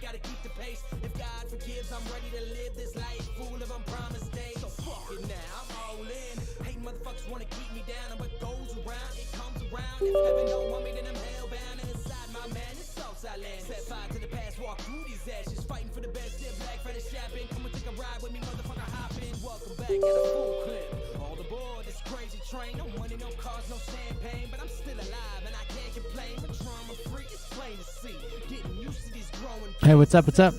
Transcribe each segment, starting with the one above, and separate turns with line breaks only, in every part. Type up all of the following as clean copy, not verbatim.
gotta keep the pace. If God forgives, I'm ready to live this life full of unpromised days. So fuck it now, I'm all in. Hate motherfuckers wanna keep me down, and what goes around, it comes around. If heaven don't want me, then I'm hellbound. And inside my man, it's Southside land. Set fire to the past, walk through these ashes, fighting for the best. Dip black, Fred is Chapin. Come and take a ride with me, motherfucker, hop in. Welcome back at a full clip. All aboard this crazy train. No money, no cars, no champagne, but I'm still alive and I can't complain. But drama free, it's plain to see. Getting used to these growing.
Hey, what's up? What's up?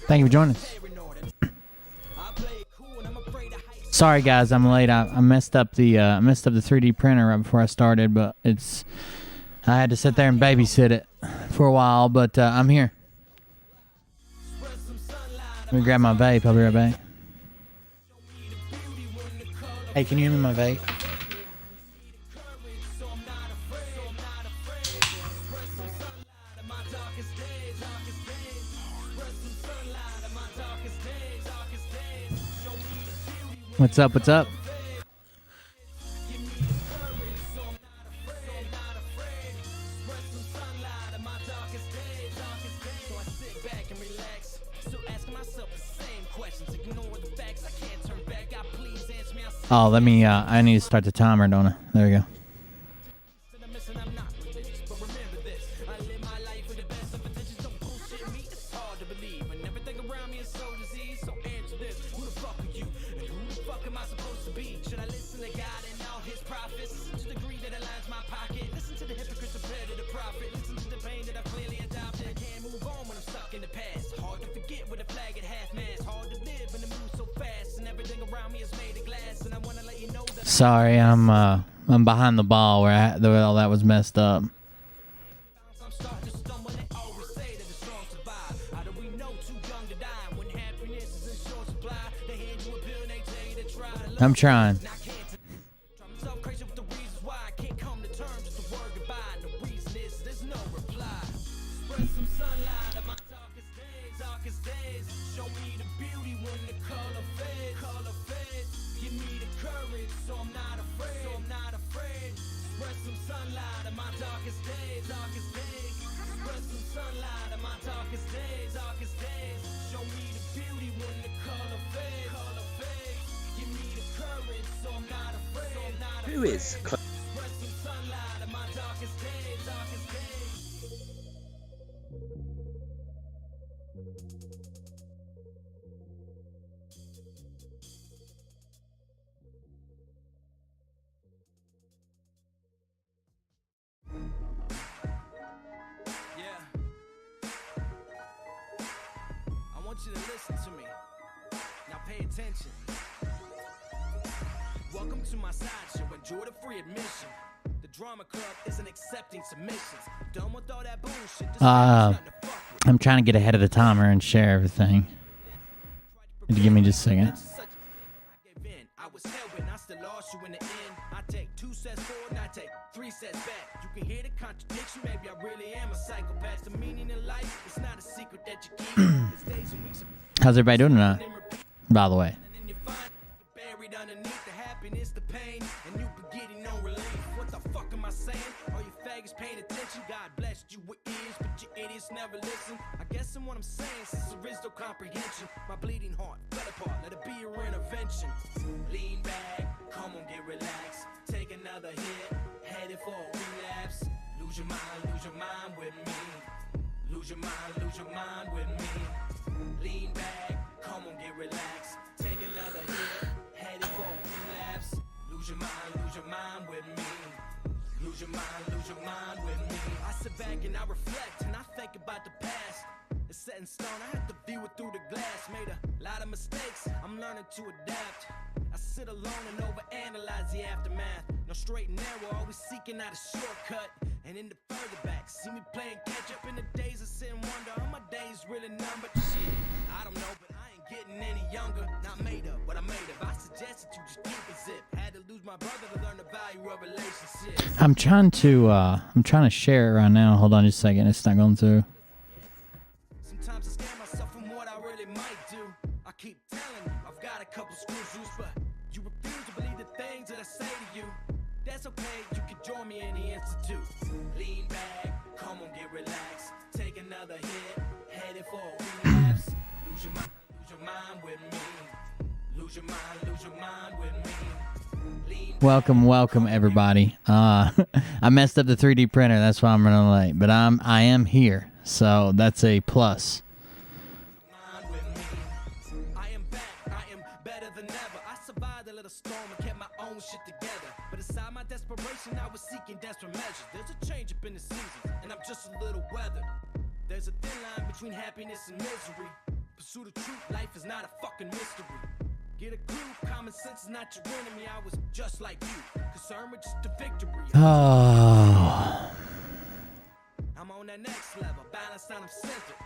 Thank you for joining us. Sorry guys, I'm late. I messed up the 3D printer right before I started, but I had to sit there and babysit it for a while, but I'm here. Let me grab my vape. I'll be right back. Hey, can you hear me my vape? What's up? What's up? Oh, let me, I need to start the timer, don't I? There we go. Sorry, I'm behind the ball where all that was messed up. I'm trying.
Who is
I want you to listen to me. Now pay attention. Welcome to my sideshow. Enjoy the free admission. The drama club isn't accepting submissions. Done with all that bullshit.
I'm trying to get ahead of the timer and share everything. Give me just a second.
I was helping, I still lost you in the end. I take 2 sets forward and I take 3 sets back. You can hear the contradiction, maybe I really am a psychopath. The meaning in life, it's not a secret that you keep. It's days and weeks of
How's everybody doing tonight? By the way.
buried underneath the happiness, the pain, and you be getting no relief. What the fuck am I saying? All you faggots paying attention. God blessed you with ears, but you idiots never listen. I guess in what I'm saying, since there is no comprehension, my bleeding heart fell apart. Let it be your intervention. Lean back, come on, get relaxed. Take another hit, headed for a relapse. Lose your mind with me. Lose your mind with me. Lean back, come on, get relaxed. Take another hit, headed for a relapse. Lose your mind with me. Lose your mind with me. I sit back and I reflect and I think about the past. It's set in stone, I have to view it through the glass. Made a lot of mistakes, I'm learning to adapt. I sit alone and overanalyze the aftermath. No straight and narrow, always seeking out a shortcut. And in the further back, see me playing catch up in the days of sin wonder. Are my days really numbered? Shit, I don't know, but I ain't getting any younger. Not made up, but I made up. I suggested you just keep a zip. Had to lose my brother to learn the value of relationships.
I'm trying to share it right now. Hold on just a second. It's not going through.
Sometimes I scare myself from what I really might do. I keep telling you, I've got a couple screws loose, but you refuse to believe the things that I say to you. That's okay, you can join me in the institute. Lean back, come on, Lose your mind with me. Lean
Welcome, everybody. I messed up the 3D printer. That's why I'm running late. But I am here, so that's a plus.
mind with me. I am back, I am better than ever. I survived a little storm and kept my own shit together. But inside my desperation, I was seeking desperate measures. There's a change up in the seasons, and I'm just a little weathered. There's a thin line between happiness and misery. Pursue the truth, life is not a fucking mystery. Get a clue, common sense is not your enemy. I was just like you, concerned with just the victory.
Oh.
I'm on that next level, balanced and I'm centered.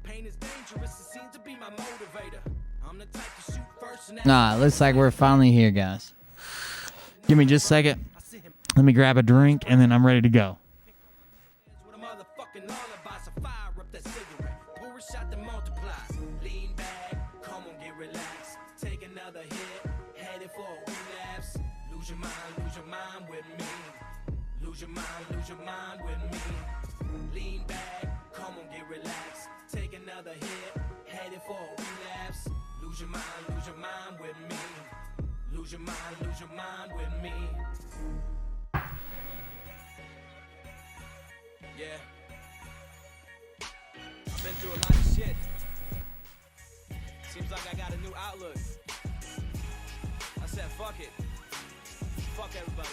Pain is dangerous, it seems to be my motivator. I'm the type to shoot first and
Nah, looks like we're finally here, guys. Give me just a second.
I see him
Let me grab a drink, and then I'm ready to go.
with a motherfucking lullaby, so fire up that cigarette. Pour a shot that multiplies. Lean back, come on, get relaxed. Take another hit, headed for a relapse. Lose your mind with me. Lose your mind with me. Lean back, come on, get relaxed. Take another hit, headed for a relapse. Lose your mind with me. Lose your mind with me. Yeah. I've been through a lot of shit. Seems like I got a new outlook. I said, fuck it. Fuck everybody.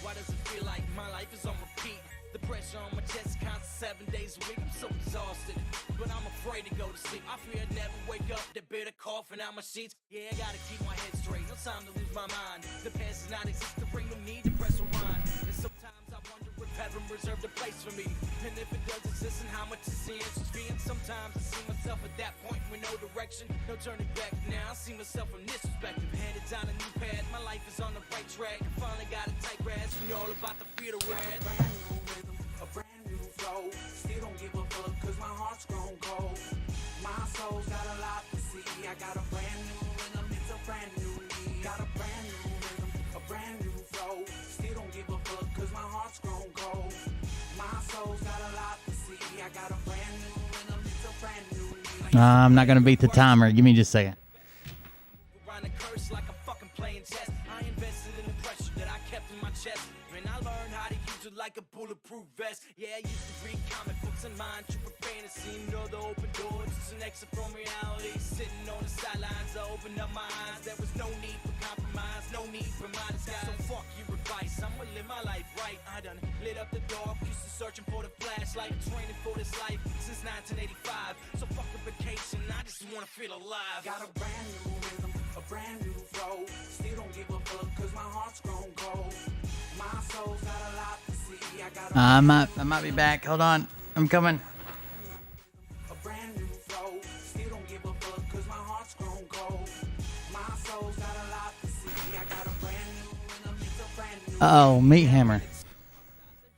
Why does it feel like my life is on repeat? The pressure on my chest constant 7 days a week. I'm so exhausted, but I'm afraid to go to sleep. I fear I'd never wake up, the bitter coughing out my sheets. Yeah, I gotta keep my head straight. No time to lose my mind. The past is not existing, bring no need to press rewind. And sometimes I wonder if heaven reserved a place for me, and if it does exist, and how much is the answer's fee. And sometimes I see myself at that point with no direction, no turning back. Now I see myself from this perspective, headed down a new path. My life is on the right track. I finally got a tight grasp. You know all about the fear of red.
Brand new rhythm, a brand new flow. Still don't give a fuck, cause my heart's grown cold. My soul's got a lot to see. I got a brand new rhythm, it's a brand new me. Got a brand new rhythm, a brand new flow. Still don't give a fuck, cause my heart's grown cold. My soul's got a lot to see. I got a brand new rhythm, it's a brand new me.
I'm not going to beat the timer. Give me just a second.
Around the curse like I'm fucking playing chess. I invested in the pressure that I kept in my chest. And I learned how to use it like a bulletproof vest. Yeah, I used to read comic books and mind tripping fantasy. You know the open door, just an exit from reality. Sitting on the sidelines, I opened up my eyes. There was no need for compromise, no need for my disguise. So fuck your advice, I'ma live my life right. I done lit up the dark, used to searching for the flashlight. Training for this life since 1985. So fuck a vacation, I just wanna feel alive.
Got a brand new rhythm, a brand new flow. Still don't give a fuck, cause my heart's grown cold. My soul's got a lot to see. I got
I might be back. Hold on. I'm coming.
a brand new flow. Still don't give a fuck, cause my heart's grown cold. My soul's got a lot to see. I got a brand new rhythm, it's a brand new
Oh, meat hammer.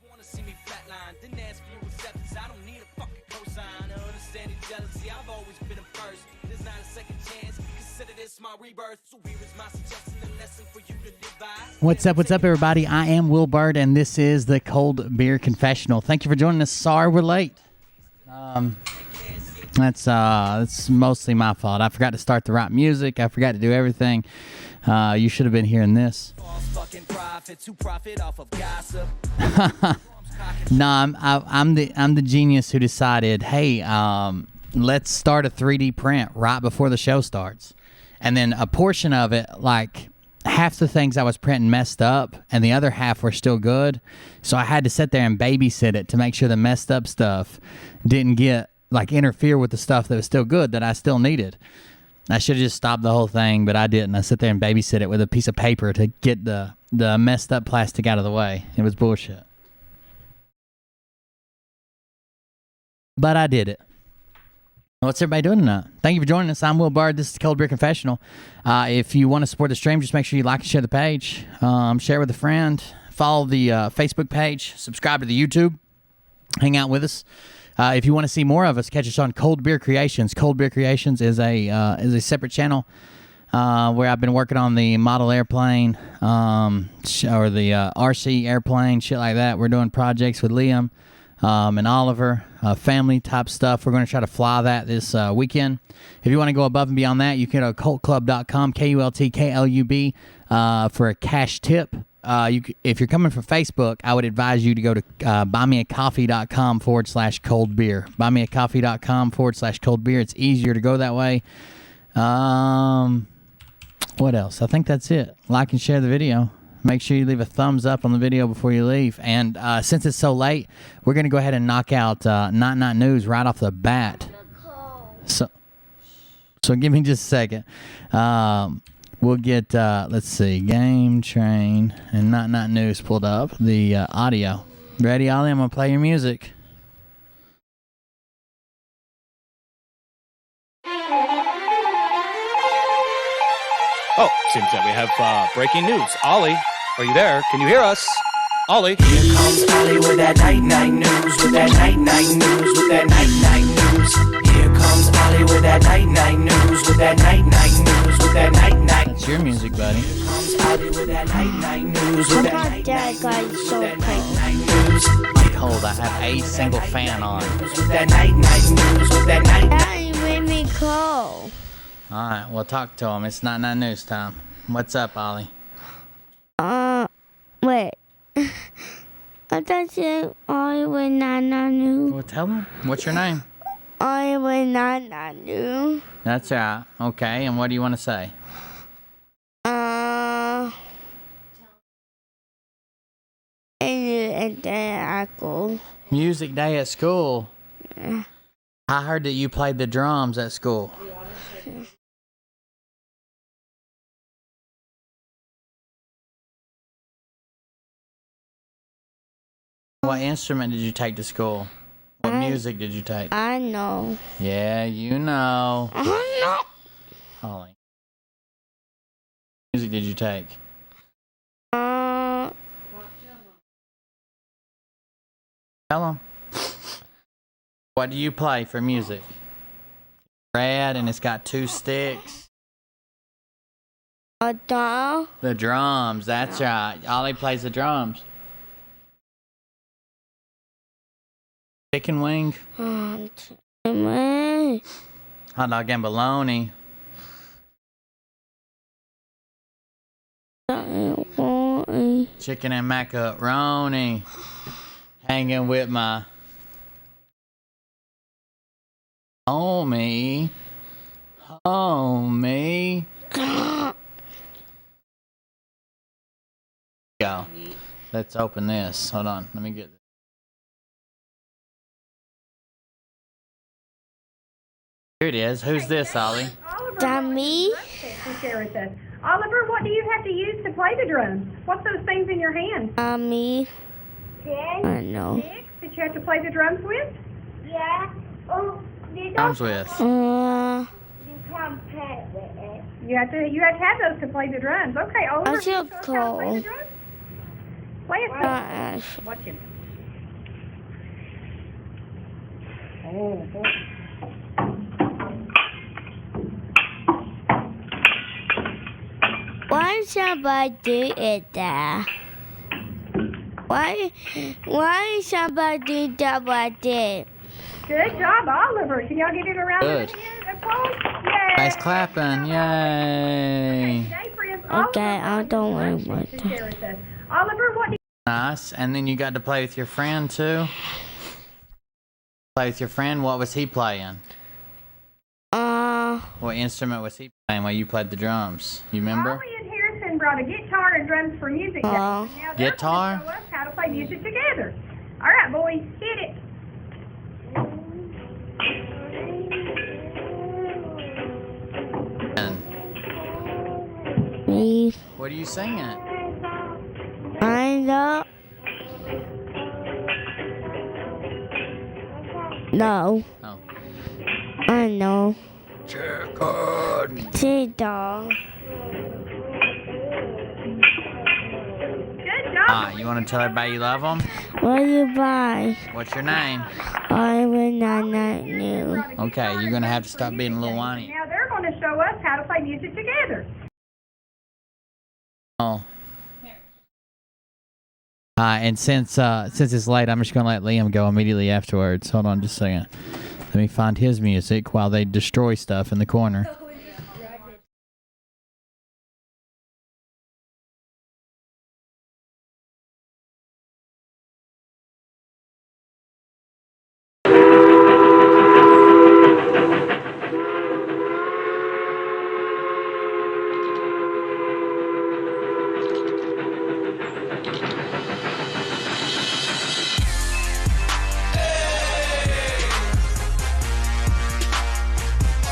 Wanna see me flatline, didn't ask for your acceptance. I don't need a fucking cosign or understanding jealousy. I've always been a first. There's not a second chance. Consider this my rebirth. So here is my suggestion, a lesson for you to live by.
What's up, everybody? I am Will Bird, and this is the Cold Beer Confessional. Thank you for joining us. Sorry we're late. That's mostly my fault. I forgot to start the right music. I forgot to do everything. You should have been hearing this.
False fucking prophets who profit off of gossip.
No, I'm the genius who decided, hey, let's start a 3D print right before the show starts, and then a portion of it, like half the things I was printing messed up, and the other half were still good. So I had to sit there and babysit it to make sure the messed up stuff didn't get interfere with the stuff that was still good that I still needed. I should have just stopped the whole thing, but I didn't. I sit there and babysit it with a piece of paper to get the messed up plastic out of the way. It was bullshit. But I did it. What's everybody doing tonight? Thank you for joining us. I'm Will Bard. This is the Cold Beer Confessional. If you want to support the stream, just make sure you like and share the page. Share with a friend. Follow the Facebook page. Subscribe to the YouTube. Hang out with us. If you want to see more of us, catch us on Cold Beer Creations. Cold Beer Creations is a separate channel where I've been working on the model airplane or the RC airplane, shit like that. We're doing projects with Liam. and Oliver, family type stuff. We're going to try to fly that this weekend. If you want to go above and beyond that, you can go to cultclub.com, KULTKLUB, for a cash tip. If you're coming from Facebook, I would advise you to go to buymeacoffee.com/cold beer. Buymeacoffee.com/cold beer. It's easier to go that way. What else? I think that's it. Like and share the video. Make sure you leave a thumbs up on the video before you leave. And since it's so late, we're going to go ahead and knock out Not News right off the bat. So give me just a second. We'll get, let's see, Game Train and Not News pulled up. The audio. Ready, Ollie? I'm going to play your music.
Oh, seems that we have breaking news. Ollie, are you there? Can you hear us? Ollie.
Here comes Ollie with that night news, with that night news, with that night news. Here comes Ollie with that night news, with that night news, with that night.
That's your music, buddy.
Here comes Ollie with that night news, with that night
Dad got so cold.
news.
Cold. I have a single fan on.
With that night news, with that night.
Daddy made me cold.
All right, well, talk to him. It's Not News time. What's up, Ollie?
Wait. I thought you I would not knew.
Well, tell him. What's your name?
I would not knew.
That's right. Okay, and what do you want to say?
And then I go.
Music day at school. I heard that you played the drums at school. What instrument did you take to school? What music did you take?
I know.
Yeah, you know.
I know.
Holly. What music did you take? Tell him. What do you play for music? Red and it's got 2 sticks.
A doll.
The drums, that's right. Ollie plays the drums. Chicken wing,
Man.
hot dog and bologna. Chicken and macaroni. Hanging with my homie. Go. Let's open this. Hold on. Let me get this. Here it is. Who's this, Ollie?
That me?
Oliver, what do you have to use to play the drums? What's those things in your hands?
Me.
Sticks?
I know.
Sticks that you have to play the drums with? Yeah. Oh,
Drums with.
you have to have those to play the drums. Okay, Oliver,
I feel
can you show us how to play the
cold.
drums? Play it. Watch him. Oh, boy.
Why somebody do it there? Why somebody do that like that?
Good job, Oliver. Can y'all give him a round
Good.
of applause? Yay.
Nice clapping. Yay.
Today, friends,
Okay,
Oliver
I don't want
to
one.
share with us. Oliver, what do you
Nice. And then you got to play with your friend, too? Play with your friend? What was he playing? What instrument was he playing while you played the drums? You remember?
Ollie and Harrison brought a guitar and drums for music day. Now they're
Guitar?
gonna show us how to play music together. All right, boys, hit it.
And
Me.
what are you singing?
I know. No.
Oh.
I know.
Check
See dog.
Good job.
You want to tell everybody you love them?
What do you buy?
What's your name?
I will not know.
Okay, you're going to have to stop being a little whiny.
Now they're going to show us how to play music together.
Oh. And since it's late, I'm just gonna let Liam go immediately afterwards. Hold on just a second. Let me find his music while they destroy stuff in the corner.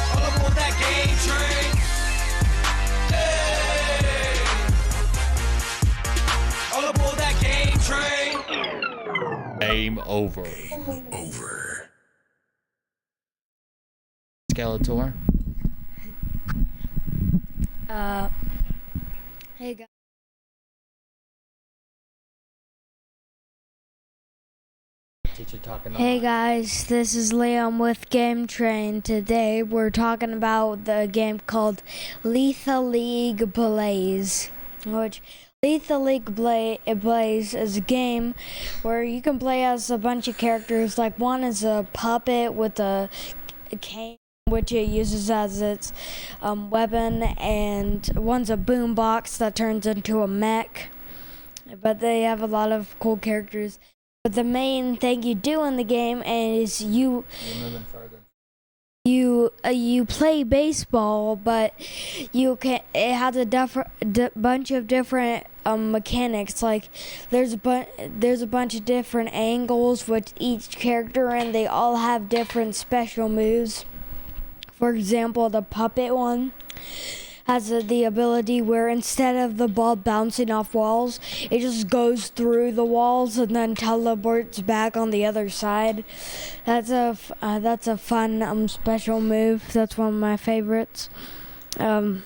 All aboard that game train. Hey. All aboard that game train.
Game over. Skeletor.
Hey guys.
Teacher talking.
Hey guys, this is Liam with Game Train. Today we're talking about the game called Lethal League Blaze, which Lethal League Blaze is a game where you can play as a bunch of characters. Like one is a puppet with a cane, which it uses as its weapon, and one's a boombox that turns into a mech. But they have a lot of cool characters. But the main thing you do in the game is you play baseball, but it has a bunch of different mechanics. Like there's a bunch of different angles with each character, and they all have different special moves. For example, the puppet one has the ability where instead of the ball bouncing off walls, it just goes through the walls and then teleports back on the other side. That's a fun special move. That's one of my favorites. And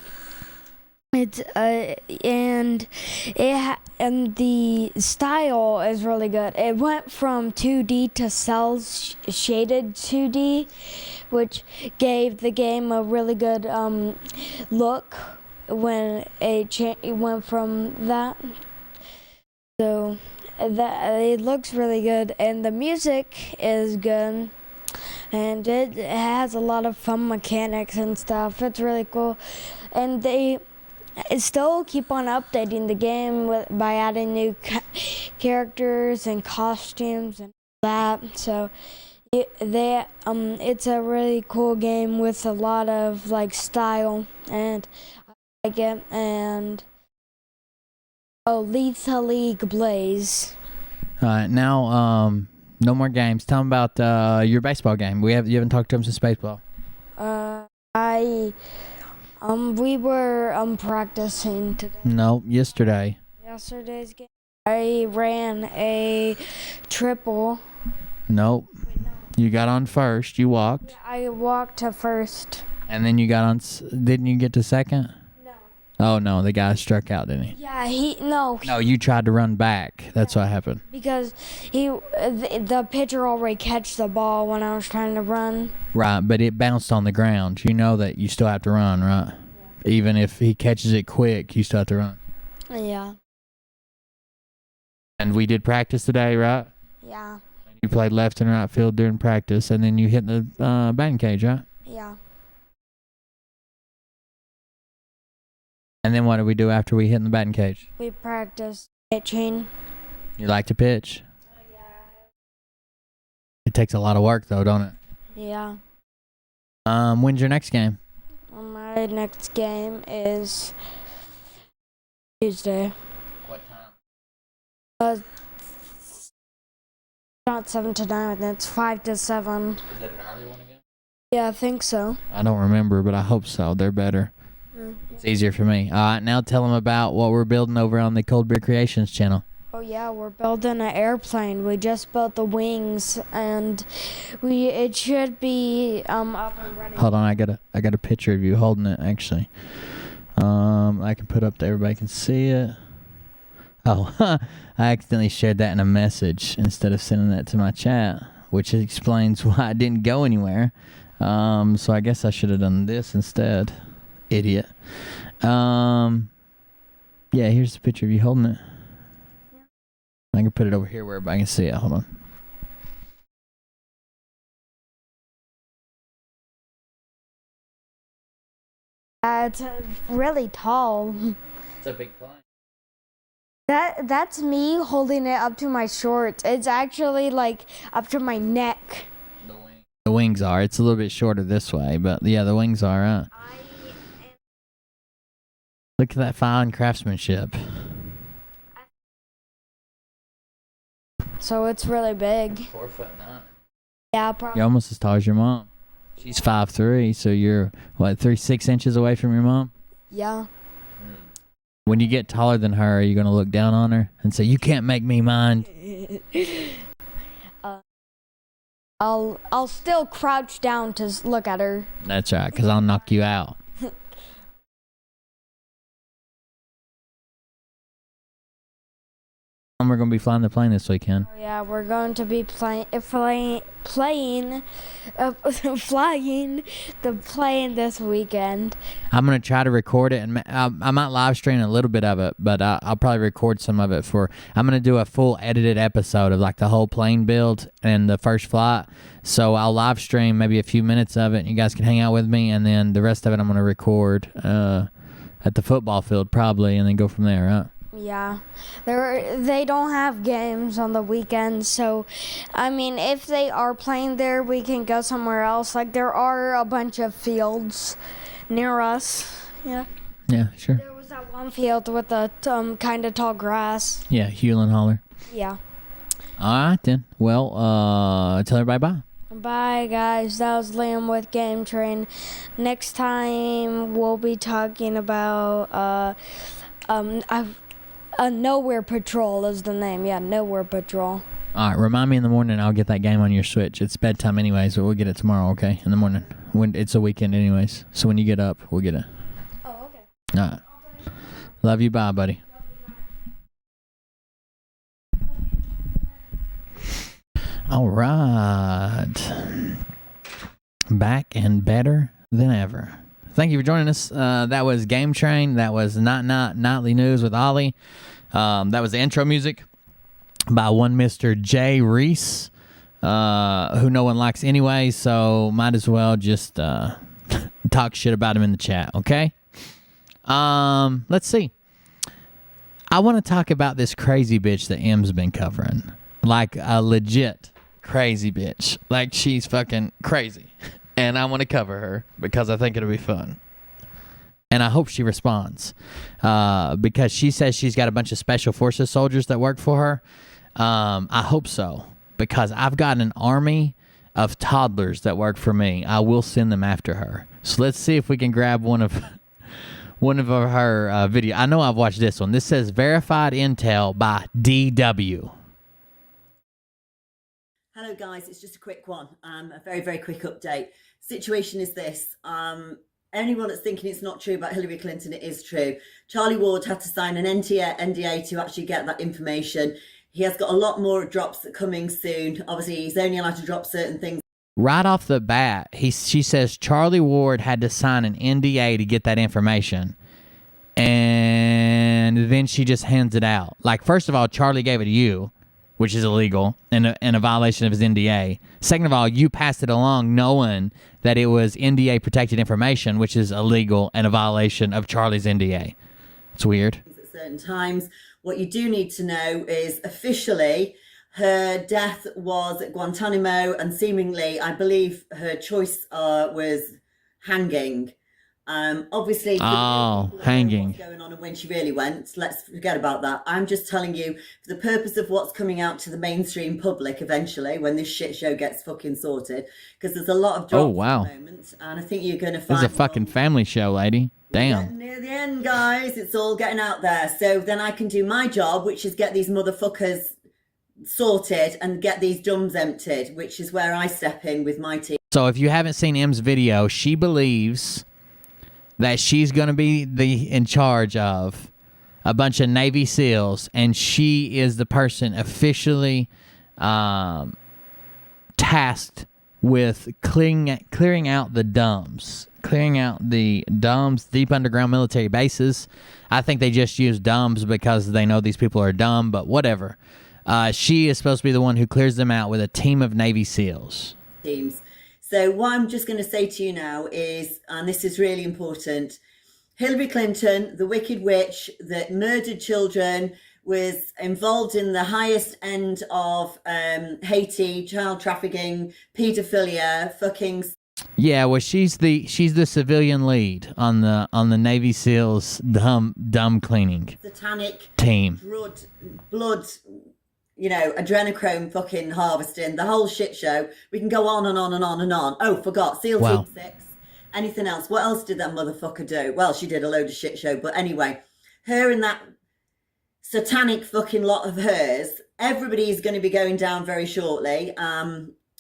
the style is really good. It went from 2D to cel shaded 2D, which gave the game a really good look when it went from that. So that it looks really good, and the music is good, and it has a lot of fun mechanics and stuff. It's really cool, and they still keep on updating the game by adding new characters and costumes and that. So it's a really cool game with a lot of like style, and I like it. And Lethal League Blaze.
All right, now no more games. Tell them about your baseball game. You haven't talked to him since baseball.
We were practicing today.
No, yesterday.
Yesterday's game. I ran a triple.
Nope. You got on first. You walked.
I walked to first.
And then you got on. Didn't you get to second?
No.
Oh no, the guy struck out, didn't he?
Yeah, no.
No, you tried to run back. That's what happened.
Because the pitcher already catched the ball when I was trying to run.
Right, but it bounced on the ground. You know that you still have to run, right? Yeah. Even if he catches it quick, you still have to run.
Yeah.
And we did practice today, right?
Yeah.
You played left and right field during practice, and then you hit the batting cage, right?
Yeah.
And then what did we do after we hit in the batting cage?
We practiced pitching.
You like to pitch?
Yeah.
It takes a lot of work, though, don't it?
Yeah.
When's your next game?
My next game is Tuesday.
What time?
Not 7 to 9. It's 5 to 7.
Is that an early one again?
Yeah, I think so.
I don't remember, but I hope so. They're better. It's easier for me. All right, now tell them about what we're building over on the Cold Beer Creations channel.
Oh yeah, we're building an airplane. We just built the wings, and it should be up and running.
Hold on, I got a picture of you holding it actually. I can put up so everybody can see it. Oh, I accidentally shared that in a message instead of sending that to my chat, which explains why I didn't go anywhere. So I guess I should have done this instead. Idiot. Yeah, here's the picture of you holding it. I can put it over here where everybody can see it. Hold on.
It's really tall.
It's a big plane.
That's me holding it up to my shorts. It's actually like up to my neck.
The wings are. It's a little bit shorter this way, but yeah, the wings are. Look at that fine craftsmanship.
So it's really big.
4'9".
Yeah, probably.
You're almost as tall as your mom. She's 5'3", so you're what, 6 inches away from your mom?
Yeah.
When you get taller than her, are you gonna look down on her and say, "You can't make me mine"?
I'll still crouch down to look at her.
That's right, because I'll knock you out. We're gonna be flying the plane this weekend.
Oh, yeah, we're going to be flying the plane this weekend.
I'm gonna try to record it, and I might live stream a little bit of it, but I'll probably record some of it I'm gonna do a full edited episode of like the whole plane build and the first flight. So I'll live stream maybe a few minutes of it, and you guys can hang out with me, and then the rest of it I'm gonna record at the football field probably, and then go from there, right?
Yeah, they don't have games on the weekends, so I mean, if they are playing there, we can go somewhere else. Like there are a bunch of fields near us. Yeah.
Yeah, sure.
There was that one field with the kind of tall grass.
Yeah, Hewlin Holler.
Yeah.
All right then. Well, tell everybody bye.
Bye, guys. That was Liam with Game Train. Next time we'll be talking about Nowhere Patrol is the name. Yeah, Nowhere Patrol.
All right, remind me in the morning. I'll get that game on your Switch. It's bedtime anyways, but we'll get it tomorrow, okay? In the morning. When it's a weekend anyways. So when you get up, we'll get it.
Oh, okay.
All right. Love you. Bye, buddy. All right. Back and better than ever. Thank you for joining us. That was Game Train. That was Nightly News with Ollie. That was the intro music by one Mr. Jay Reese, who no one likes anyway, so might as well just talk shit about him in the chat, okay? Let's see. I want to talk about this crazy bitch that M's been covering. Like a legit crazy bitch. Like she's fucking crazy. And I want to cover her because I think it'll be fun. And I hope she responds. Because she says she's got a bunch of Special Forces soldiers that work for her. I hope so. Because I've got an army of toddlers that work for me. I will send them after her. So let's see if we can grab one of her video. I know I've watched this one. This says Verified Intel by DW.
Hello guys, it's just a quick one. A very, very quick update. Situation is this. Anyone that's thinking it's not true about Hillary Clinton, it is true. Charlie Ward had to sign an NDA to actually get that information. He has got a lot more drops coming soon. Obviously, he's only allowed to drop certain things.
Right off the bat, she says Charlie Ward had to sign an NDA to get that information. And then she just hands it out. Like, first of all, Charlie gave it to you, which is illegal and a violation of his NDA. Second of all, you passed it along knowing that it was NDA protected information, which is illegal and a violation of Charlie's NDA. It's weird.
At certain times, what you do need to know is officially her death was at Guantanamo, and seemingly, I believe her choice was hanging. Obviously,
hanging.
What's going on and when she really went, let's forget about that. I'm just telling you, for the purpose of what's coming out to the mainstream public eventually, when this shit show gets fucking sorted, because there's a lot of drops at the moment, and I think you're going to find...
This is a fucking family show, lady. Damn.
Near the end, guys, it's all getting out there. So then I can do my job, which is get these motherfuckers sorted and get these dumbs emptied, which is where I step in with my team.
So if you haven't seen M's video, she believes that she's going to be in charge of a bunch of Navy SEALs, and she is the person officially tasked with clearing out the DUMBs, deep underground military bases. I think they just use DUMBs because they know these people are dumb, but whatever. She is supposed to be the one who clears them out with a team of Navy SEALs.
Teams. So what I'm just going to say to you now is, and this is really important, Hillary Clinton, the wicked witch that murdered children, was involved in the highest end of Haiti, child trafficking, paedophilia, fucking.
Yeah, well, she's the civilian lead on the Navy SEALs dumb cleaning
Satanic
team.
Blood, adrenochrome fucking harvesting, the whole shit show. We can go on and on and on and on. Oh, forgot SEAL Team 6. Anything else? What else did that motherfucker do? Well, she did a load of shit show, but anyway, her and that satanic fucking lot of hers, everybody's going to be going down very shortly.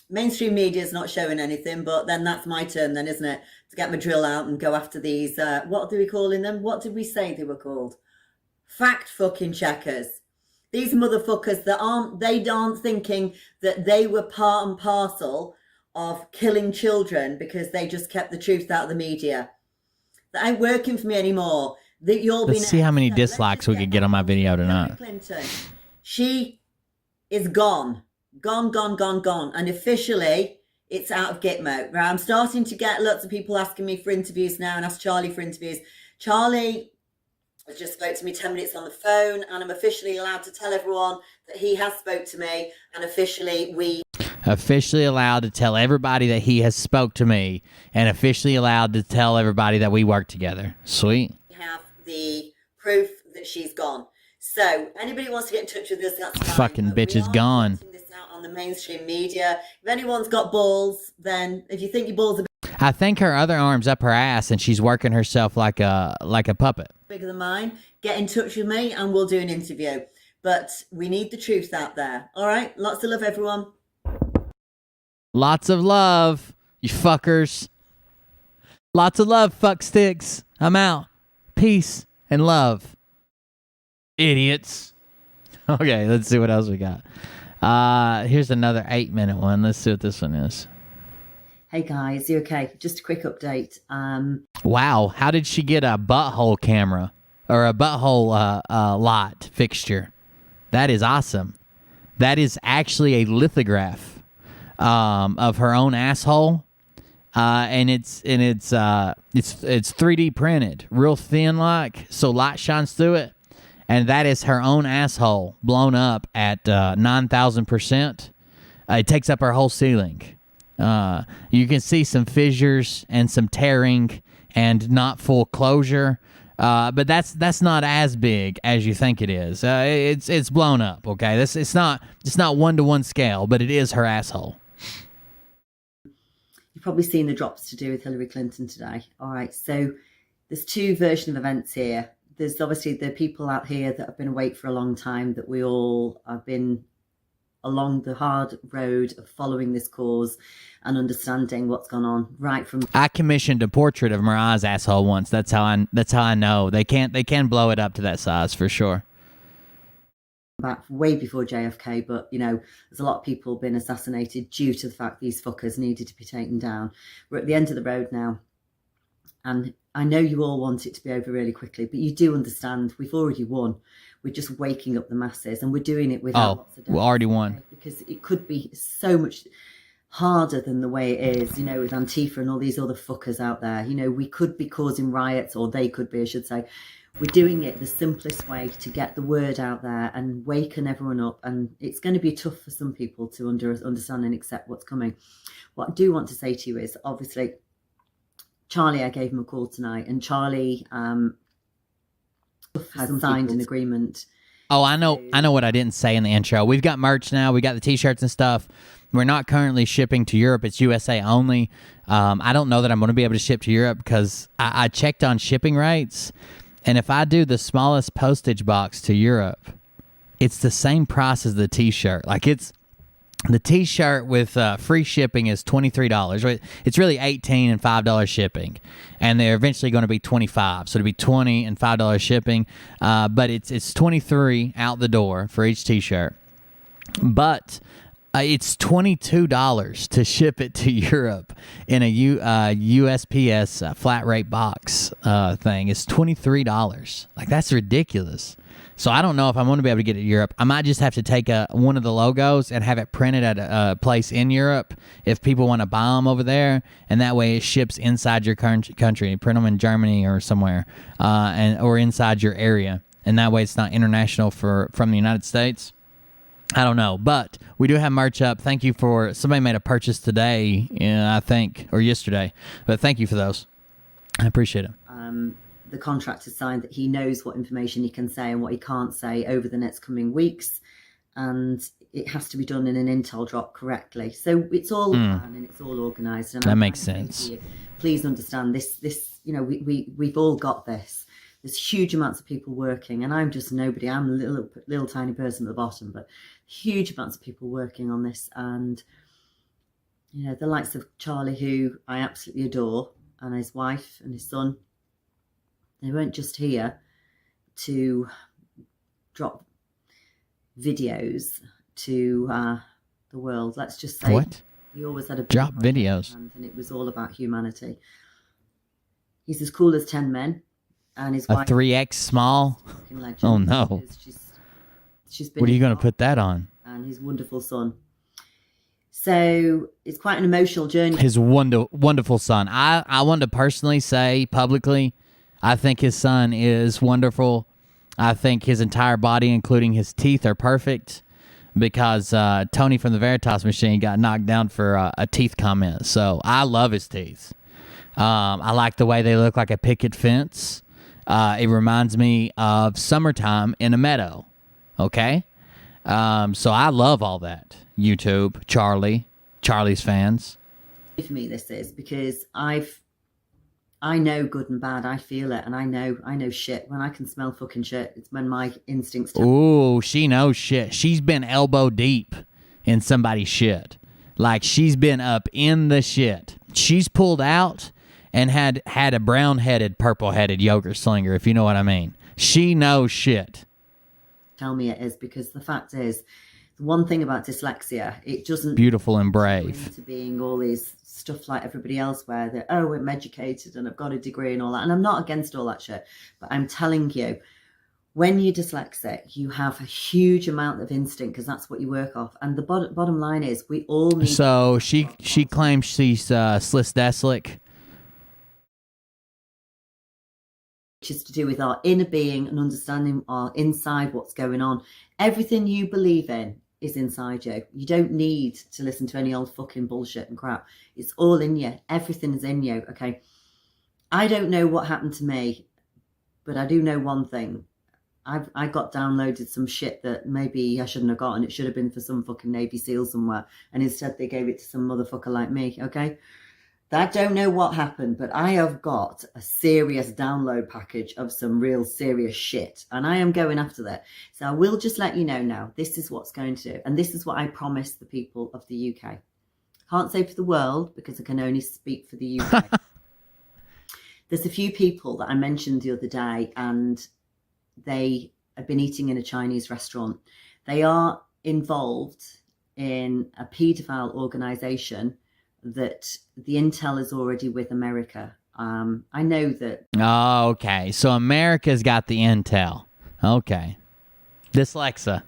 Mainstream media is not showing anything, but then that's my turn then, isn't it? To get my drill out and go after these, what do we call them? What did we say they were called? Fact fucking checkers. These motherfuckers that aren't thinking that they were part and parcel of killing children because they just kept the truth out of the media. That ain't working for me anymore. That you're
Let's see how many dislikes we could get on my video tonight.
Clinton. She is gone. Gone. And officially, it's out of Gitmo. Right, I'm starting to get lots of people asking me for interviews now and ask Charlie for interviews. Charlie has just spoke to me 10 minutes on the phone, and I'm officially allowed to tell everyone that he has spoke to me, and officially
allowed to tell everybody that he has spoke to me, and officially allowed to tell everybody that we work together. Sweet.
Have the proof that she's gone. So anybody wants to get in touch with us, that's fine.
Fucking bitch is gone.
Putting this out on the mainstream media. If anyone's got balls, then if you think your balls are
I think her other arm's up her ass and she's working herself like a puppet.
Bigger than mine, get in touch with me and we'll do an interview. But we need the truth out there. All right? Lots of love, everyone.
Lots of love, you fuckers. Lots of love, fuck sticks. I'm out. Peace and love. Idiots. Okay, let's see what else we got. Here's another 8-minute one. Let's see what this one is.
Hey guys, you okay? Just a quick update.
Wow, how did she get a butthole camera or a butthole lot fixture? That is awesome. That is actually a lithograph of her own asshole, and it's 3D printed, real thin, like so light shines through it, and that is her own asshole blown up at 9,000%. It takes up her whole ceiling. You can see some fissures and some tearing and not full closure. But that's not as big as you think it is. It's blown up. Okay, it's not 1-to-1 scale, but it is her asshole.
You've probably seen the drops to do with Hillary Clinton today. All right, so there's two versions of events here. There's obviously the people out here that have been awake for a long time, that we all have been along the hard road of following this cause and understanding what's gone on right from.
I commissioned a portrait of Mariah's asshole once. That's how I know they can blow it up to that size for sure.
Back way before JFK, but there's a lot of people been assassinated due to the fact these fuckers needed to be taken down. We're at the end of the road now, and I know you all want it to be over really quickly, but you do understand we've already won. We're just waking up the masses, and we're doing it without lots of deaths.
We already won.
Because it could be so much harder than the way it is, with Antifa and all these other fuckers out there. We could be causing riots, or they could be, I should say. We're doing it the simplest way to get the word out there and waken everyone up. And it's going to be tough for some people to understand and accept what's coming. What I do want to say to you is, obviously, Charlie, I gave him a call tonight, and Charlie has signed an agreement.
Oh, I know what I didn't say in the intro. We've got merch now. We got the t-shirts and stuff. We're not currently shipping to Europe. It's USA only. I don't know that I'm going to be able to ship to Europe because I checked on shipping rates, and if I do the smallest postage box to Europe, it's the same price as the t-shirt. Like it's the t-shirt with free shipping is $23. It's really $18 and $5 shipping, and they're eventually going to be $25. So it'll be $20 and $5 shipping, but it's $23 out the door for each t-shirt. But it's $22 to ship it to Europe in a USPS flat rate box thing. It's $23. Like that's ridiculous. So I don't know if I'm going to be able to get it to Europe. I might just have to take one of the logos and have it printed at a place in Europe if people want to buy them over there, and that way it ships inside your country. Print them in Germany or somewhere, or inside your area, and that way it's not international from the United States. I don't know, but we do have merch up. Thank you for somebody made a purchase today, I think, or yesterday, but thank you for those. I appreciate it.
The contract is signed that he knows what information he can say and what he can't say over the next coming weeks, and it has to be done in an intel drop correctly. So it's all planned and it's all organised. And
that makes sense.
Please understand this. You know, we've all got this. There's huge amounts of people working, and I'm just nobody. I'm a little tiny person at the bottom, but huge amounts of people working on this. And you know, the likes of Charlie, who I absolutely adore, and his wife and his son. They weren't just here to drop videos to the world. Let's just say
what?
He always had a
drop videos,
and it was all about humanity. He's as cool as 10 men, and his wife,
3X small. Oh no! She's been. What are you going to put that on?
And his wonderful son. So it's quite an emotional journey.
His wonderful son. I want to personally say publicly, I think his son is wonderful. I think his entire body, including his teeth, are perfect because Tony from the Veritas Machine got knocked down for a teeth comment. So I love his teeth. I like the way they look like a picket fence. It reminds me of summertime in a meadow. Okay? So I love all that. YouTube, Charlie's fans.
For me, this is because I know good and bad. I feel it, and I know shit. When I can smell fucking shit, it's when my instincts.
Ooh, she knows shit. She's been elbow deep in somebody's shit. Like she's been up in the shit. She's pulled out and had a brown-headed, purple-headed yogurt slinger, if you know what I mean. She knows shit.
Tell me it is, because the fact is, the one thing about dyslexia, it doesn't
beautiful and brave
into being all these stuff like everybody else where they're, oh, I'm educated and I've got a degree and all that, and I'm not against all that shit, but I'm telling you, when you're dyslexic, you have a huge amount of instinct because that's what you work off. And the bottom line is, we all need.
So she claims she's dyslexic,
which is to do with our inner being and understanding our inside, what's going on. Everything you believe in is inside you. You don't need to listen to any old fucking bullshit and crap. It's all in you. Everything is in you. Okay. I don't know what happened to me, but I do know one thing. I got downloaded some shit that maybe I shouldn't have gotten. It should have been for some fucking Navy SEAL somewhere. And instead they gave it to some motherfucker like me. Okay. I don't know what happened, but I have got a serious download package of some real serious shit, and I am going after that. So I will just let you know now, this is what's going to do, and this is what I promise the people of the UK. Can't say for the world, because I can only speak for the UK. There's a few people that I mentioned the other day, and they have been eating in a Chinese restaurant. They are involved in a paedophile organisation that the intel is already with America. I know that.
Oh, okay. So America's got the intel. Okay. Dyslexa,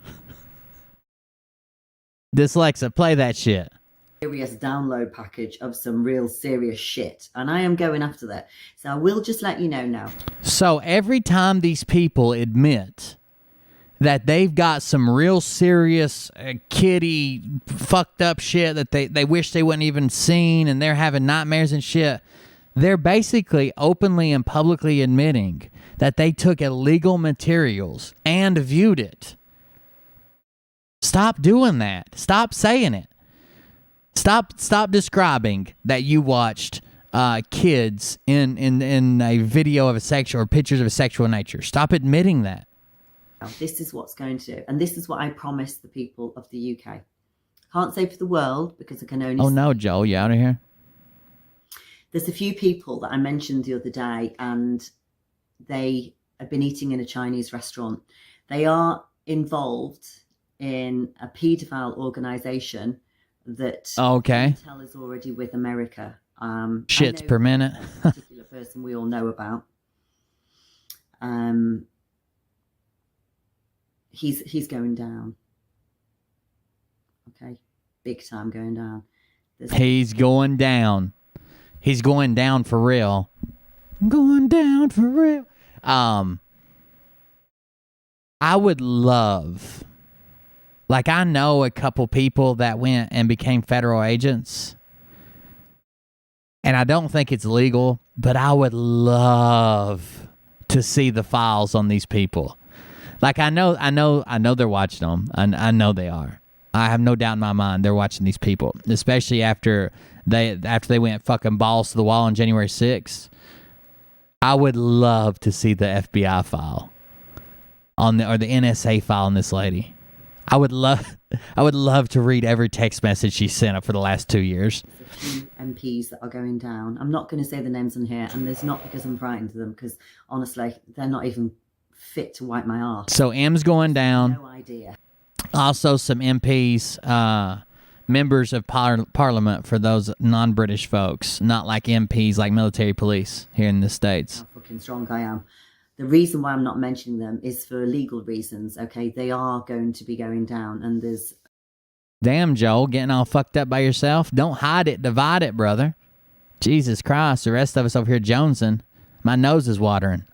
play that shit.
Serious download package of some real serious shit, and I am going after that. So I will just let you know now.
So every time these people admit that they've got some real serious kiddie fucked up shit that they wish they wouldn't even seen, and they're having nightmares and shit, they're basically openly and publicly admitting that they took illegal materials and viewed it. Stop doing that. Stop saying it. Stop describing that you watched kids in a video of a sexual or pictures of a sexual nature. Stop admitting that.
This is what's going to do, and this is what I promise the people of the UK. Can't say for the world, because I can only.
Oh no, Joel, you out of here?
There's a few people that I mentioned the other day, and they have been eating in a Chinese restaurant. They are involved in a paedophile organisation that
okay.
intel is already with America.
Shits per minute.
A particular person we all know about. he's going down. Okay, big time going down.
He's going down. He's going down for real. Going down for real. I would love, like, I know a couple people that went and became federal agents, and I don't think it's legal, but I would love to see the files on these people. Like, I know they're watching them. I know they are. I have no doubt in my mind they're watching these people, especially after they went fucking balls to the wall on January 6th. I would love to see the FBI file or the NSA file on this lady. I would love to read every text message she sent up for the last 2 years.
There's a few MPs that are going down. I'm not going to say the names on here, and there's not because I'm frightened of them, because honestly, they're not even fit to wipe my arse.
So M's going down.
No idea.
Also, some MPs, members of Parliament for those non-British folks, not like MPs like military police here in the States.
How fucking strong I am. The reason why I'm not mentioning them is for legal reasons, okay? They are going to be going down, and there's...
Damn, Joel, getting all fucked up by yourself? Don't hide it, divide it, brother. Jesus Christ, the rest of us over here jonesing. My nose is watering.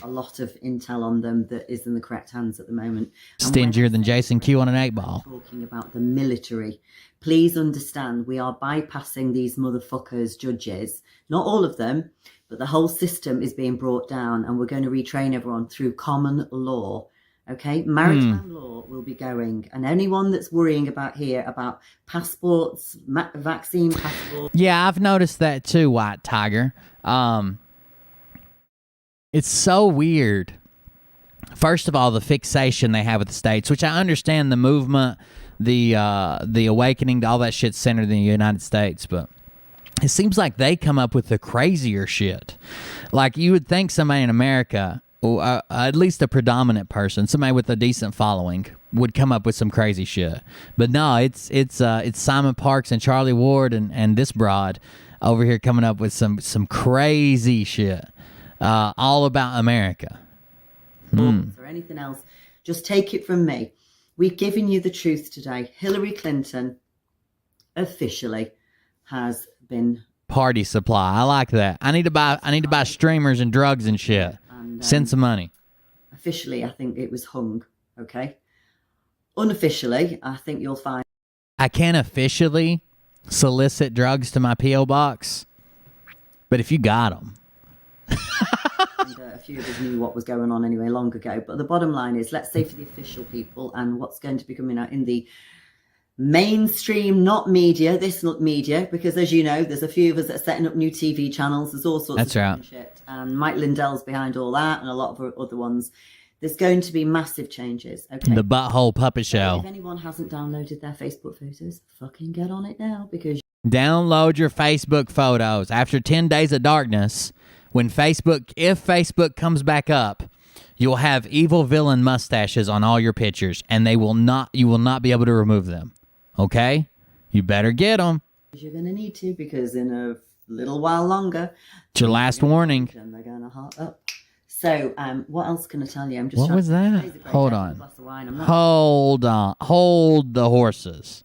a lot of intel on them that is in the correct hands at the moment.
Stingier than Jason Q on an 8-ball.
Talking about the military. Please understand, we are bypassing these motherfuckers judges. Not all of them, but the whole system is being brought down, and we're going to retrain everyone through common law. Okay, maritime law will be going, and anyone that's worrying about here about passports, vaccine passports.
Yeah, I've noticed that too, White Tiger. It's so weird. First of all, the fixation they have with the states, which I understand the movement, the awakening to all that shit centered in the United States, but it seems like they come up with the crazier shit. Like you would think somebody in America, or at least a predominant person, somebody with a decent following, would come up with some crazy shit. But no, it's Simon Parks and Charlie Ward and this broad over here coming up with some crazy shit, all about America.
Or anything else, just take it from me. We've given you the truth today. Hillary Clinton officially has been
party supply. I like that. I need to buy streamers and drugs and shit. And, send some money.
Officially, I think it was hung. Okay. Unofficially, I think you'll find
I can't officially solicit drugs to my P.O. box, but if you got them.
And, a few of us knew what was going on anyway long ago. But the bottom line is, let's say for the official people and what's going to be coming out in the mainstream, not media, media, because as you know, there's a few of us that are setting up new TV channels. There's all sorts of shit. And Mike Lindell's behind all that and a lot of other ones. There's going to be massive changes. Okay.
The Butthole Puppet Show.
If anyone hasn't downloaded their Facebook photos, fucking get on it now, because
download your Facebook photos. After 10 days of darkness, if Facebook comes back up, you'll have evil villain mustaches on all your pictures, and you will not be able to remove them. Okay? You better get them.
You're going to need to, because in a little while longer,
it's your last warning.
And they're going to hot up. So, what else can I tell you?
What was that? Hold on. Hold on. Hold the horses.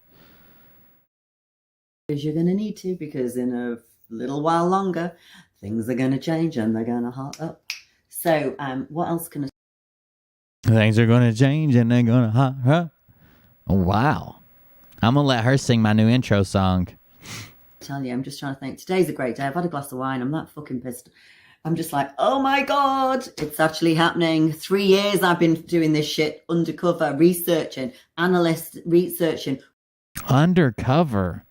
You're going to need to, because in a little while longer, things are going to change and they're going to hot up. So, what else can I?
Things are going to change and they're going to hot up. Oh, wow. I'm going to let her sing my new intro song.
Tell you, I'm just trying to think. Today's a great day. I've had a glass of wine. I'm that fucking pissed. I'm just like, oh my God, it's actually happening. 3 years I've been doing this shit undercover, researching, researching.
Undercover?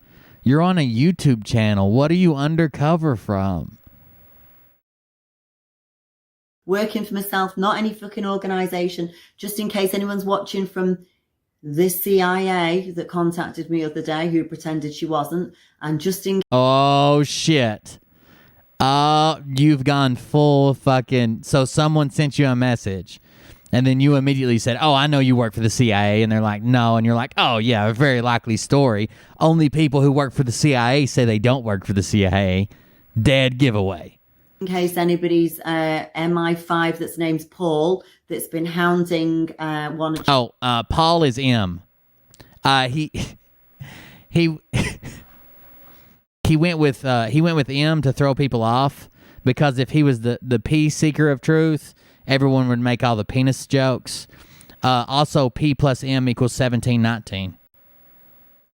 You're on a YouTube channel. What are you undercover from?
Working for myself, not any fucking organisation. Just in case anyone's watching from the CIA that contacted me the other day, who pretended she wasn't, and just in.
Oh shit! You've gone full fucking. So someone sent you a message, and then you immediately said, "Oh, I know you work for the CIA," and they're like, "No," and you're like, "Oh yeah, a very likely story. Only people who work for the CIA say they don't work for the CIA." Dead giveaway.
In case anybody's MI5 that's name's Paul that's been hounding one of
Oh, Paul is M. He he went with M to throw people off, because if he was the P seeker of truth, everyone would make all the penis jokes. Also, P plus M equals 1719.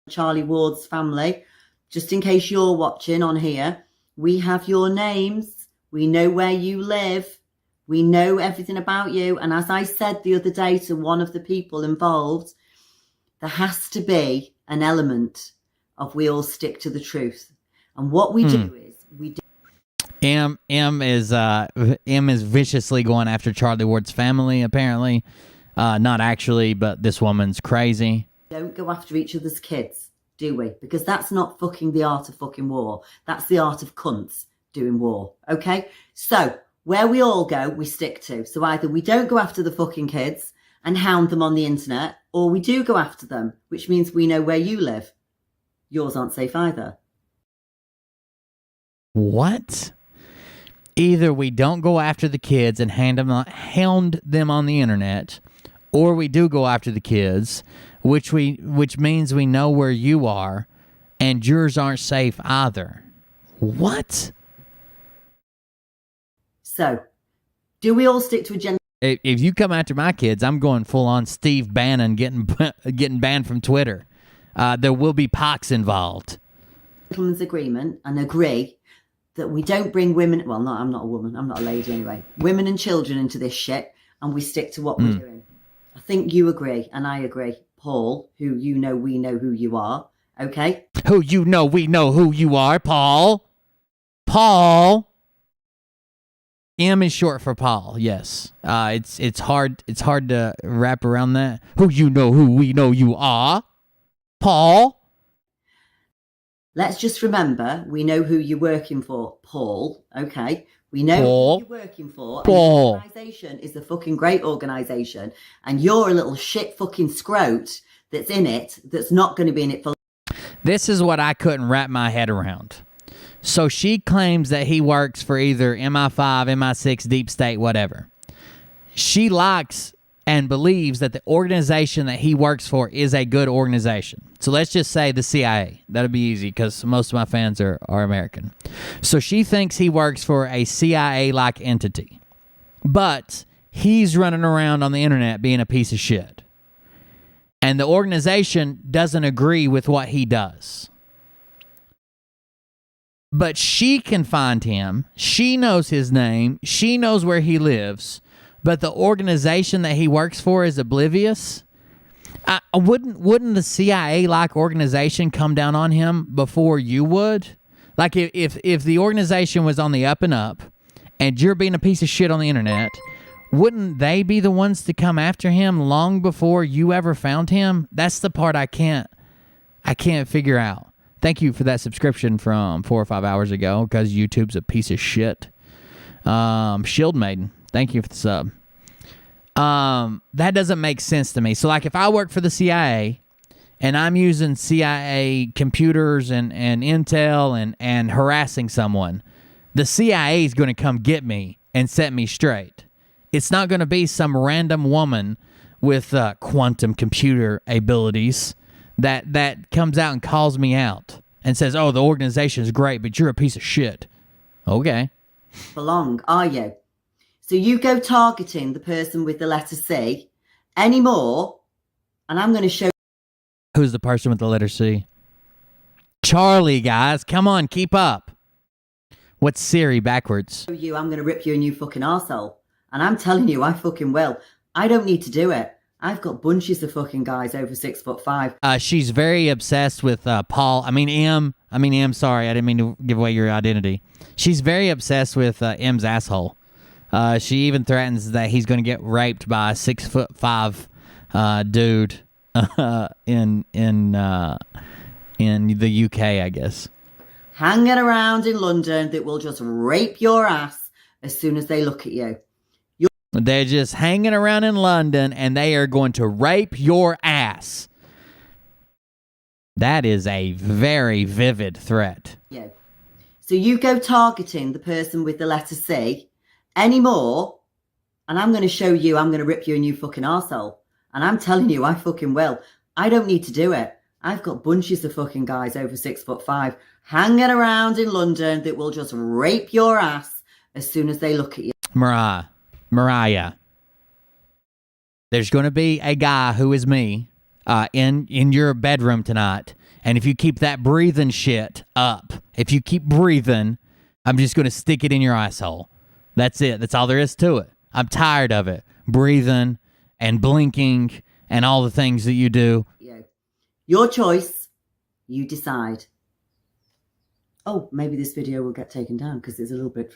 Charlie Ward's family. Just in case you're watching on here, we have your names. We know where you live. We know everything about you. And as I said the other day to one of the people involved, there has to be an element of we all stick to the truth. And what we do is we do.
M is viciously going after Charlie Ward's family, apparently. Not actually, but this woman's crazy.
Don't go after each other's kids, do we? Because that's not fucking the art of fucking war. That's the art of cunts doing war, okay? So, where we all go, we stick to. So either we don't go after the fucking kids and hound them on the internet, or we do go after them, which means we know where you live. Yours aren't safe either.
What? Either we don't go after the kids and hound them on the internet, or we do go after the kids, which means we know where you are, and yours aren't safe either. What?
So, do we all stick to a gender?
If you come after my kids, I'm going full on Steve Bannon, getting banned from Twitter. There will be pox involved.
Gentleman's agreement and agree that we don't bring women. Well, no, I'm not a woman. I'm not a lady anyway. Women and children into this shit, and we stick to what we're doing. I think you agree, and I agree. Paul, who you know, we know who you are. Okay.
Who you know, we know who you are, Paul. Paul. M is short for Paul. Yes. It's hard to wrap around that. Who you know, who we know you are, Paul.
Let's just remember, we know who you're working for, Paul. Okay. We know
Paul.
who you're working for.
Paul.
And the organisation is a fucking great organisation, and you're a little shit fucking scrote that's in it that's not going to be in it for.
This is what I couldn't wrap my head around. So she claims that he works for either MI5, MI6, Deep State, whatever. She likes and believes that the organization that he works for is a good organization. So let's just say the CIA. That'll be easy because most of my fans are American. So she thinks he works for a CIA-like entity. But he's running around on the internet being a piece of shit. And the organization doesn't agree with what he does. But she can find him. She knows his name. She knows where he lives. But the organization that he works for is oblivious. Wouldn't the CIA-like organization come down on him before you would? Like if the organization was on the up and up, and you're being a piece of shit on the internet, wouldn't they be the ones to come after him long before you ever found him? That's the part I can't figure out. Thank you for that subscription from 4 or 5 hours ago, because YouTube's a piece of shit. Shield Maiden, thank you for the sub. That doesn't make sense to me. So, like, if I work for the CIA and I'm using CIA computers and intel and harassing someone, the CIA is going to come get me and set me straight. It's not going to be some random woman with quantum computer abilities that comes out and calls me out and says, oh, the organization is great, but you're a piece of shit. Okay.
Belong, are you? So you go targeting the person with the letter C anymore, and I'm going to show.
Who's the person with the letter C? Charlie, guys. Come on, keep up. What's Siri backwards?
You, I'm going to rip you a new fucking arsehole. And I'm telling you, I fucking will. I don't need to do it. I've got bunches of fucking guys over 6'5".
She's very obsessed with Paul. M, sorry, I didn't mean to give away your identity. She's very obsessed with M's asshole. She even threatens that he's going to get raped by a 6'5" dude in the UK, I guess.
Hanging around in London that will just rape your ass as soon as they look at you.
They're just hanging around in London, and they are going to rape your ass. That is a very vivid threat.
Yeah. So you go targeting the person with the letter C anymore, And I'm going to show you, I'm going to rip you a new fucking arsehole. And I'm telling you, I fucking will. I don't need to do it. I've got bunches of fucking guys over 6'5" hanging around in London that will just rape your ass as soon as they look at you.
Mariah, there's going to be a guy who is me in your bedroom tonight. And if you keep that breathing shit up, if you keep breathing, I'm just going to stick it in your asshole. That's it. That's all there is to it. I'm tired of it. Breathing and blinking and all the things that you do.
Your choice. You decide. Oh, maybe this video will get taken down because it's a little bit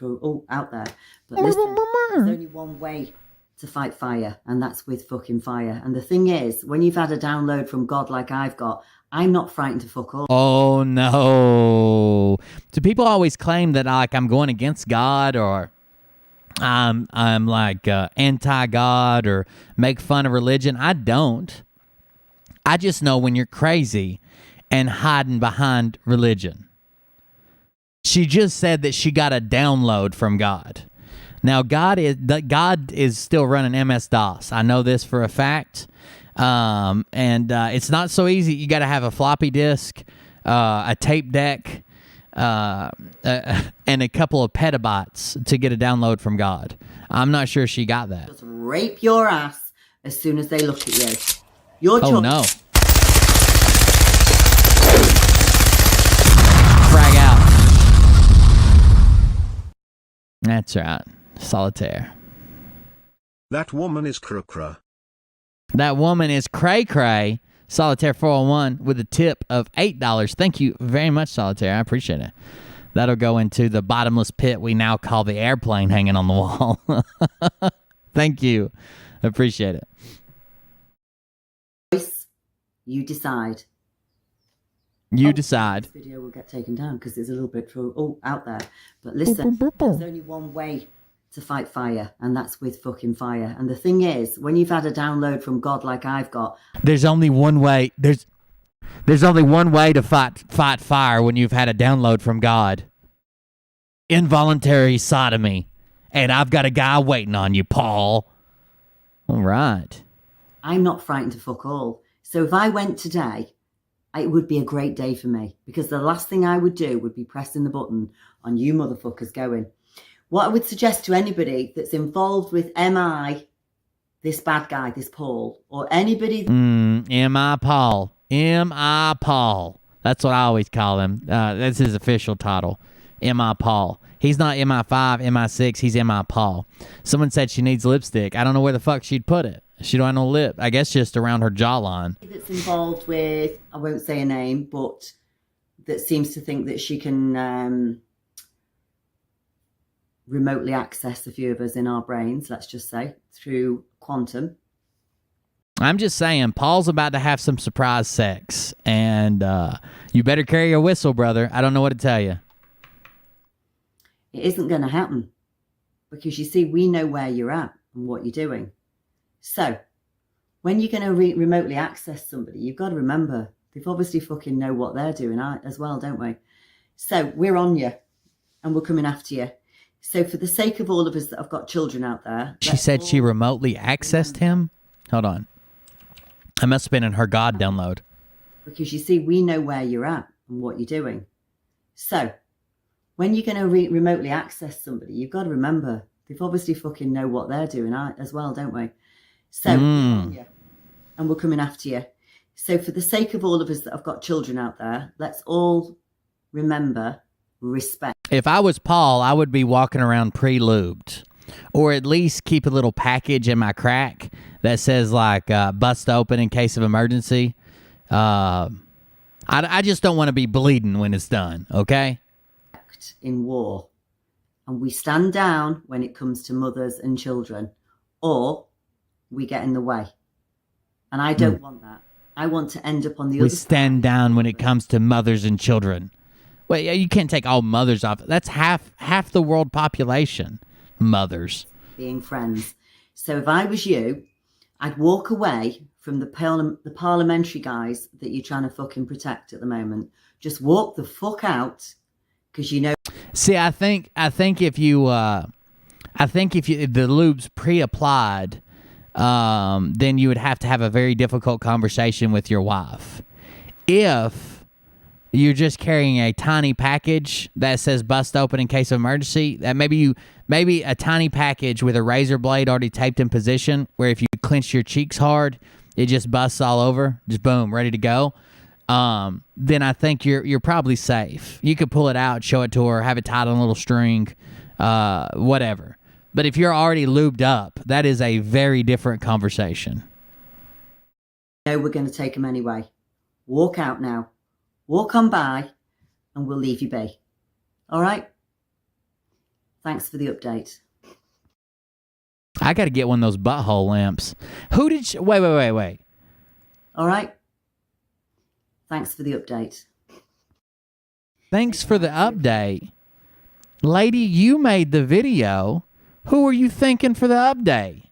out there. But listen, there's only one way to fight fire, and that's with fucking fire. And the thing is, when you've had a download from God like I've got, I'm not frightened to fuck all.
Oh, no. Do people always claim that I'm going against God or I'm like anti-God or make fun of religion? I don't. I just know when you're crazy and hiding behind religion. She just said that she got a download from God. Now, God is still running MS-DOS. I know this for a fact. And it's not so easy. You got to have a floppy disk, a tape deck, and a couple of petabytes to get a download from God. I'm not sure she got that.
Just rape your ass as soon as they look at you. Your choice.
Oh, no. Frag out. That's right. Solitaire.
That woman is Krukra.
That woman is Cray Cray. Solitaire 401 with a tip of $8. Thank you very much, Solitaire. I appreciate it. That'll go into the bottomless pit we now call the airplane hanging on the wall. Thank you. Appreciate it.
You decide.
You decide.
This video will get taken down because it's a little bit out there. But listen, there's only one way to fight fire, and that's with fucking fire. And the thing is, when you've had a download from God like I've got,
there's only one way. There's only one way to fight fire when you've had a download from God. Involuntary sodomy. And I've got a guy waiting on you, Paul. All right.
I'm not frightened to fuck all. So if I went today, it would be a great day for me, because the last thing I would do would be pressing the button on you motherfuckers going. What I would suggest to anybody that's involved with MI, this bad guy, this Paul, or anybody...
M.I. Paul. M.I. Paul. That's what I always call him. That's his official title. M.I. Paul. He's not MI5, MI6, he's M.I. Paul. Someone said she needs lipstick. I don't know where the fuck she'd put it. She don't have no lip. I guess just around her jawline.
That's involved with, I won't say a name, but that seems to think that she can remotely access a few of us in our brains, let's just say, through quantum.
I'm just saying, Paul's about to have some surprise sex, and you better carry your whistle, brother. I don't know what to tell you.
It isn't going to happen, because you see, we know where you're at and what you're doing. So, when you're going to remotely access somebody, you've got to remember, they've obviously fucking know what they're doing as well, don't we? So, we're on you, and we're coming after you. So, for the sake of all of us that have got children out there...
She said she remotely accessed him? Hold on. I must have been in her God download.
Because you see, we know where you're at and what you're doing. So, when you're going to remotely access somebody, you've got to remember, they've obviously fucking know what they're doing as well, don't we? So, and we're coming after you. So for the sake of all of us that have got children out there, let's all remember respect.
If I was Paul, I would be walking around pre-lubed. Or at least keep a little package in my crack that says like bust open in case of emergency. I just don't want to be bleeding when it's done, okay?
In war. And we stand down when it comes to mothers and children. Or... we get in the way. And I don't want that. I want to end up on the other side.
We stand down when it comes to mothers and children. Well, you can't take all mothers off. That's half the world population. Mothers.
Being friends. So if I was you, I'd walk away from the parliamentary guys that you're trying to fucking protect at the moment. Just walk the fuck out, because you know...
See, I think if you... I think if the lube's pre-applied, then you would have to have a very difficult conversation with your wife. If you're just carrying a tiny package that says bust open in case of emergency, that maybe a tiny package with a razor blade already taped in position, where if you clench your cheeks hard, it just busts all over, just boom, ready to go. Then I think you're probably safe. You could pull it out, show it to her, have it tied on a little string, whatever. But if you're already lubed up, that is a very different conversation.
No, we're going to take them anyway. Walk out now. Walk on by, and we'll leave you be. All right? Thanks for the update.
I got to get one of those butthole lamps. Who did she... Wait.
All right? Thanks for the update.
Thanks for the update. Lady, you made the video. Who are you thanking for the update?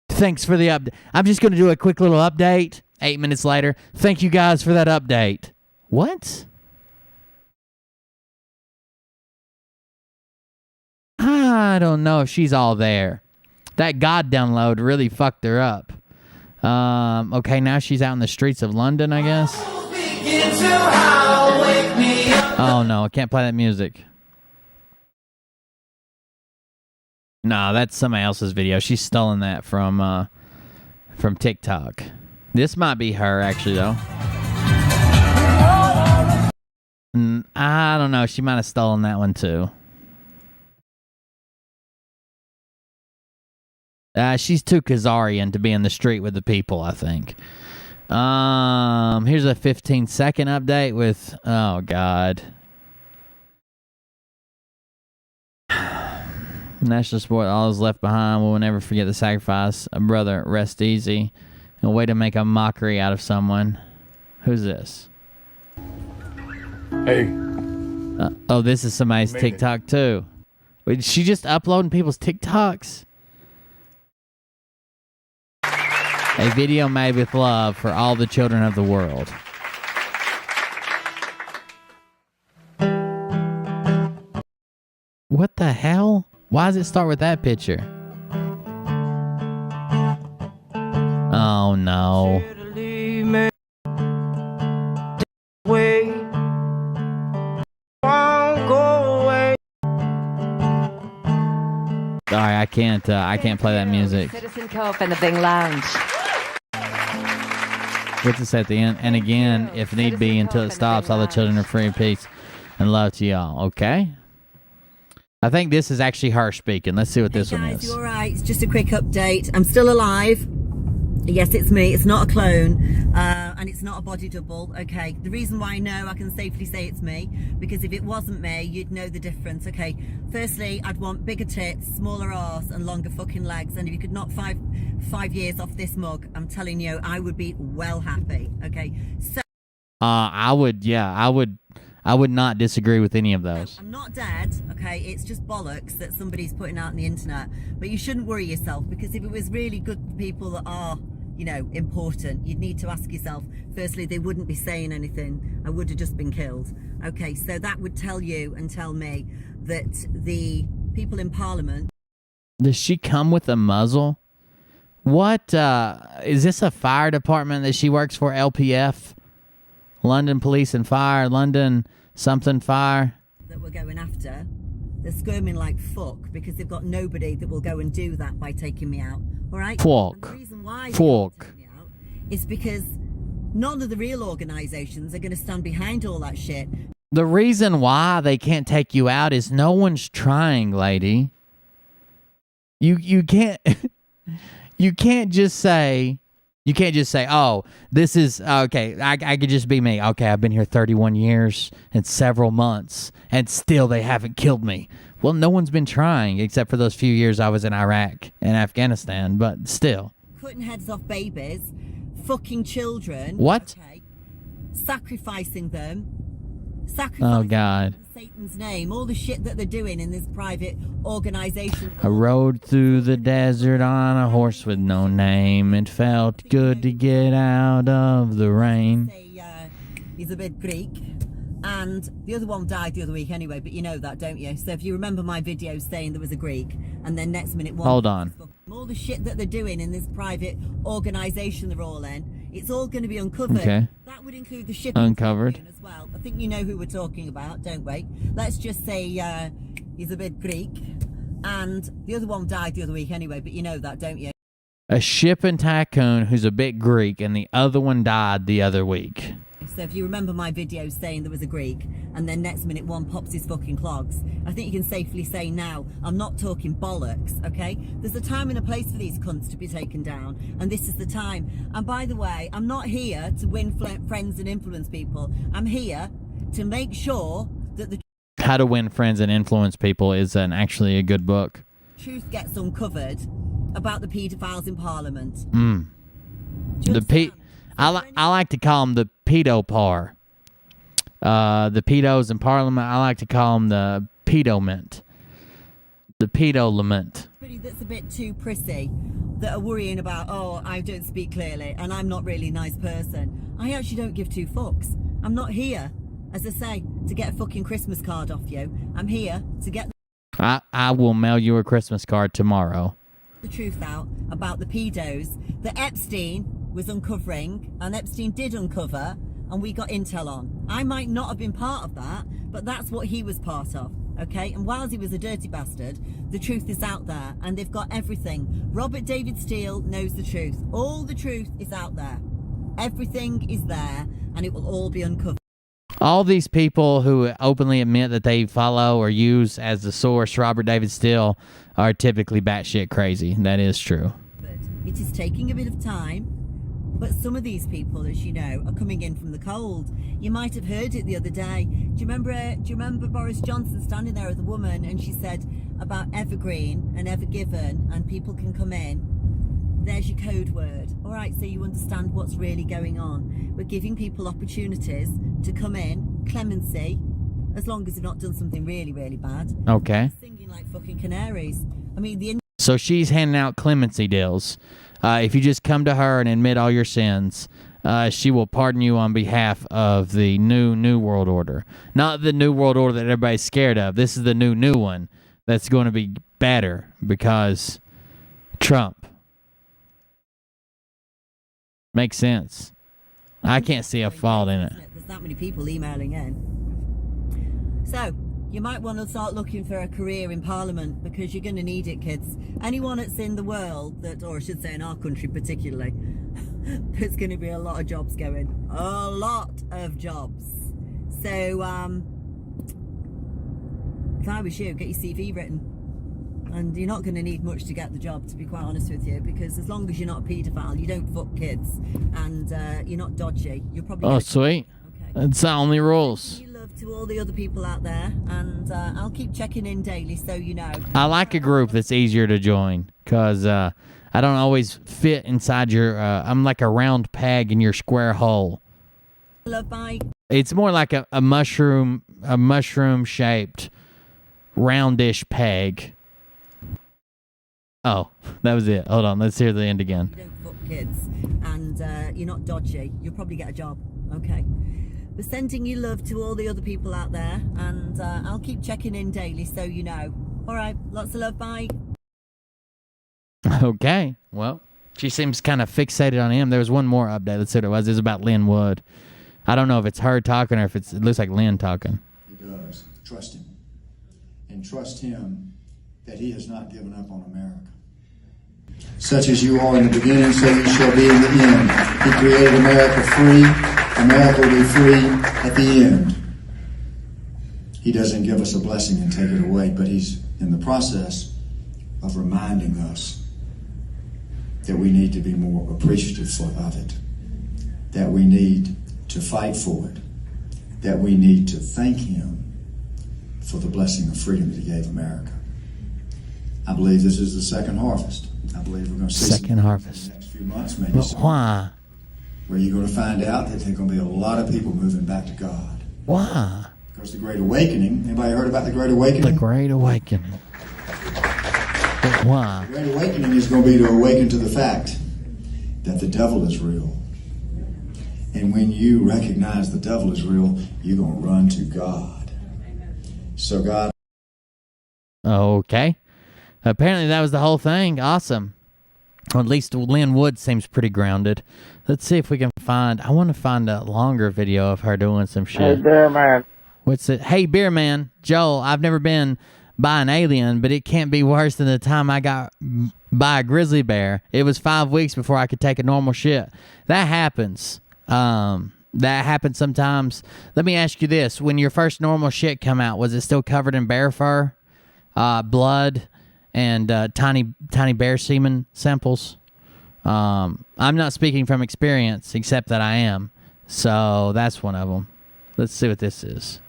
Thanks for the update. I'm just going to do a quick little update. 8 minutes later. Thank you guys for that update. What? I don't know if she's all there. That God download really fucked her up. Okay, now she's out in the streets of London, I guess. Oh no, I can't play that music. No, that's somebody else's video. She's stolen that from TikTok. This might be her, actually, though. I don't know. She might have stolen that one, too. She's too Khazarian to be in the street with the people, I think. Here's a 15-second update with... Oh, God. National sport, all is left behind. We'll never forget the sacrifice. A brother, rest easy. A way to make a mockery out of someone. Who's this?
Hey.
Oh, this is somebody's TikTok too. Wait, is she just uploading people's TikToks? A video made with love for all the children of the world. What the hell? Why does it start with that picture? Oh no. Sorry, I can't play that music.
Citizen Co-op and the Bing Lounge.
What's this at the end? And again, if need be, until it stops, all the children are free in peace and love to y'all. Okay? I think this is actually her speaking. Let's see what this one is.
You all right? It's just a quick update. I'm still alive. Yes, it's me. It's not a clone, and it's not a body double. Okay. The reason why I know I can safely say it's me, because if it wasn't me, you'd know the difference. Okay. Firstly, I'd want bigger tits, smaller arse, and longer fucking legs. And if you could knock five years off this mug, I'm telling you, I would be well happy. Okay. So.
I would not disagree with any of those.
I'm not dead, okay? It's just bollocks that somebody's putting out on the internet. But you shouldn't worry yourself, because if it was really good people that are, you know, important, you'd need to ask yourself, firstly, they wouldn't be saying anything. I would have just been killed. Okay, so that would tell you and tell me that the people in Parliament...
Does she come with a muzzle? What, is this a fire department that she works for, LPF? London Police and Fire, London something fire.
That we're going after, they're squirming like fuck because they've got nobody that will go and do that by taking me out. All right?
Fuck.
The reason why
fuck.
They me out is because none of the real organisations are going to stand behind all that shit.
The reason why they can't take you out is no one's trying, lady. You can't you can't just say. You can't just say, oh, this is, okay, I could just be me. Okay, I've been here 31 years and several months, and still they haven't killed me. Well, no one's been trying, except for those few years I was in Iraq and Afghanistan, but still.
Cutting heads off babies, fucking children.
What?
Okay, sacrificing them.
Oh, God.
Satan's name, all the shit that they're doing in this private organization.
I rode through the desert on a horse with no name. It felt good to get out of the rain.
He's a bit Greek. and the other one died the other week anyway, but you know that, don't you? So if you remember my video saying there was a Greek, and then next minute one...
Hold on.
All the shit that they're doing in this private organisation they're all in, it's all going to be uncovered.
Okay.
That would include the shipping
Uncovered.
as well. I think you know who we're talking about, don't we? Let's just say he's a bit Greek, and the other one died the other week anyway, but you know that, don't you?
A shipping tycoon who's a bit Greek, and the other one died the other week.
So if you remember my video saying there was a Greek, and then next minute one pops his fucking clogs, I think you can safely say now, I'm not talking bollocks, okay? There's a time and a place for these cunts to be taken down, and this is the time. And by the way, I'm not here to win friends and influence people. I'm here to make sure that the
How to Win Friends and Influence People is actually a good book.
truth gets uncovered about the paedophiles in Parliament.
I like to call them the pedo par. The pedos in Parliament, I like to call them the pedo-ment. The pedo-lament.
That's a bit too prissy, that are worrying about, oh, I don't speak clearly and I'm not really a nice person. I actually don't give two fucks. I'm not here, as I say, to get a fucking Christmas card off you. I'm here to get
I will mail you a Christmas card tomorrow.
the truth out about the pedos that Epstein was uncovering, and Epstein did uncover, and we got intel on. I might not have been part of that, but that's what he was part of, okay? And whilst he was a dirty bastard, the truth is out there, and they've got everything. Robert David Steele knows the truth. All the truth is out there. Everything is there, and it will all be uncovered.
All these people who openly admit that they follow or use as the source Robert David Steele are typically batshit crazy. That is true.
It is taking a bit of time, but some of these people, as you know, are coming in from the cold. You might have heard it the other day. Do you remember Boris Johnson standing there with a woman, and she said about Evergreen and Evergiven, and people can come in? There's your code word. All right, so you understand what's really going on. We're giving people opportunities to come in, clemency, as long as they've not done something really, really bad.
Okay.
Singing like fucking canaries. I mean,
So she's handing out clemency deals. If you just come to her and admit all your sins, she will pardon you on behalf of the new world order. Not the new world order that everybody's scared of. This is the new one that's going to be better because Trump. Makes sense. I can't see a fault in it.
There's that many people emailing in. So, you might want to start looking for a career in Parliament, because you're going to need it, kids. Anyone that's in the world, that, or I should say in our country particularly, there's going to be a lot of jobs going. A lot of jobs. So, if I was you, get your CV written. And you're not going to need much to get the job, to be quite honest with you, because as long as you're not a paedophile, you don't fuck kids, and you're not dodgy, you're probably...
Oh, sweet. Okay. That's the only rules.
Love to all the other people out there, and I'll keep checking in daily, so you know.
I like a group that's easier to join, because I don't always fit inside your... I'm like a round peg in your square hole.
Love, bye.
It's more like a mushroom-shaped, roundish peg. Oh, that was it. Hold on, let's hear the end again.
You don't fuck kids, and you're not dodgy. You'll probably get a job, okay? We're sending you love to all the other people out there, and I'll keep checking in daily, so you know. All right, lots of love, bye.
Okay, well, she seems kind of fixated on him. There was one more update. Let's see what it was. It was about Lynn Wood. I don't know if it's her talking or if it looks like Lynn talking.
He does. Trust him. And trust him that he has not given up on America. Such as you are in the beginning, so you shall be in the end. He created America free. America will be free at the end. He doesn't give us a blessing and take it away, but he's in the process of reminding us that we need to be more appreciative of it, that we need to fight for it, that we need to thank him for the blessing of freedom that he gave America. I believe this is the second harvest. I believe we're going to see
second harvest
in the next few months, maybe.
Why?
Where you're going to find out that there are going to be a lot of people moving back to God.
Why?
Because the Great Awakening. Anybody heard about the Great Awakening?
The Great Awakening. But why?
The Great Awakening is going to be to awaken to the fact that the devil is real, And when you recognize the devil is real, you're going to run to God. So God.
Okay. Apparently that was the whole thing. Awesome. Well, at least Lynn Wood seems pretty grounded. Let's see if we can find... I want to find a longer video of her doing some shit.
Hey, Bear Man.
What's it? Hey, Beer Man. Joel, I've never been by an alien, but it can't be worse than the time I got by a grizzly bear. It was 5 weeks before I could take a normal shit. That happens. That happens sometimes. Let me ask you this. When your first normal shit come out, was it still covered in bear fur, blood, and tiny bear semen samples? I'm not speaking from experience, except that I am. So that's one of them. Let's see what this is.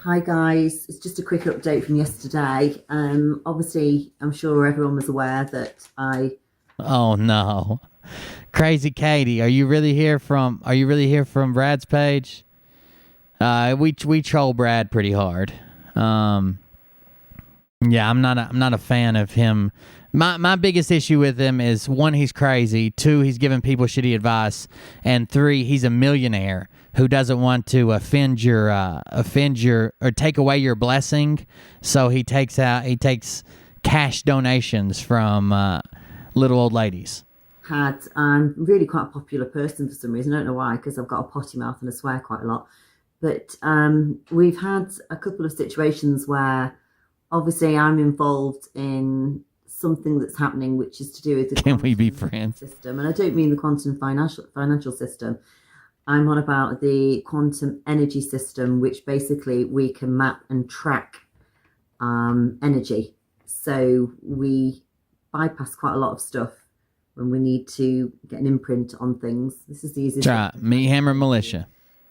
Hi guys, it's just a quick update from yesterday. Obviously, I'm sure everyone was aware that I...
Oh no. Crazy Katie, are you really here from Brad's page? We troll Brad pretty hard. Yeah, I'm not a fan of him. My biggest issue with him is 1, he's crazy, 2, he's giving people shitty advice, and 3, he's a millionaire who doesn't want to offend your or take away your blessing. So he takes cash donations from little old ladies.
I'm really quite a popular person for some reason. I don't know why, because I've got a potty mouth and I swear quite a lot. But we've had a couple of situations where obviously I'm involved in something that's happening which is to do with the
Can we be friends?
System. And I don't mean the quantum financial system. I'm on about the quantum energy system, which basically we can map and track energy. So we bypass quite a lot of stuff when we need to get an imprint on things. This is the easiest.
Try Meat Hammer Militia.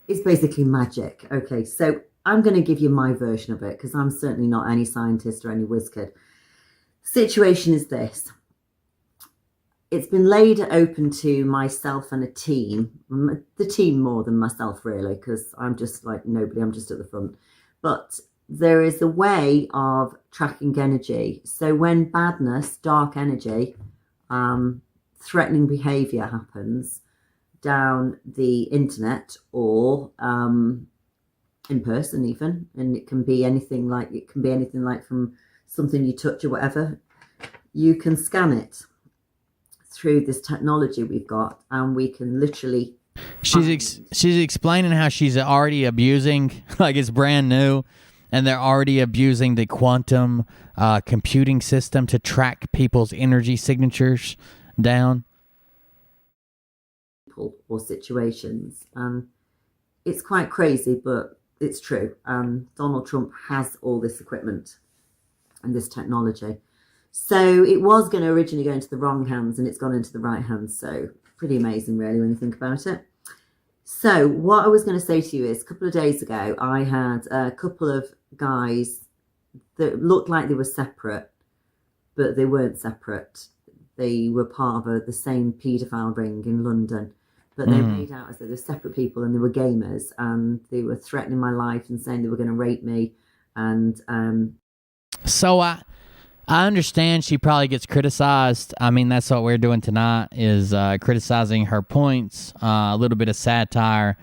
It's basically magic. Okay, so I'm going to give you my version of it because I'm certainly not any scientist or any whiz kid. Situation is this. It's been laid open to myself and a team, the team more than myself really, because I'm just like nobody, I'm just at the front. But there is a way of tracking energy. So when badness, dark energy, threatening behavior happens down the internet or in person even, and it can be anything like from something you touch or whatever, you can scan it through this technology we've got, and we can literally...
She's explaining how she's already abusing, like it's brand new, and they're already abusing the quantum computing system to track people's energy signatures down.
Or situations. It's quite crazy, but it's true. Donald Trump has all this equipment and this technology. So it was going to originally go into the wrong hands and it's gone into the right hands. So pretty amazing, really, when you think about it. So what I was going to say to you is a couple of days ago, I had a couple of guys that looked like they were separate, but they weren't separate. They were part of the same paedophile ring in London, but they made out as though they're separate people and they were gamers, and they were threatening my life and saying they were going to rape me. And
so I understand she probably gets criticized. I mean, that's what we're doing tonight, is criticizing her points, a little bit of satire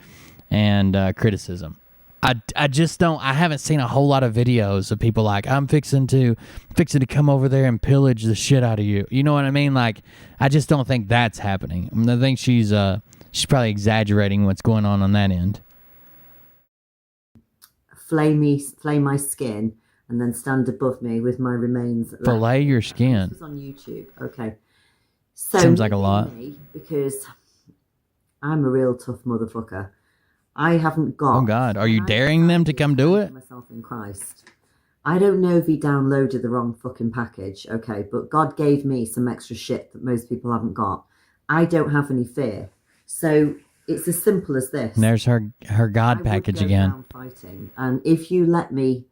and criticism. I just don't. I haven't seen a whole lot of videos of people like, I'm fixing to come over there and pillage the shit out of you. You know what I mean? Like, I just don't think that's happening. I mean, I think she's probably exaggerating what's going on that end.
Flay my skin and then stand above me with my remains.
Fillet your skin.
This was on YouTube. Okay. So
seems like a lot.
Because I'm a real tough motherfucker. I haven't got...
Oh, God. Are you daring them to come do it?
Myself in Christ. I don't know if he downloaded the wrong fucking package, okay, but God gave me some extra shit that most people haven't got. I don't have any fear. So it's as simple as this.
And there's her God package again.
Down fighting, and if you let me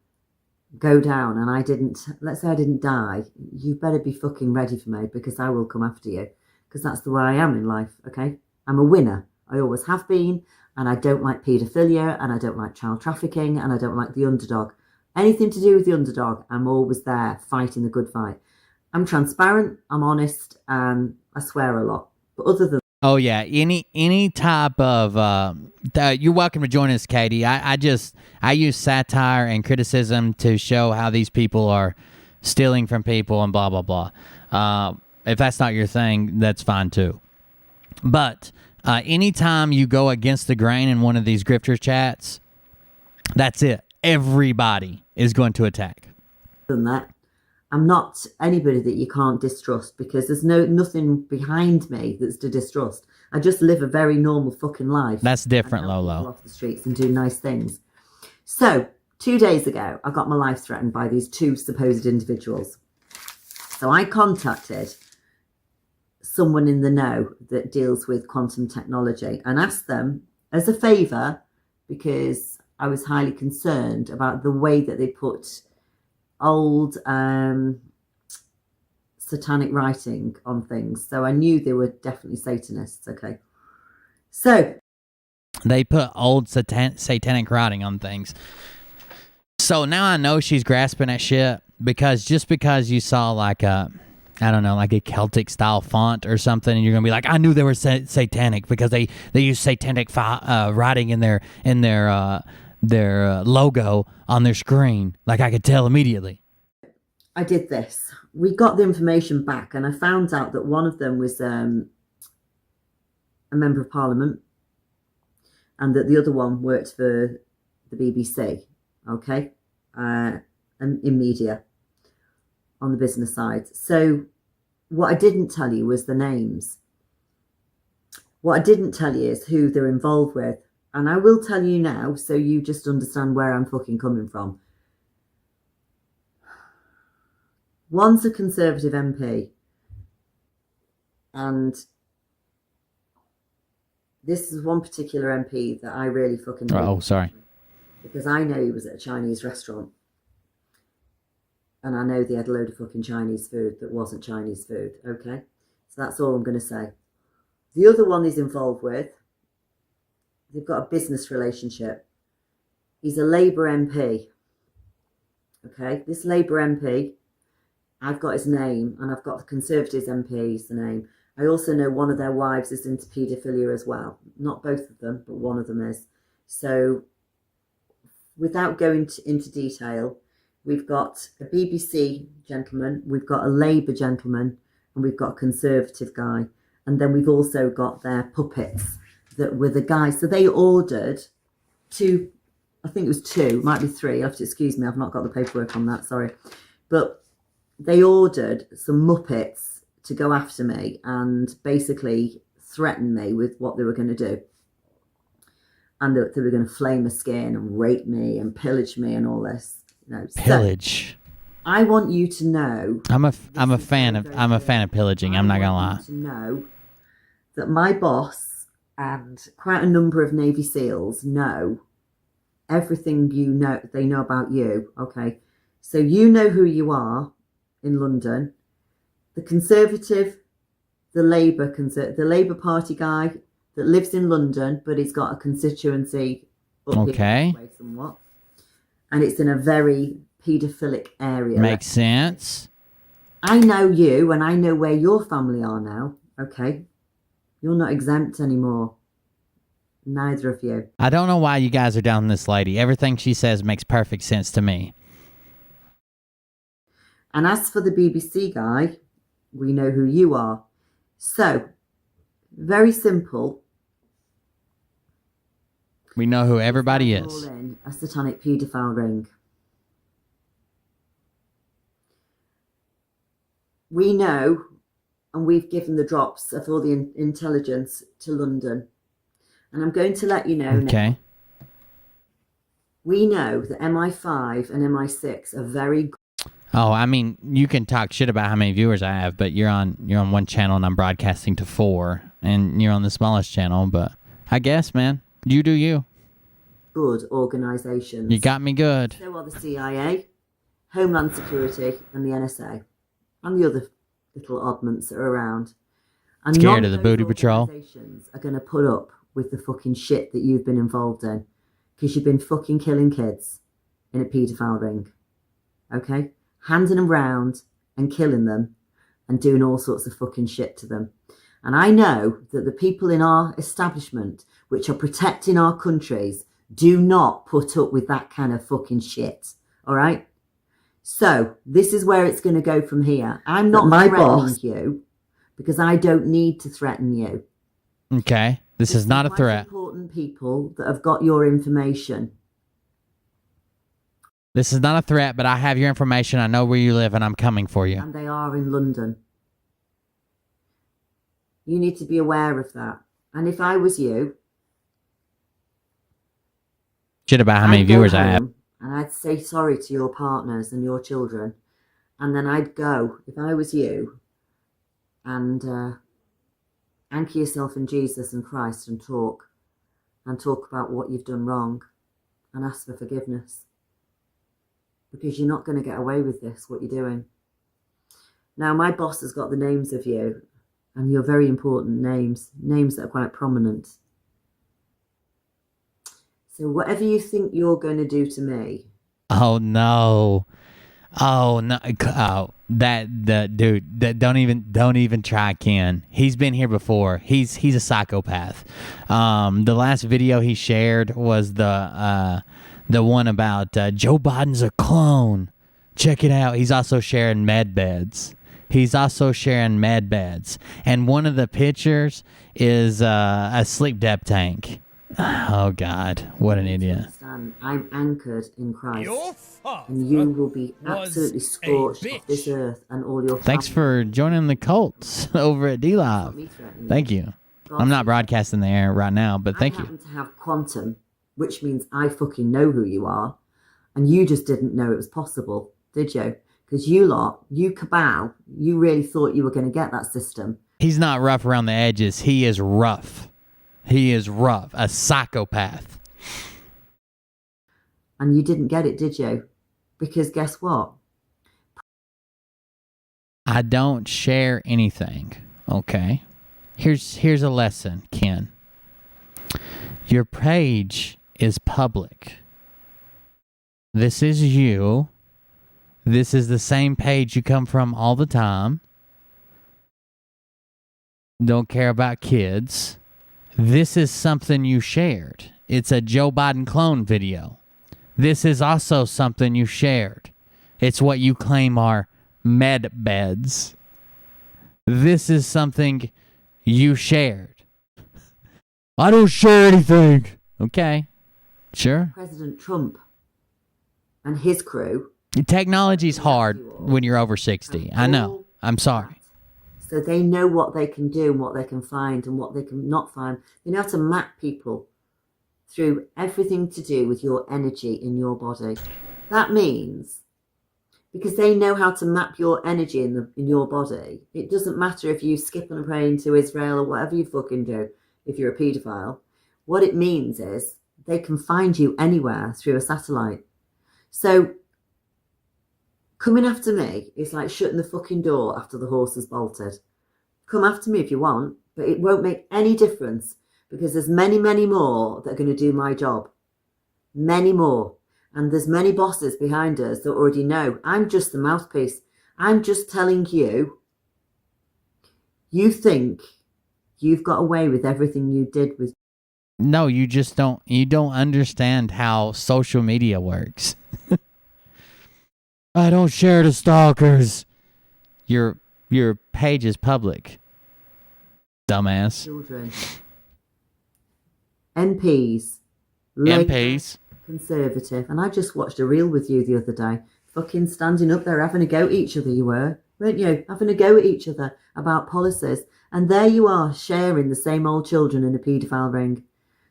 go down and let's say I didn't die, you better be fucking ready for me, because I will come after you, because that's the way I am in life, okay? I'm a winner. I always have been. And I don't like paedophilia, and I don't like child trafficking, and I don't like the underdog. Anything to do with the underdog, I'm always there fighting the good fight. I'm transparent, I'm honest, and I swear a lot. But other than
Oh yeah, any type of you're welcome to join us, Katie. I use satire and criticism to show how these people are stealing from people and blah blah blah. If that's not your thing, that's fine too. But anytime you go against the grain in one of these grifter chats, that's it. Everybody is going to attack.
Than that, I'm not anybody that you can't distrust, because there's nothing behind me that's to distrust. I just live a very normal fucking life.
That's different,
I help
Lolo.
people off the streets and do nice things. So 2 days ago, I got my life threatened by these two supposed individuals. So I contacted someone in the know that deals with quantum technology and asked them as a favour, because I was highly concerned about the way that they put old satanic writing on things. So I knew they were definitely Satanists. Okay. So
they put old satanic writing on things. So now I know she's grasping at shit, because just because you saw like a, I don't know, like a Celtic style font or something, and you're gonna be like, I knew they were satanic because they use satanic writing in their logo on their screen. Like I could tell immediately.
I did this. We got the information back, and I found out that one of them was a member of Parliament, and that the other one worked for the BBC. Okay, and in media on the business side. So what I didn't tell you was the names. What I didn't tell you is who they're involved with. And I will tell you now, so you just understand where I'm fucking coming from. One's a Conservative MP. And this is one particular MP that I really fucking hate.
Oh, sorry.
Because I know he was at a Chinese restaurant. And I know they had a load of fucking Chinese food that wasn't Chinese food. Okay? So that's all I'm going to say. The other one he's involved with, they've got a business relationship. He's a Labour MP. Okay? This Labour MP, I've got his name, and I've got the Conservatives MP's name. I also know one of their wives is into paedophilia as well. Not both of them, but one of them is. So, without going into detail, we've got a BBC gentleman, we've got a Labour gentleman, and we've got a Conservative guy. And then we've also got their puppets that were the guys. So they ordered two, I think it was two, might be three. You'll have to excuse me, I've not got the paperwork on that, sorry. But they ordered some Muppets to go after me and basically threaten me with what they were going to do. And that they were going to flame my skin and rape me and pillage me and all this. You know,
Pillage.
So I want you to know.
I'm a fan of pillaging. I'm not gonna lie.
To know that my boss and quite a number of Navy SEALs know everything you know. They know about you. Okay, so you know who you are in London. The Conservative, the Labour Party guy that lives in London, but he's got a constituency up here somewhat, and it's in a very paedophilic area.
Makes sense.
I know you, and I know where your family are now. Okay, you're not exempt anymore. Neither of you.
I don't know why you guys are down this lady. Everything she says makes perfect sense to me.
And as for the BBC guy, we know who you are. So, very simple.
We know who everybody
All
is.
in a satanic paedophile ring. We know, and we've given the drops of all the intelligence to London. And I'm going to let you know
Okay.
now. We know that MI5 and MI6 are very good.
Oh, I mean, you can talk shit about how many viewers I have, but you're on one channel and I'm broadcasting to 4, and you're on the smallest channel. But I guess, man, you do you.
Good organisations.
You got me good.
So are the CIA, Homeland Security, and the NSA, and the other little oddments that are around. And
Scared of the booty patrol.
Organisations are going to put up with the fucking shit that you've been involved in, because you've been fucking killing kids in a paedophile ring. Okay? Handing them round and killing them and doing all sorts of fucking shit to them. And I know that the people in our establishment, which are protecting our countries, do not put up with that kind of fucking shit. All right? So this is where it's going to go from here. I'm not threatening you because I don't need to threaten you.
Okay. This is not a threat.
Important people that have got your information.
This is not a threat, but I have your information. I know where you live, and I'm coming for you.
And they are in London. You need to be aware of that. And if I was you...
Shit about how many viewers I have.
And I'd say sorry to your partners and your children. And then I'd go, if I was you, and anchor yourself in Jesus and Christ and talk about what you've done wrong and ask for forgiveness. Because you're not going to get away with this, what you're doing. Now, my boss has got the names of you, and you're very important names that are quite prominent. So whatever you think you're going to do to me.
Oh no. Oh no. Oh, dude, don't even try, Ken. He's been here before. He's a psychopath. The last video he shared was the one about Joe Biden's a clone. Check it out. He's also sharing med beds. And one of the pictures is a sleep depth tank. Oh, God. What an idiot.
I'm anchored in Christ. And you will be absolutely scorched off this earth and all your
Thanks for joining the cult over at DLive. Thank you. I'm not broadcasting the air right now, but thank you.
I happen to have quantum, which means I fucking know who you are. And you just didn't know it was possible, did you? Because you cabal, you really thought you were going to get that system.
He's not rough around the edges. He is rough. A psychopath.
And you didn't get it, did you? Because guess what?
I don't share anything, okay? Here's a lesson, Ken. Your page is public. This is you. This is the same page you come from all the time. Don't care about kids. This is something you shared. It's a Joe Biden clone video. This is also something you shared. It's what you claim are med beds. This is something you shared. I don't share anything. Okay. Sure.
President Trump and his crew.
Technology's hard when you're over 60. I know. I'm sorry.
So they know what they can do and what they can find and what they can not find. They know how to map people through everything to do with your energy in your body. That means, because they know how to map your energy in your body, it doesn't matter if you skip and pray into Israel or whatever you fucking do, if you're a paedophile. What it means is they can find you anywhere through a satellite. So coming after me is like shutting the fucking door after the horse has bolted. Come after me if you want, but it won't make any difference because there's many, many more that are going to do my job. Many more. And there's many bosses behind us that already know. I'm just the mouthpiece. I'm just telling you, you think you've got away with everything you did with...
No, you just don't. You don't understand how social media works. I don't share the stalkers. Your page is public. Dumbass.
Children. MPs.
MPs.
Conservative. And I just watched a reel with you the other day. Fucking standing up there having a go at each other you were. Weren't you? Having a go at each other about policies. And there you are sharing the same old children in a paedophile ring.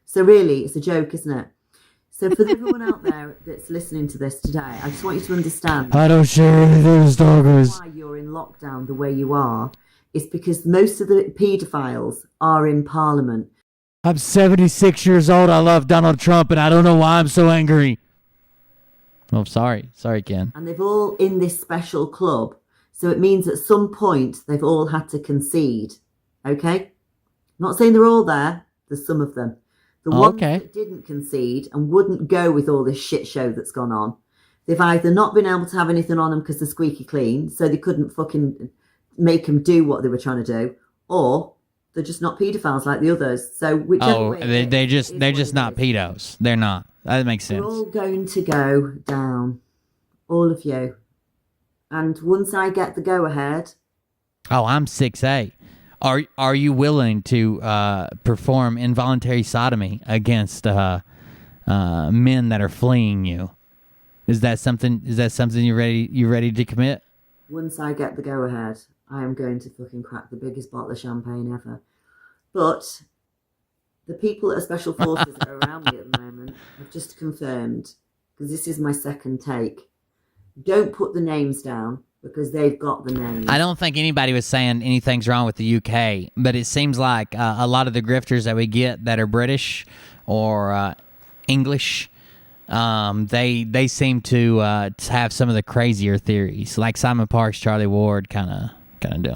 So really, it's a joke, isn't it? So for everyone out there that's listening to this today, I just want you to understand.
I don't share anything, stalkers.
Why you're in lockdown the way you are is because most of the paedophiles are in Parliament.
I'm 76 years old. I love Donald Trump, and I don't know why I'm so angry. Oh, sorry. Sorry, Ken.
And they've all in this special club. So it means at some point they've all had to concede. Okay? I'm not saying they're all there. There's some of them. The ones that didn't concede and wouldn't go with all this shit show that's gone on, they've either not been able to have anything on them because they're squeaky clean, so they couldn't fucking make them do what they were trying to do, or They're just not paedophiles like the others. So whichever way it
they're
is,
they're
what
just
it
not
is.
pedos. They're not. That makes sense.
We're all going to go down, all of you. And once I get the go-ahead...
Oh, I'm 6'8". Are you willing to perform involuntary sodomy against men that are fleeing you? Is that something you're ready to commit?
Once I get the go-ahead, I am going to fucking crack the biggest bottle of champagne ever. But the people at Special Forces that are around me at the moment have just confirmed, because this is my second take, don't put the names down because they've got the names.
I don't think anybody was saying anything's wrong with the UK, but it seems like a lot of the grifters that we get that are British or English, they seem to have some of the crazier theories, like Simon Parks, Charlie Ward kind of do.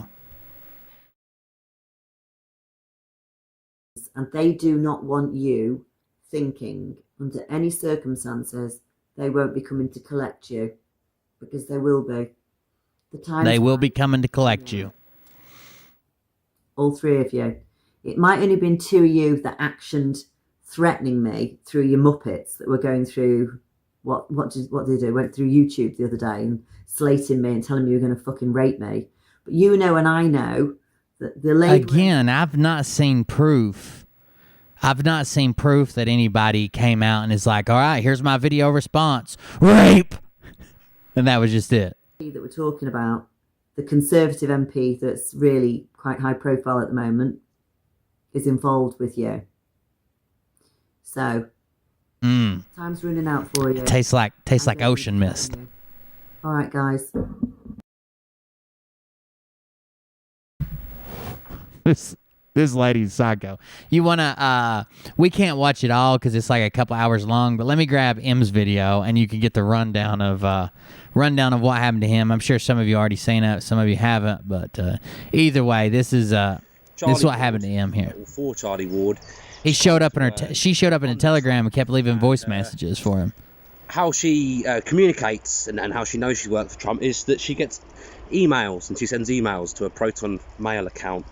And they do not want you thinking under any circumstances they won't be coming to collect you, because they will be.
They will be coming to collect you.
All three of you. It might only have been two of you that actioned threatening me through your Muppets that were going through what did they do? Went through YouTube the other day and slating me and telling me you were going to fucking rape me. But you know and I know that the lady...
Again, I've not seen proof. I've not seen proof that anybody came out and is like, all right, here's my video response. Rape! And that was just it.
That we're talking about, the Conservative MP that's really quite high profile at the moment, is involved with you. So, time's running out for you.
Tastes like ocean mist.
All right, guys.
This lady's psycho. You wanna? We can't watch it all because it's like a couple hours long. But let me grab M's video, and you can get the rundown of what happened to him. I'm sure some of you already seen it, some of you haven't. But either way, this is what happened to M here.
For Charlie Ward,
he showed up in her. She showed up in a telegram and kept leaving voice messages for him.
How she communicates and how she knows she worked for Trump is that she gets emails, and she sends emails to a Proton Mail account.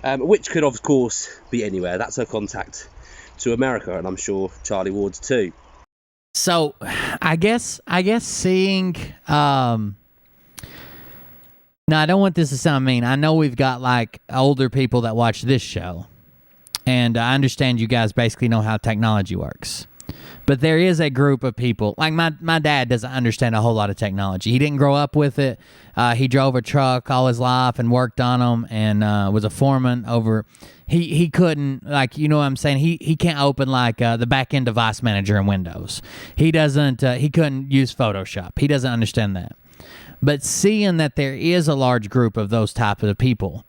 Which could, of course, be anywhere. That's her contact to America, and I'm sure Charlie Ward's too.
So, I guess seeing... No, I don't want this to sound mean. I know we've got, like, older people that watch this show, and I understand you guys basically know how technology works. But there is a group of people, like my dad doesn't understand a whole lot of technology. He didn't grow up with it. He drove a truck all his life and worked on them and was a foreman over. He couldn't, like, you know what I'm saying? He can't open like the back end device manager in Windows. He doesn't. He couldn't use Photoshop. He doesn't understand that. But seeing that there is a large group of those type of people,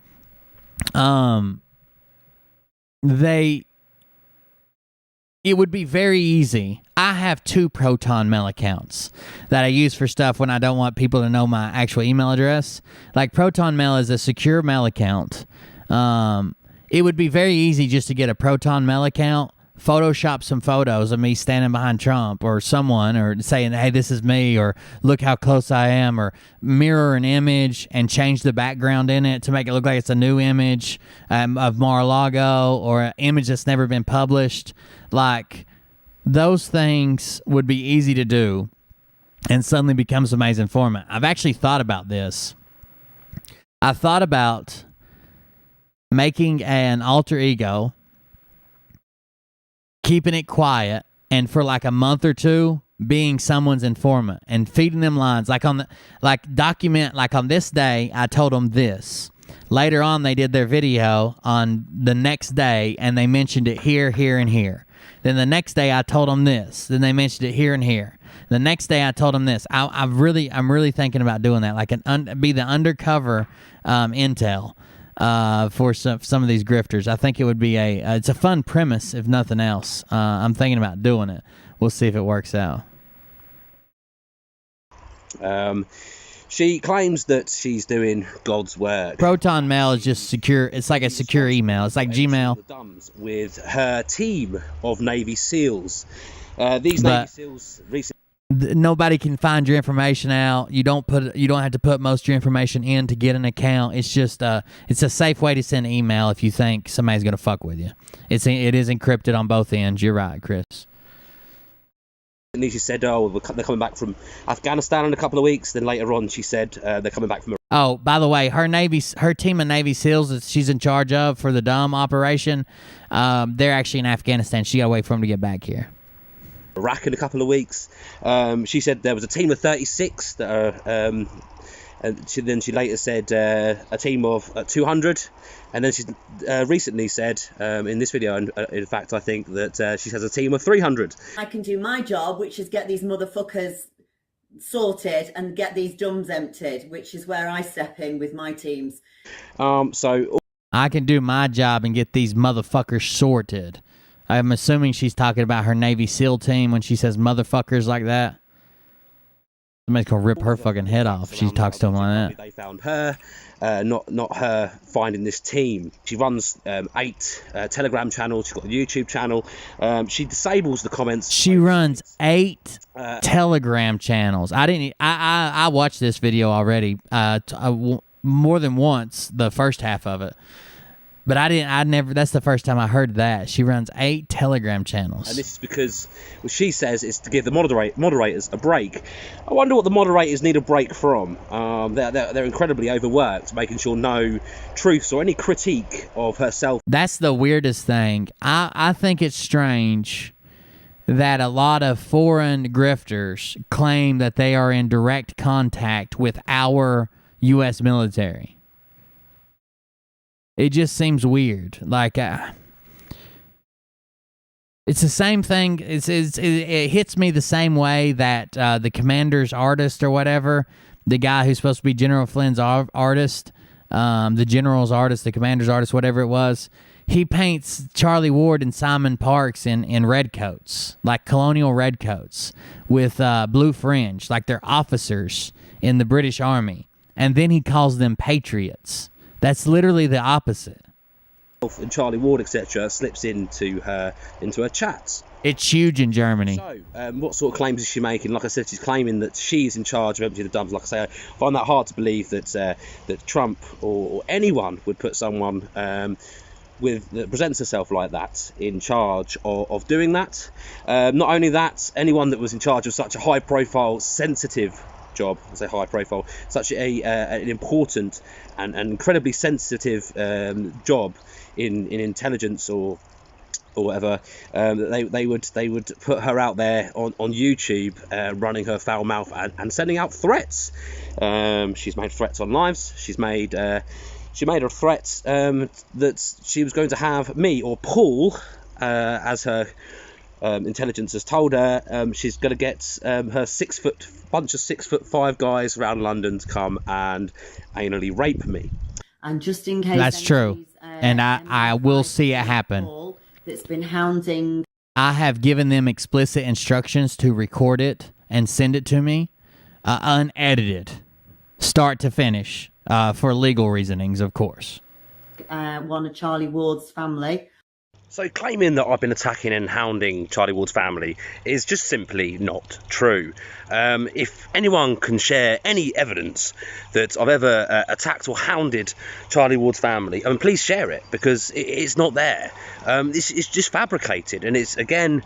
it would be very easy. I have 2 Proton Mail accounts that I use for stuff when I don't want people to know my actual email address. Like, Proton Mail is a secure mail account. It would be very easy just to get a Proton Mail account, Photoshop some photos of me standing behind Trump or someone, or saying, hey, this is me, or look how close I am, or mirror an image and change the background in it to make it look like it's a new image of Mar-a-Lago, or an image that's never been published. Like, those things would be easy to do and suddenly become some amazing format. I've actually thought about this. I thought about making an alter ego, keeping it quiet, and for like a month or two being someone's informant and feeding them lines, document, like, on this day I told them this. Later on they did their video on the next day and they mentioned it here, here, and here. Then the next day I told them this. Then they mentioned it here and here. The next day I told them this. I'm really thinking about doing that, like be the undercover intel for some of these grifters. I think it would be it's a fun premise, if nothing else. I'm thinking about doing it. We'll see if it works out.
She claims that she's doing God's work.
Proton Mail is just secure. It's like a secure email. It's like Gmail.
With her team of Navy SEALs. These Navy SEALs recently...
nobody can find your information out. You don't have to put most of your information in to get an account. It's just it's a safe way to send an email if you think somebody's gonna fuck with you. It is encrypted on both ends. You're right, Chris.
And she said, "Oh, they're coming back from Afghanistan in a couple of weeks." Then later on, she said they're coming back from.
Oh, by the way, her team of Navy SEALs that she's in charge of for the Dumb operation, they're actually in Afghanistan. She got to wait for them to get back here.
Iraq in a couple of weeks. She said there was a team of 36 that are. And she later said a team of 200, and then she recently said in this video, in fact, I think that she has a team of 300.
I can do my job, which is get these motherfuckers sorted and get these dumbs emptied, which is where I step in with my teams.
So
I can do my job and get these motherfuckers sorted. I'm assuming she's talking about her Navy SEAL team when she says motherfuckers like that. Somebody's gonna rip her fucking head off. She talks to him like that.
They found her, not her finding this team. She runs 8 Telegram channels. She's got a YouTube channel. She disables the comments.
She runs 8 Telegram channels. I watched this video already more than once, the first half of it. But that's the first time I heard that. She runs 8 Telegram channels.
And this is because what she says is to give the moderators a break. I wonder what the moderators need a break from. They're incredibly overworked, making sure no truths or any critique of herself.
That's the weirdest thing. I think it's strange that a lot of foreign grifters claim that they are in direct contact with our U.S. military. It just seems weird. Like, it's the same thing. It hits me the same way that the commander's artist or whatever, the guy who's supposed to be General Flynn's artist, the general's artist, the commander's artist, whatever it was, he paints Charlie Ward and Simon Parks in red coats, like colonial red coats with blue fringe, like they're officers in the British Army. And then he calls them patriots. That's literally the opposite.
And Charlie Ward, etc., slips into her chats.
It's huge in Germany.
So, what sort of claims is she making? Like I said, she's claiming that she's in charge of emptying the dumps. Like I say, I find that hard to believe that Trump or anyone would put someone that presents herself like that in charge of doing that. Not only that, anyone that was in charge of such a high-profile, sensitive job, I say high profile, such an important and incredibly sensitive job in intelligence or whatever, they would put her out there on YouTube, running her foul mouth and sending out threats. She's made threats on lives. She made a threat that she was going to have me or Paul, as her intelligence has told her, she's going to get her bunch of 6'5" guys around London to come and anally rape me.
And just in case
that's true, and I will see it happen.
That's been hounding.
I have given them explicit instructions to record it and send it to me, unedited, start to finish, for legal reasonings, of course.
One of Charlie Ward's family.
So claiming that I've been attacking and hounding Charlie Ward's family is just simply not true. If anyone can share any evidence that I've ever attacked or hounded Charlie Ward's family, please share it, because it's not there. This is just fabricated, and it's, again,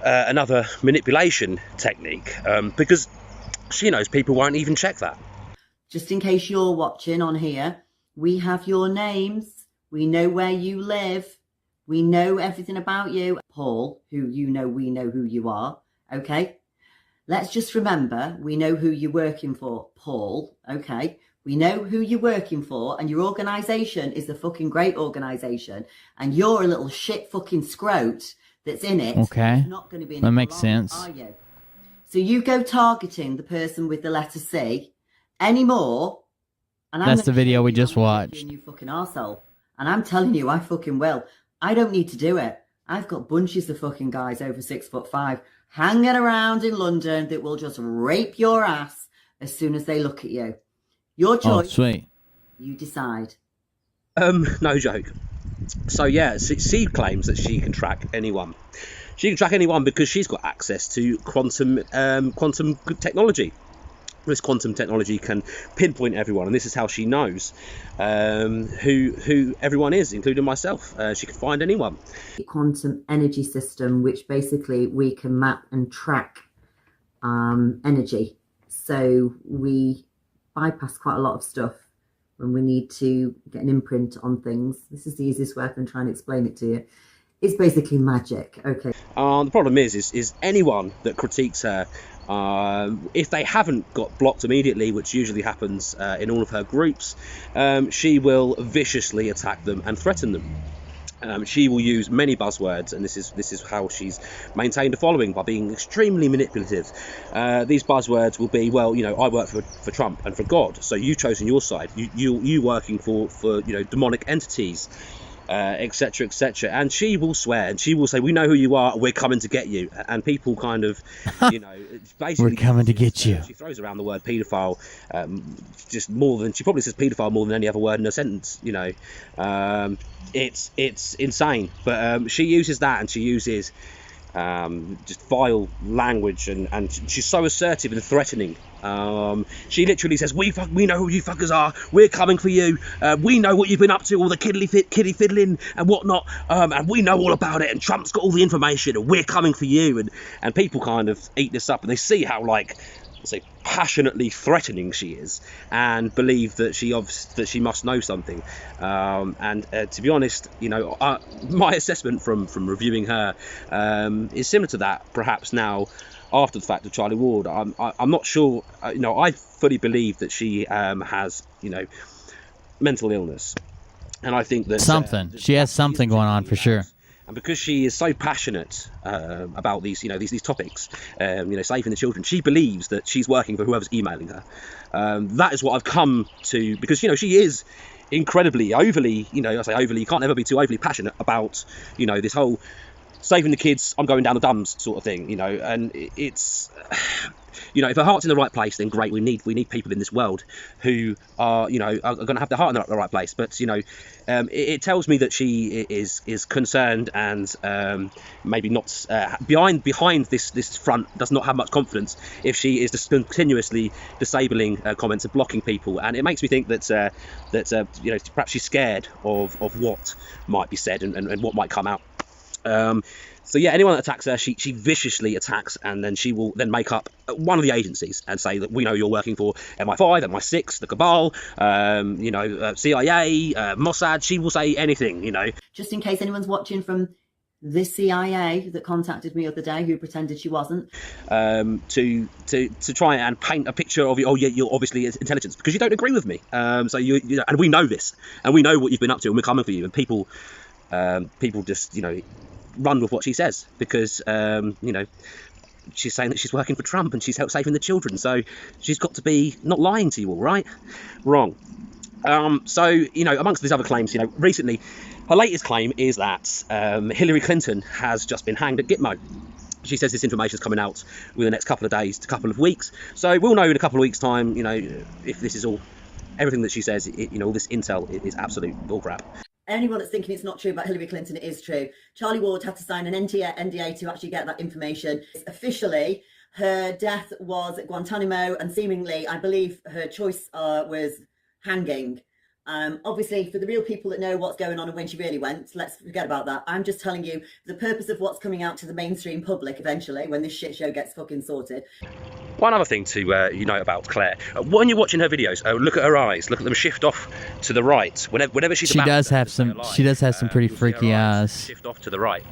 another manipulation technique, because she knows people won't even check that.
Just in case you're watching on here, we have your names. We know where you live. We know everything about you. Paul, who you know, we know who you are, okay? Let's just remember, we know who you're working for, Paul, okay? We know who you're working for, and your organisation is a fucking great organisation, and you're a little shit fucking scrote that's in it.
Okay,
not going to be in
that
it
makes
long,
sense.
Are you? So you go targeting the person with the letter C anymore, and
that's the video we just watched.
You fucking arsehole. And I'm telling you, I fucking will. I don't need to do it. I've got bunches of fucking guys over 6'5" hanging around in London that will just rape your ass as soon as they look at you. Your choice.
Oh, sweet.
You decide.
No joke. So yeah, she claims that she can track anyone. She can track anyone because she's got access to quantum technology. This quantum technology can pinpoint everyone, and this is how she knows who everyone is, including myself. She can find anyone.
Quantum energy system, which basically we can map and track energy. So we bypass quite a lot of stuff when we need to get an imprint on things. This is the easiest way I can try and explain it to you. It's basically magic. Okay.
The problem is anyone that critiques her, if they haven't got blocked immediately, which usually happens in all of her groups, she will viciously attack them and threaten them. She will use many buzzwords, and this is how she's maintained a following, by being extremely manipulative. These buzzwords will be, well, you know, I work for Trump and for God, so you've chosen your side. You working for you know, demonic entities, etc., etc. And she will swear, and she will say, we know who you are, we're coming to get you. And people kind of, you know, basically,
we're coming to get you.
She throws around the word paedophile just more than, she probably says paedophile more than any other word in a sentence, you know. It's insane, but she uses that, and she uses just vile language, and she's so assertive and threatening. She literally says, we know who you fuckers are, we're coming for you, we know what you've been up to, all the kiddly fiddling and whatnot, and we know all about it, and Trump's got all the information, and we're coming for you. And people kind of eat this up, and they see how, like, say, passionately threatening she is, and believe that she must know something. To be honest, you know, my assessment from reviewing her is similar to that, perhaps now after the fact, of Charlie Ward. I'm not sure. You know, I fully believe that she has, you know, mental illness, and I think that
she has something going on for sure.
And because she is so passionate about these, you know, these topics, you know, saving the children, she believes that she's working for whoever's emailing her. That is what I've come to, because, you know, she is incredibly overly, you know, I say overly, you can't ever be too overly passionate about, you know, this whole saving the kids, I'm going down the dumbs sort of thing, you know. And it's, you know, if her heart's in the right place, then great. We need people in this world who are, you know, are going to have their heart in the right place. But, you know, it tells me that she is concerned, and maybe not behind this front, does not have much confidence if she is just continuously disabling comments and blocking people. And it makes me think that you know, perhaps she's scared of what might be said and what might come out. So yeah, anyone that attacks her, she viciously attacks, and then she will then make up one of the agencies and say that we know you're working for MI5, MI6, the Cabal, you know, CIA, Mossad. She will say anything, you know.
Just in case anyone's watching from the CIA that contacted me the other day, who pretended she wasn't,
to try and paint a picture of you. Oh yeah, you're obviously intelligence because you don't agree with me. So you know, and we know this, and we know what you've been up to, and we're coming for you. And people just, you know, run with what she says because, you know, she's saying that she's working for Trump and she's helped saving the children. So she's got to be not lying to you all, right? Wrong. So, you know, amongst these other claims, you know, recently, her latest claim is that Hillary Clinton has just been hanged at Gitmo. She says this information is coming out within the next couple of days to couple of weeks. So we'll know in a couple of weeks' time, you know, if this is all, everything that she says, you know, all this intel is absolute bullcrap.
Anyone that's thinking it's not true about Hillary Clinton, it is true. Charlie Ward had to sign an NDA to actually get that information. Officially, her death was at Guantanamo, and seemingly, I believe her choice was hanging. Obviously, for the real people that know what's going on and when she really went, let's forget about that. I'm just telling you the purpose of what's coming out to the mainstream public eventually when this shit show gets fucking sorted.
One other thing to you know about Claire, when you're watching her videos, look at her eyes, look at them shift off to the right. Whenever she's
she does have some pretty freaky eyes.
Shift off to the right.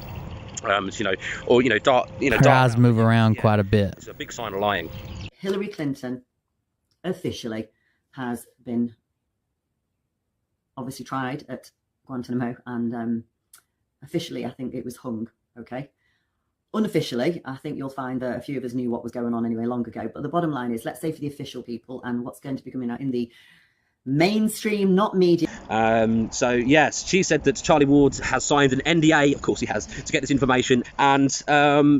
You know, or, you know, dark. You know,
her
dark
eyes move around quite a bit.
It's a big sign of lying.
Hillary Clinton officially has been obviously tried at Guantanamo, and officially I think it was hung. Okay, unofficially I think you'll find that a few of us knew what was going on anyway long ago, but the bottom line is, let's say for the official people and what's going to be coming out in the mainstream, not media.
So yes, she said that Charlie Ward has signed an NDA, of course he has, to get this information, and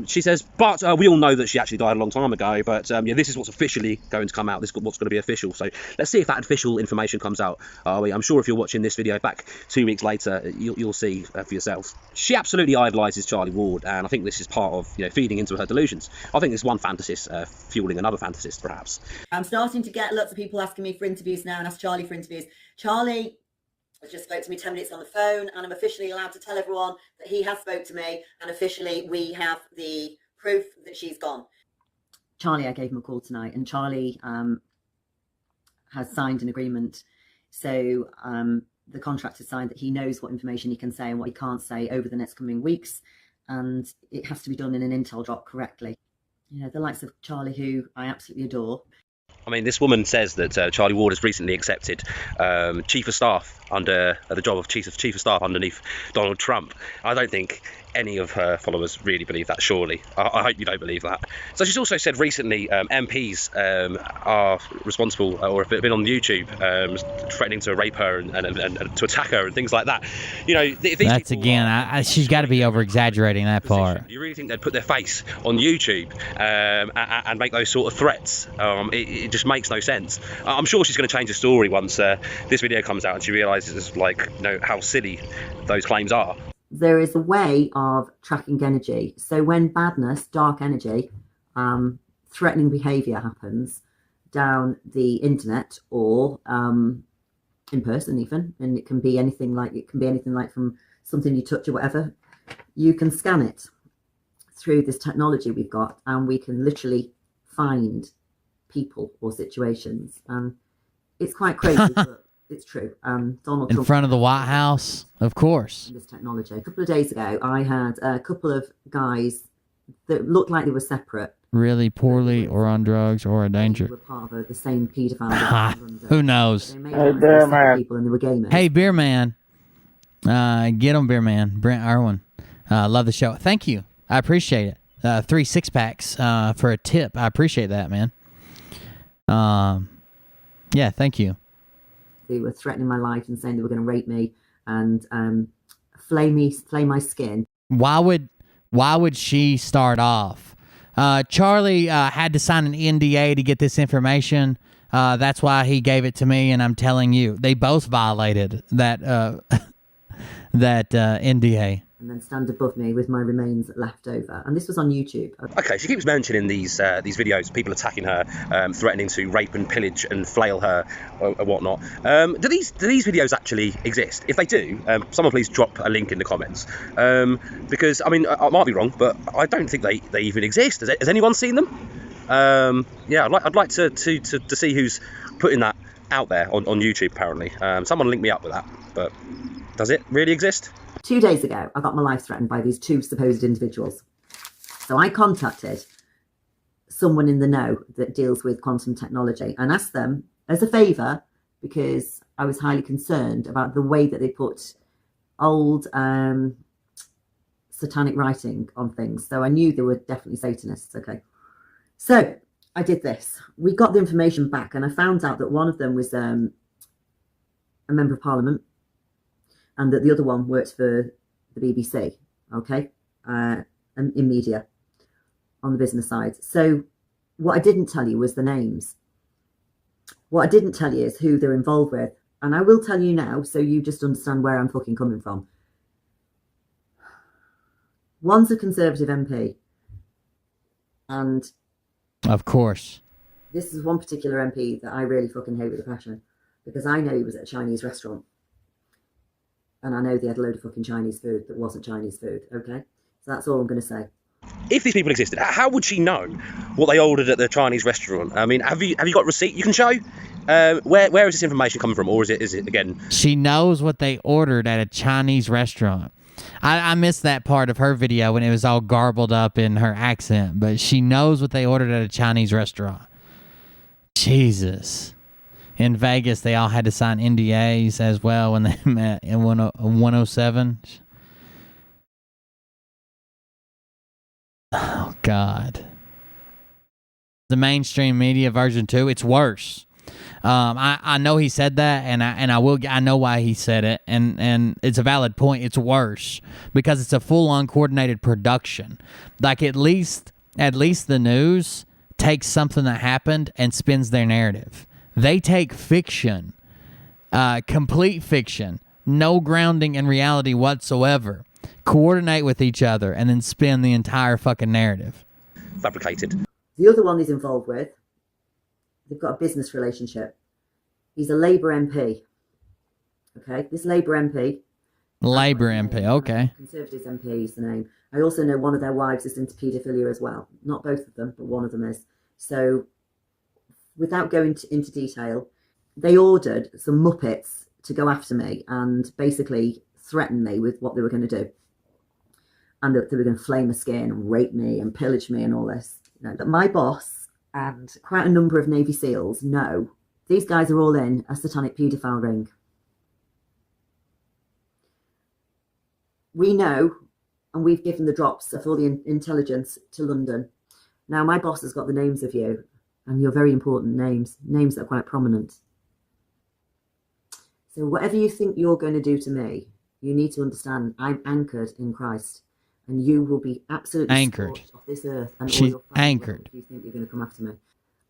she says, but we all know that she actually died a long time ago, but yeah, this is what's officially going to come out, this is what's going to be official. So let's see if that official information comes out. I'm sure if you're watching this video back 2 weeks later, you'll see for yourself. she absolutely idolises Charlie Ward, and I think this is part of feeding into her delusions. I think it's one fantasist fueling another fantasist, perhaps.
I'm starting to get lots of people asking me for interviews now and ask Charlie for interviews. Charlie has just spoke to me 10 minutes on the phone, and I'm officially allowed to tell everyone that he has spoke to me, and officially we have the proof that she's gone. Charlie, I gave him a call tonight, and Charlie has signed an agreement. So the contractor signed that he knows what information he can say and what he can't say over the next coming weeks, and it has to be done in an intel drop correctly. The likes of Charlie, who I absolutely adore.
I mean, this woman says that Charlie Ward has recently accepted chief of staff under the job of chief of staff underneath Donald Trump. I don't think any of her followers really believe that, surely. I hope you don't believe that. So she's also said recently MPs are responsible or have been on YouTube threatening to rape her and to attack her and things like that.
That's again, she's got to be over-exaggerating that part.
Do you really think they'd put their face on YouTube and make those sort of threats? It just makes no sense. I'm sure she's going to change the story once this video comes out and she realises how silly those claims are.
There is a way of tracking energy. So when badness, dark energy, threatening behaviour happens down the internet or in person even, and it can be anything like from something you touch or whatever, you can scan it through this technology we've got, and we can literally find people or situations. It's quite crazy, but it's true. Donald Trump
in front of the White House, of course.
This technology. A couple of days ago, I had a couple of guys that looked like they were separate.
Really poorly, or on drugs, or in danger.
They were part of the same paedophile.
Who knows?
Hey, Beer Man. People and they were gamers.
Hey, Beer Man. Get him, Beer Man. Brent Irwin. Love the show. Thank you. I appreciate it. 3 6-packs for a tip. I appreciate that, man. Yeah, thank you.
They were threatening my life and saying they were going to rape me and flay my skin.
Why would she start off? Charlie had to sign an NDA to get this information. That's why he gave it to me, and I'm telling you, they both violated that that NDA.
And then stand above me with my remains left over. And this was on YouTube.
Okay, she keeps mentioning these videos, people attacking her, threatening to rape and pillage and flail her or whatnot. Do these videos actually exist? If they do, someone please drop a link in the comments. Because, I mean, I might be wrong, but I don't think they even exist. Has anyone seen them? Yeah, I'd like to see who's putting that out there on YouTube, apparently. Someone link me up with that. But does it really exist?
2 days ago, I got my life threatened by these two supposed individuals. So I contacted someone in the know that deals with quantum technology and asked them as a favour, because I was highly concerned about the way that they put old satanic writing on things. So I knew they were definitely Satanists. Okay. So I did this. We got the information back, and I found out that one of them was a member of Parliament, and that the other one works for the BBC, okay, in media, on the business side. So what I didn't tell you was the names. What I didn't tell you is who they're involved with. And I will tell you now, so you just understand where I'm fucking coming from. One's a Conservative MP. And
of course,
this is one particular MP that I really fucking hate with a passion, because I know he was at a Chinese restaurant. And I know they had a load of fucking Chinese food that wasn't Chinese food, okay? So that's all I'm going to say.
If these people existed, how would she know what they ordered at the Chinese restaurant? I mean, have you got a receipt you can show? Where is this information coming from? Or is it again?
She knows what they ordered at a Chinese restaurant. I missed that part of her video when it was all garbled up in her accent, but she knows what they ordered at a Chinese restaurant. Jesus. In Vegas, they all had to sign NDAs as well when they met in 107. Oh, God. The mainstream media version 2, it's worse. I know he said that, and I know why he said it, and it's a valid point. It's worse because it's a full-on coordinated production. Like at least the news takes something that happened and spins their narrative. They take fiction, complete fiction, no grounding in reality whatsoever, coordinate with each other, and then spin the entire fucking narrative.
Fabricated.
The other one he's involved with, they've got a business relationship. He's a Labour MP. Okay, this Labour MP.
Labour MP, okay.
Conservatives MP is the name. I also know one of their wives is into paedophilia as well. Not both of them, but one of them is. So, without going into detail, they ordered some Muppets to go after me and basically threaten me with what they were going to do. And that they were going to flame my skin and rape me and pillage me and all this. You know, but my boss and quite a number of Navy SEALs know these guys are all in a satanic paedophile ring. We know, and we've given the drops of all the intelligence to London. Now, my boss has got the names of you, and you're very important names that are quite prominent. So whatever you think you're going to do to me, you need to understand I'm anchored in Christ, and you will be absolutely
anchored
off this earth. And
she's
all your
anchored.
If you think you're going to come after me,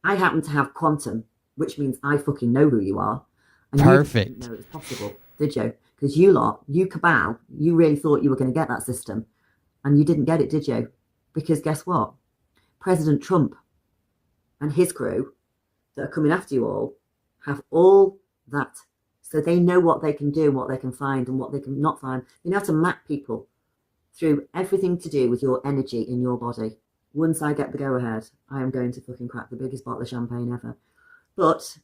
I happen to have quantum, which means I fucking know who you are. And
perfect.
You didn't know it was possible, did you? Because you cabal, you really thought you were going to get that system, and you didn't get it, did you? Because guess what? President Trump and his crew that are coming after you all have all that. So they know what they can do, and what they can find, and what they can not find. They know how to map people through everything to do with your energy in your body. Once I get the go-ahead, I am going to fucking crack the biggest bottle of champagne ever. But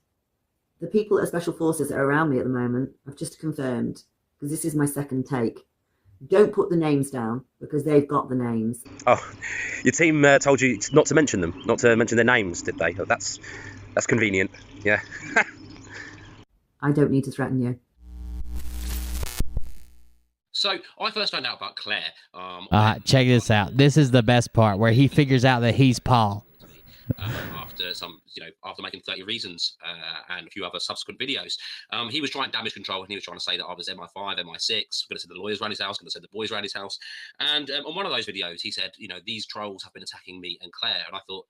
the people at Special Forces that are around me at the moment have just confirmed, because this is my second take, don't put the names down because they've got the names.
Oh, your team told you not to mention them, not to mention their names, did they? That's convenient, yeah.
I don't need to threaten you.
So I first found out about Claire.
Check this out. This is the best part where he figures out that he's Paul.
After making 30 Reasons and a few other subsequent videos, he was trying damage control, and he was trying to say that I was MI5, MI6, going to send the lawyers around his house, going to send the boys around his house. And on one of those videos, he said, these trolls have been attacking me and Claire. And I thought,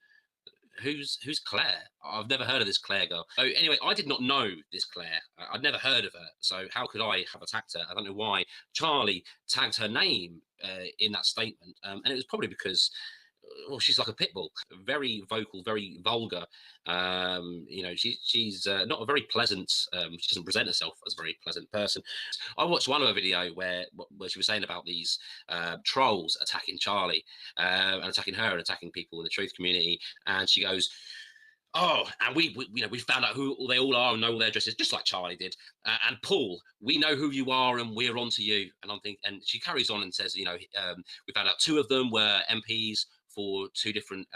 who's Claire? I've never heard of this Claire girl. So anyway, I did not know this Claire. I'd never heard of her. So how could I have attacked her? I don't know why Charlie tagged her name in that statement. And it was probably because, well, she's like a pit bull, very vocal, very vulgar. She's not a very pleasant, she doesn't present herself as a very pleasant person. I watched one of her video where she was saying about these trolls attacking Charlie and attacking her and attacking people in the truth community. And she goes, oh, and we found out who they all are and know all their addresses, just like Charlie did. And Paul, we know who you are and we're on to you. And I'm thinking, and she carries on and says, we found out 2 of them were MPs for two different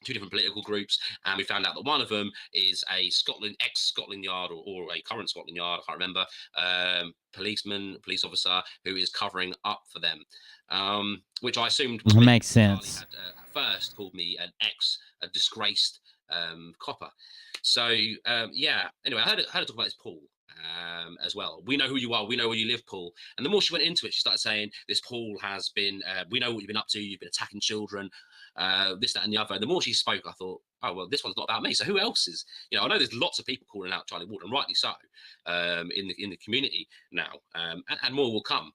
political groups, and we found out that one of them is a ex-Scotland Yard or a current Scotland Yard, I can't remember, police officer who is covering up for them, which I assumed
makes sense.
Had, at first called me a disgraced copper. So anyway, I heard her talk about this Paul as well. We know who you are, we know where you live, Paul. And the more she went into it, she started saying, this Paul has been, we know what you've been up to, you've been attacking children, this, that, and the other. And the more she spoke, I thought, oh, well, this one's not about me. So who else is, I know there's lots of people calling out Charlie Ward, and rightly so, in the community now, and more will come.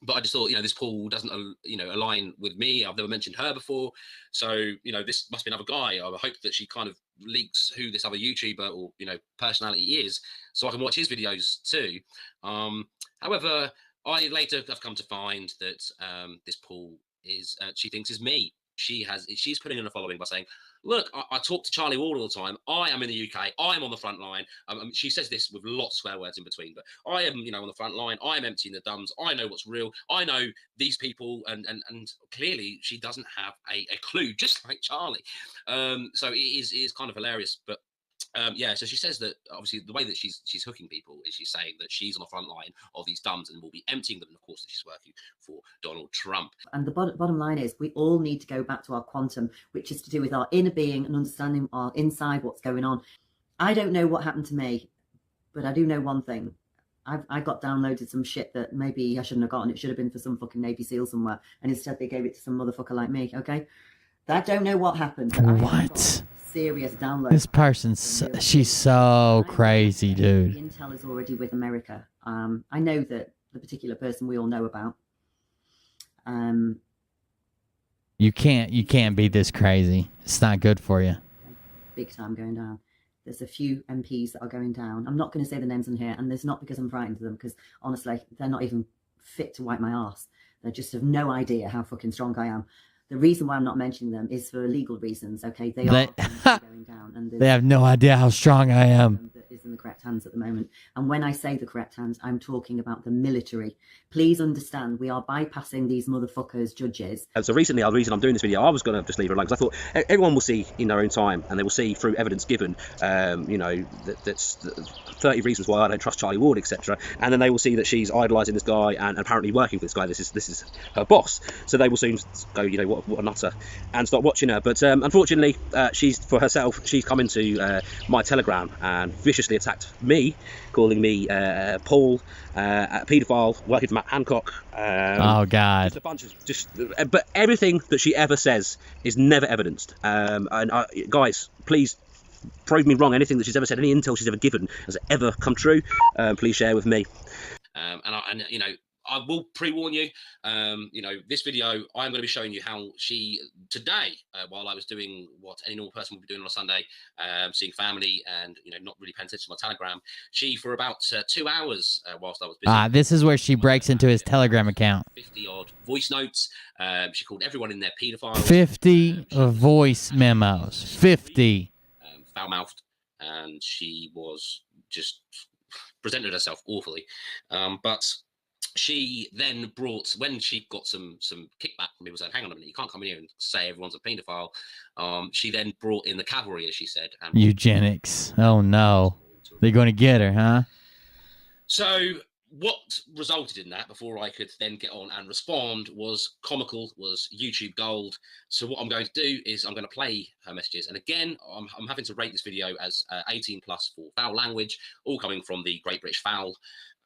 But I just thought, this Paul doesn't, align with me. I've never mentioned her before. So, this must be another guy. I hope that she kind of leaks who this other YouTuber or, personality is, so I can watch his videos too. However, I later have come to find that this Paul is, she thinks is me. She's putting in a following by saying, look, I talk to Charlie Ward all the time. I am in the UK. I am on the front line. She says this with lots of swear words in between, but I am, on the front line. I am emptying the dumbs. I know what's real. I know these people, and clearly she doesn't have a clue, just like Charlie. So it is kind of hilarious, but. So she says that obviously the way that she's hooking people is she's saying that she's on the front line of these dumbs and will be emptying them, and of course that she's working for Donald Trump.
And the bottom line is we all need to go back to our quantum, which is to do with our inner being and understanding our inside, what's going on. I don't know what happened to me, but I do know one thing. I got downloaded some shit that maybe I shouldn't have gotten. It should have been for some fucking Navy SEAL somewhere, and instead they gave it to some motherfucker like me, okay? I don't know what happened.
What?
Serious download.
This person's she's so crazy, dude.
Intel is already with America. I know that the particular person we all know about.
You can't be this crazy. It's not good for you.
Big time going down. There's a few MPs that are going down. I'm not going to say the names on here, and there's not because I'm frightened of them, because honestly, they're not even fit to wipe my arse. They just have no idea how fucking strong I am. The reason why I'm not mentioning them is for legal reasons, okay? They are going down. And
they have no idea how strong I am.
That is in the correct hands at the moment. And when I say the correct hands, I'm talking about the military. Please understand, we are bypassing these motherfuckers' judges.
And so recently, the reason I'm doing this video, I was going to just leave it alone, because I thought everyone will see in their own time, and they will see through evidence given, that's 30 reasons why I don't trust Charlie Ward, etc. And then they will see that she's idolising this guy and apparently working for this guy. This is her boss. So they will soon go, what a nutter, and start watching her. But unfortunately, she's come into my Telegram and viciously attacked me, calling me Paul, a paedophile, working for Matt Hancock.
Oh God!
Just a bunch of but everything that she ever says is never evidenced. Guys, please prove me wrong. Anything that she's ever said, any intel she's ever given, has it ever come true? Please share with me.
I will pre-warn you, this video, I'm going to be showing you how she, today, while I was doing what any normal person would be doing on a Sunday, seeing family and, not really paying attention to my Telegram, she, for about 2 hours, whilst I was busy.
This is where she breaks into his Telegram account.
50-odd voice notes. She called everyone in there paedophiles.
50 voice memos. 50.
Foul-mouthed. And she was just presented herself awfully. But she then brought, when she got some kickback from people saying, hang on a minute, you can't come in here and say everyone's a paedophile, she then brought in the cavalry, as she said. And
eugenics. Oh no. They're going to get her, huh?
So what resulted in that, before I could then get on and respond, was comical, was YouTube gold. So what I'm going to do is I'm going to play her messages. And again, I'm having to rate this video as 18 plus for foul language, all coming from the Great British Foul.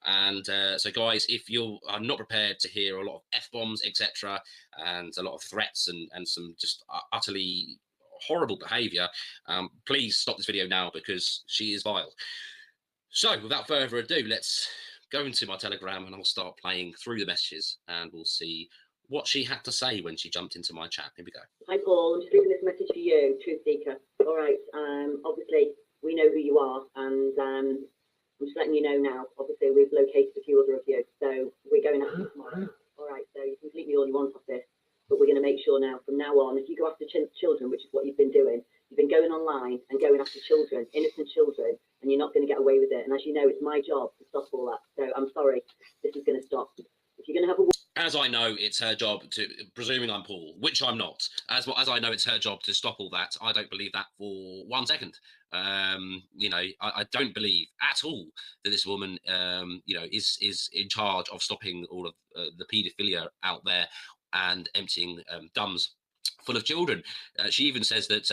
And so, guys, if you are not prepared to hear a lot of F-bombs, etc., and a lot of threats and some just utterly horrible behaviour, please stop this video now, because she is vile. So, without further ado, let's go into my Telegram and I'll start playing through the messages, and we'll see what she had to say when she jumped into my chat. Here we go.
Hi, Paul. I'm just leaving this message for you, Truth Seeker. All right. Obviously, we know who you are, and I'm just letting you know now. Obviously, we've located a few other of you, so we're going after you tomorrow. All right, so you can delete me all you want off this, but we're going to make sure now, from now on, if you go after children, which is what you've been doing, you've been going online and going after children, innocent children, and you're not going to get away with it. And as you know, it's my job to stop all that. So I'm sorry, this is going to stop. If you're going to have a...
As I know, it's her job to, presuming I'm Paul, which I'm not, as I know it's her job to stop all that, I don't believe that for 1 second. I don't believe at all that this woman, is in charge of stopping all of the paedophilia out there and emptying dumps full of children. She even says that,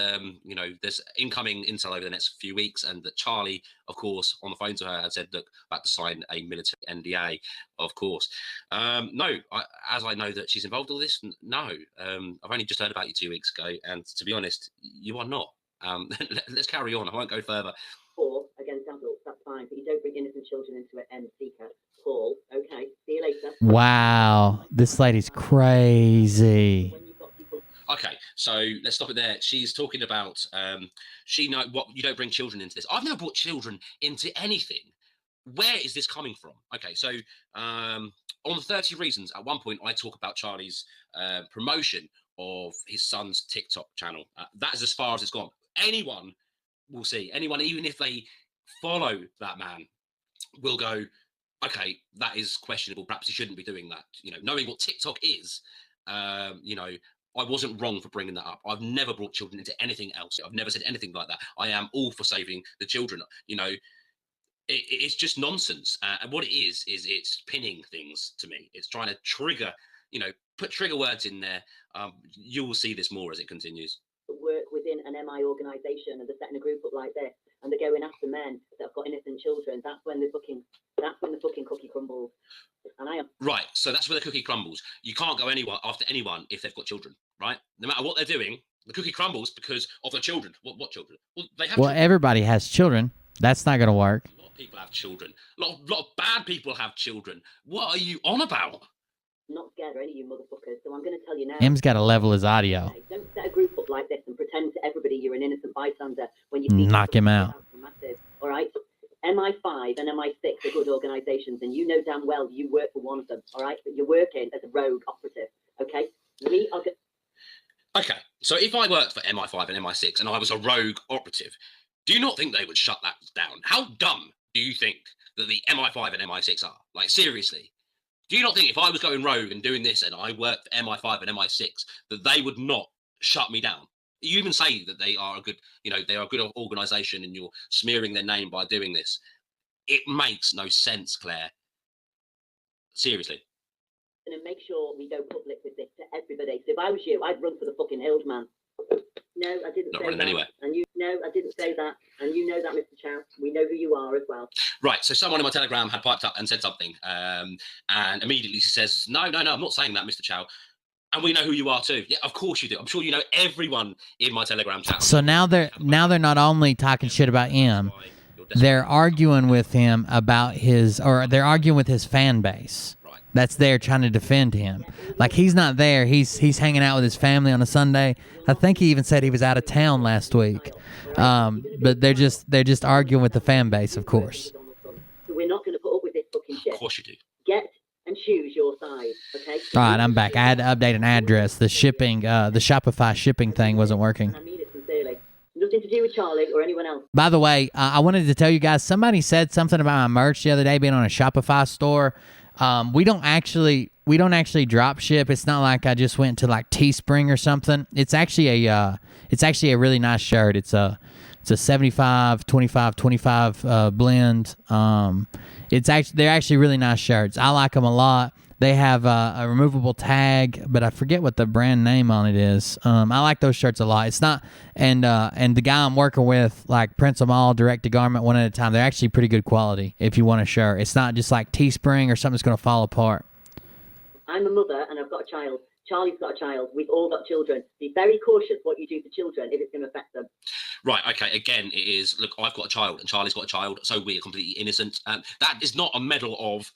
there's incoming intel over the next few weeks, and that Charlie, of course, on the phone to her, had said, look, about to sign a military NDA, of course. No, as I know that she's involved in all this, no. I've only just heard about you 2 weeks ago, and to be honest, you are not. Let's carry on. I won't go further.
Or against adults, that's fine, but you don't bring innocent children into it, Seeker. Paul, okay, see you later.
Wow, this lady's crazy.
Okay, so let's stop it there. She's talking about she know what you don't bring children into this. I've never brought children into anything. Where is this coming from? Okay, so on the 30 Reasons, at one point I talk about Charlie's promotion of his son's TikTok channel. That is as far as it's gone. Anyone will see, anyone, even if they follow that man, will go, okay, that is questionable. Perhaps he shouldn't be doing that. Knowing what TikTok is, I wasn't wrong for bringing that up. I've never brought children into anything else. I've never said anything like that. I am all for saving the children. It's just nonsense. And what it is it's pinning things to me. It's trying to trigger, put trigger words in there. You will see this more as it continues.
Work within an MI organisation, and they're setting a group up like this, and they're going after men that have got innocent children. That's when the fucking cookie crumbles. And I am
right. So that's where the cookie crumbles. You can't go after anyone if they've got children, right? No matter what they're doing, the cookie crumbles because of their children. What children? Well, they have.
Well, everybody has children. That's not going to work.
lot of people have children. A lot of bad people have children. What are you on about?
I'm not scared of any of you motherfuckers, so I'm going to tell you now.
M's got to level his audio.
Okay, don't set a group up like this and pretend to everybody you're an innocent bystander when you see
Knock him out.
massive. All right? MI5 and MI6 are good organisations, and you know damn well you work for one of them. All right? But you're working as a rogue operative. Okay? We are.
Okay, so if I worked for MI5 and MI6 and I was a rogue operative, do you not think they would shut that down? How dumb do you think that the MI5 and MI6 are? Like, seriously. Do you not think if I was going rogue and doing this and I worked for MI5 and MI6 that they would not shut me down? You even say that they are a good, they are a good organisation and you're smearing their name by doing this. It makes no sense, Claire. Seriously.
And make sure we go public with this to everybody. So if I was you, I'd run for the fucking hills, man. No, I didn't
Not
say
running
that.
anywhere.
And I didn't say that. And you know that, Mr. Chow. We know who you are as well.
Right, so someone in my Telegram had piped up and said something, and immediately she says, no, I'm not saying that, Mr. Chow. And we know who you are too. Yeah, of course you do. I'm sure you know everyone in my Telegram chat.
So now they're not only talking shit about him, they're arguing with him about they're arguing with his fan base. That's there trying to defend him. Like, he's not there. He's hanging out with his family on a Sunday. I think he even said he was out of town last week. But they're just arguing with the fan base, of course.
So we're not going to put up with this fucking shit.
Of course you do.
Get and choose your side, okay?
All right, I'm back. I had to update an address. The Shopify shipping thing wasn't working.
I mean it sincerely. Nothing to do with Charlie or anyone else.
By the way, I wanted to tell you guys, somebody said something about my merch the other day being on a Shopify store. We don't actually drop ship. It's not like I just went to like Teespring or something. It's actually a really nice shirt. It's a 75 25 25 blend. They're actually really nice shirts. I like them a lot. They have a removable tag, but I forget what the brand name on it is. I like those shirts a lot. It's not, and the guy I'm working with, like, prints them all direct to garment one at a time. They're actually pretty good quality if you want a shirt. It's not just like Teespring or something that's going to fall apart.
I'm a mother and I've got a child. Charlie's got a child. We've all got children. Be very cautious what you do to children if it's going to affect them.
Right, okay, again, it is, look, I've got a child and Charlie's got a child, so we are completely innocent. That is not a medal of,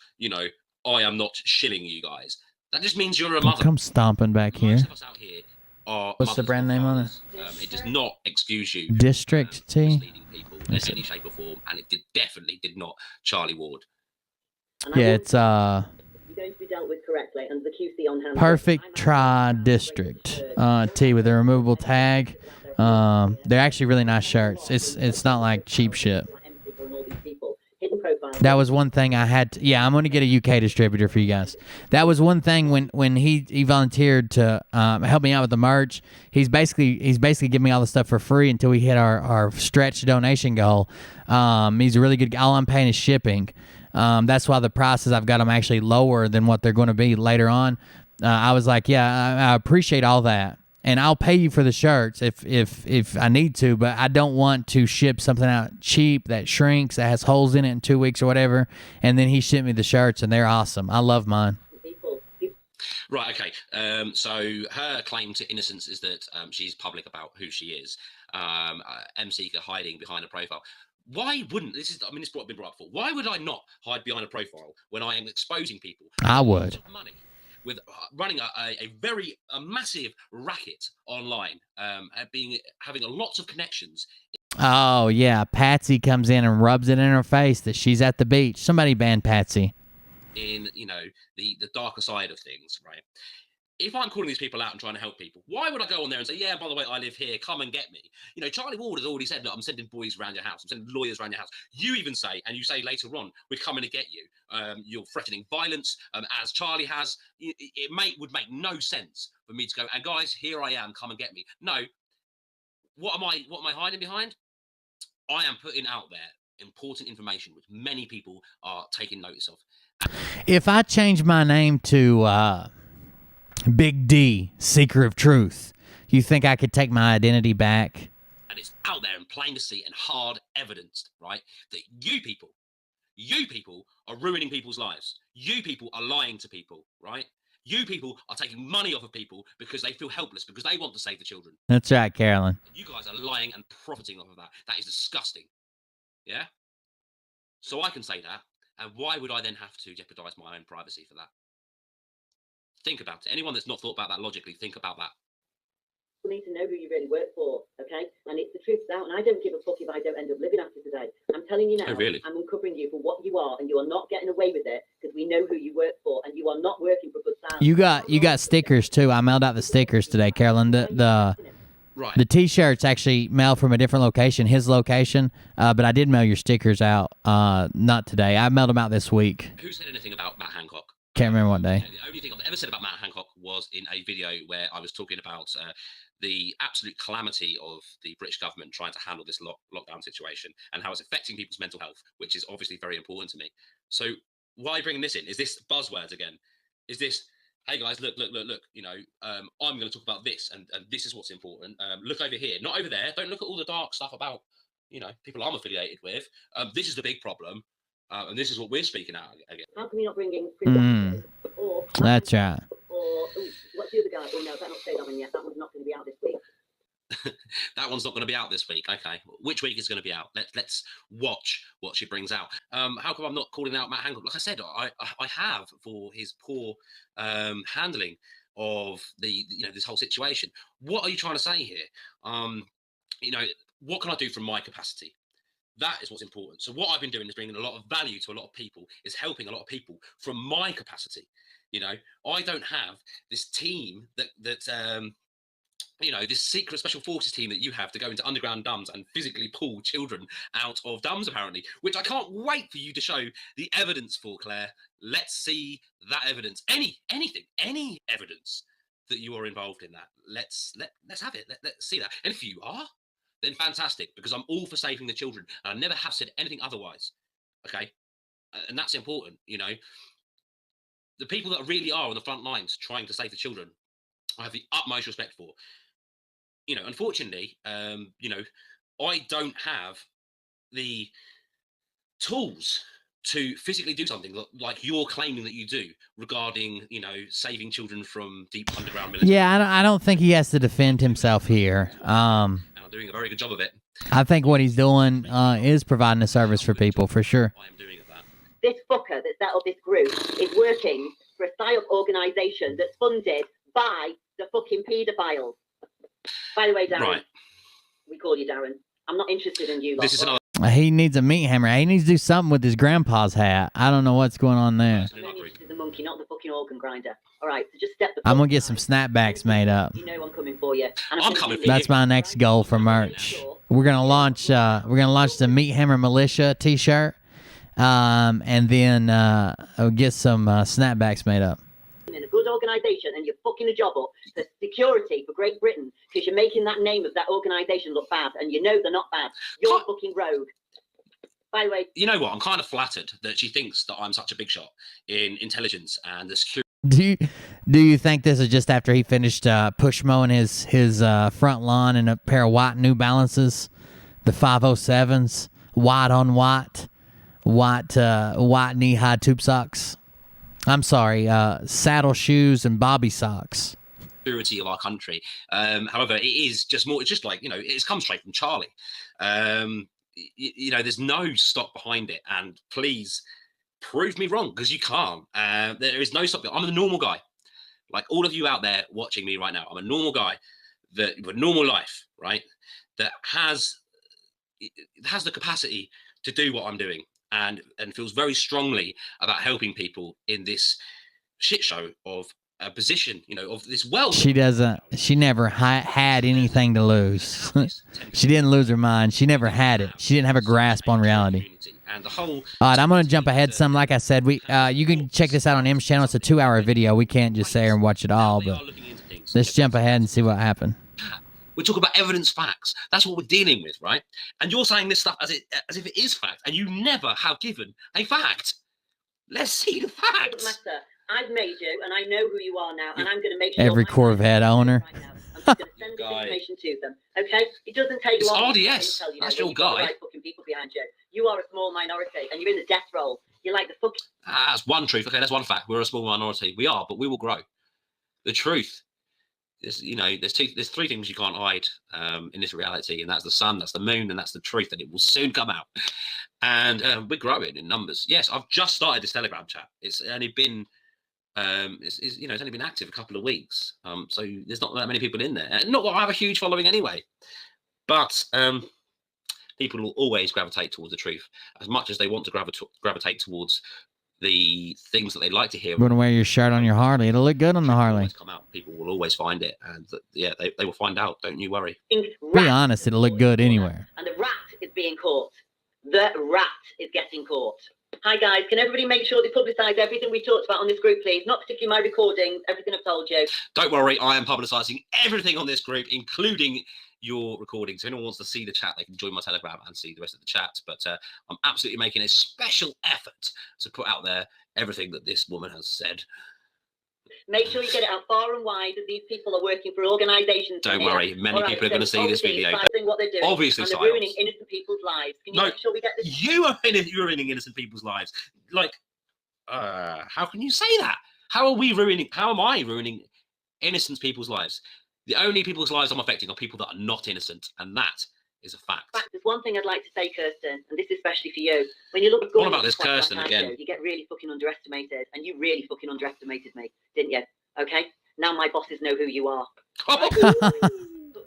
I am not shilling you guys. That just means you're a mother.
Come stomping back here.
Most of us out here are
What's the brand name on it?
It does not excuse you.
District T?
Misleading people in any shape or form, and it definitely did not Charlie Ward.
Yeah, it's
You're going to be dealt with correctly, and the QC on hand.
Perfect Tri District T with a removable tag. They're actually really nice shirts. It's not like cheap shit. That was one thing I had to, I'm going to get a UK distributor for you guys. That was one thing when he volunteered to help me out with the merch. He's basically giving me all the stuff for free until we hit our stretch donation goal. He's a really good guy. All I'm paying is shipping. That's why the prices I've got them actually lower than what they're going to be later on. I was like, I appreciate all that. And I'll pay you for the shirts if I need to, but I don't want to ship something out cheap that shrinks, that has holes in it in 2 weeks or whatever. And then he shipped me the shirts, and they're awesome. I love mine.
Right, okay. So her claim to innocence is that she's public about who she is. MC hiding behind a profile. Why wouldn't this been brought up for? Why would I not hide behind a profile when I am exposing people?
I would.
Money. With running a massive racket online, having lots of connections.
Oh yeah, Patsy comes in and rubs it in her face that she's at the beach. Somebody ban Patsy.
In the darker side of things, right? If I'm calling these people out and trying to help people, why would I go on there and say, yeah, by the way, I live here, come and get me? Charlie Ward has already said, look, I'm sending boys around your house. I'm sending lawyers around your house. You even say, and you say later on, we're coming to get you. You're threatening violence, as Charlie has. Would make no sense for me to go, and guys, here I am, come and get me. No. What am I hiding behind? I am putting out there important information which many people are taking notice of.
If I change my name to Big D, Seeker of Truth, you think I could take my identity back?
And it's out there in plain to see and hard evidenced, right? That you people are ruining people's lives. You people are lying to people, right? You people are taking money off of people because they feel helpless, because they want to save the children.
That's right, Carolyn.
You guys are lying and profiting off of that. That is disgusting. Yeah? So I can say that. And why would I then have to jeopardize my own privacy for that? Think about it. Anyone that's not thought about that logically, think about that.
You need to know who you really work for, okay? And it's the truth's out, and I don't give a fuck if I don't end up living after today. I'm telling you now,
really?
I'm uncovering you for what you are, and you are not getting away with it because we know who you work for, and you are not working for good sound.
You got stickers too. I mailed out the stickers today, Carolyn. The T-shirts actually mailed from a different location, his location, but I did mail your stickers out. Not today. I mailed them out this week.
Who said anything about Matt Hancock?
Can't remember what day.
The only thing I've ever said about Matt Hancock was in a video where I was talking about the absolute calamity of the British government trying to handle this lockdown situation and how it's affecting people's mental health, which is obviously very important to me. So why are you bringing this in? Is this buzzwords again? Is this, hey guys, look, you know, I'm going to talk about this and this is what's important. Look over here, not over there. Don't look at all the dark stuff about, you know, people I'm affiliated with. This is the big problem. And this is what we're speaking out again.
How come you're not bringing or
That's right.
Or what's the other guy? Oh no, I don't say that one yet. That one's not going to be out this week.
That one's not going to be out this week. Okay, which week is going to be out? Let's watch what she brings out. How come I'm not calling out Matt Hancock? Like I said, I have for his poor handling of this whole situation. What are you trying to say here? You know, what can I do from my capacity? That is what's important. So what I've been doing is bringing a lot of value to a lot of people, is helping a lot of people from my capacity. You know, I don't have this team that you know, this secret special forces team that you have to go into underground dumbs and physically pull children out of dumbs, apparently, which I can't wait for you to show the evidence for, Claire. Let's see that evidence. Any evidence that you are involved in that. Let's have it. Let's see that. And if you are, then fantastic, because I'm all for saving the children, and I never have said anything otherwise. Okay, and that's important. You know, the people that really are on the front lines trying to save the children, I have the utmost respect for. You know, unfortunately, you know, I don't have the tools to physically do something like you're claiming that you do regarding, you know, saving children from deep underground military.
Yeah, I don't think he has to defend himself here.
And I'm doing a very good job of it.
I think what he's doing is providing a service for people, for sure.
I am doing that.
This fucker that set up this group is working for a psyop organisation that's funded by the fucking paedophiles. By the way, Darren,
right.
We call you Darren. I'm not interested in you.
This is another.
He needs a meat hammer. He needs to do something with his grandpa's hat. I don't know what's going on there.
I'm only interested in the monkey, not the fucking organ grinder. All right, so just step the.
I'm gonna get some snapbacks made up.
You know I'm coming for you.
I'm coming for you.
That's my next goal for merch. We're gonna launch the Meat Hammer Militia T-shirt, and then I'll get some snapbacks made up.
In a good organisation, and you're fucking a job up for security for Great Britain because you're making that name of that organisation look bad, and you know they're not bad. You're fucking rogue. By the way,
you know what? I'm kind of flattered that she thinks that I'm such a big shot in intelligence and the security.
Do you think this is just after he finished push mowing his front lawn in a pair of white New Balances, the 507s, white on white knee high tube socks? I'm sorry, saddle shoes and bobby socks.
Security of our country. However, it is just more. It's just like, you know, it's come straight from Charlie. You know, there's no stock behind it, and please prove me wrong, because you can't. There is no stock. I'm a normal guy, like all of you out there watching me right now. I'm a normal guy that with a normal life, right? That has the capacity to do what I'm doing, and feels very strongly about helping people in this shit show of a position, you know, of this world.
She never had anything to lose. She didn't lose her mind. She never had it. She didn't have a grasp on reality.
And the whole.
All right, I'm going to jump ahead some. Like I said, you can check this out on M's channel. It's a 2-hour video. We can't just sit here and watch it all, but let's jump ahead and see what happened.
We're talking about evidence, facts. That's what we're dealing with, right? And you're saying this stuff as if it is fact, and you never have given a fact. Let's see the facts.
It doesn't matter. I've made you, and I know who you are now, and I'm going to make sure.
Every Corvette owner.
Right now. I'm just going to send this information to them. Okay? It doesn't take
It's
long.
RDS.
Tell you
That's
now,
your guy.
right fucking people behind you. You are a small minority, and you're in the death roll. You're like the fucking.
That's one truth. Okay, that's one fact. We're a small minority. We are, but we will grow. The truth there's three things you can't hide in this reality, and that's the sun, that's the moon, and that's the truth, and it will soon come out. And we're growing in numbers. Yes, I've just started this Telegram chat. It's only been it's only been active a couple of weeks. So there's not that many people in there. Not that I have a huge following anyway, but people will always gravitate towards the truth as much as they want to gravitate towards the things that they like to hear.
You want to wear your shirt on your Harley? It'll look good on the Harley.
Come out. People will always find it, and they will find out. Don't you worry.
Be honest, it'll look good anywhere.
And the rat is being caught. The rat is getting caught. Hi guys, can everybody make sure they publicise everything we talked about on this group, please? Not particularly my recordings, everything I've told you.
Don't worry, I am publicising everything on this group, including your recordings. If anyone wants to see the chat, they can join my Telegram and see the rest of the chat. But I'm absolutely making a special effort to put out there everything that this woman has said.
Make sure you get it out far and wide that these people are working for organisations.
Don't worry, many people are going to see this video.
What they're doing,
obviously,
and they're ruining innocent people's lives. Can you make sure we get this?
You are ruining innocent people's lives. Like, how can you say that? How am I ruining innocent people's lives? The only people's lives I'm affecting are people that are not innocent, and that is a fact.
There's one thing I'd like to say, Kirsten, and this is especially for you. When you look at
what about this Kirsten again?
You get really fucking underestimated, and you really fucking underestimated me, didn't you? Okay? Now my bosses know who you are. But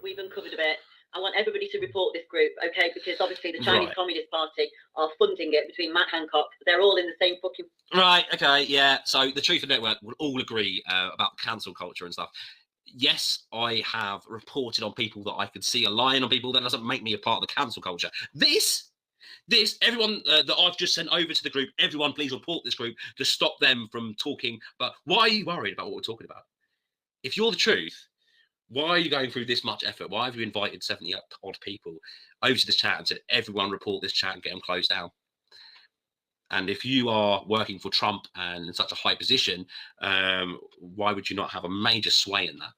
we've uncovered a bit. I want everybody to report this group, okay? Because obviously the Chinese Communist Party are funding it between Matt Hancock. They're all in the same fucking...
Right, okay, yeah. So the Truth Network will all agree about cancel culture and stuff. Yes, I have reported on people that I could see a line on people. That doesn't make me a part of the cancel culture. This, everyone that I've just sent over to the group, everyone please report this group to stop them from talking. But why are you worried about what we're talking about? If you're the truth, why are you going through this much effort? Why have you invited 70 odd people over to this chat and said, everyone report this chat and get them closed down? And if you are working for Trump and in such a high position, why would you not have a major sway in that?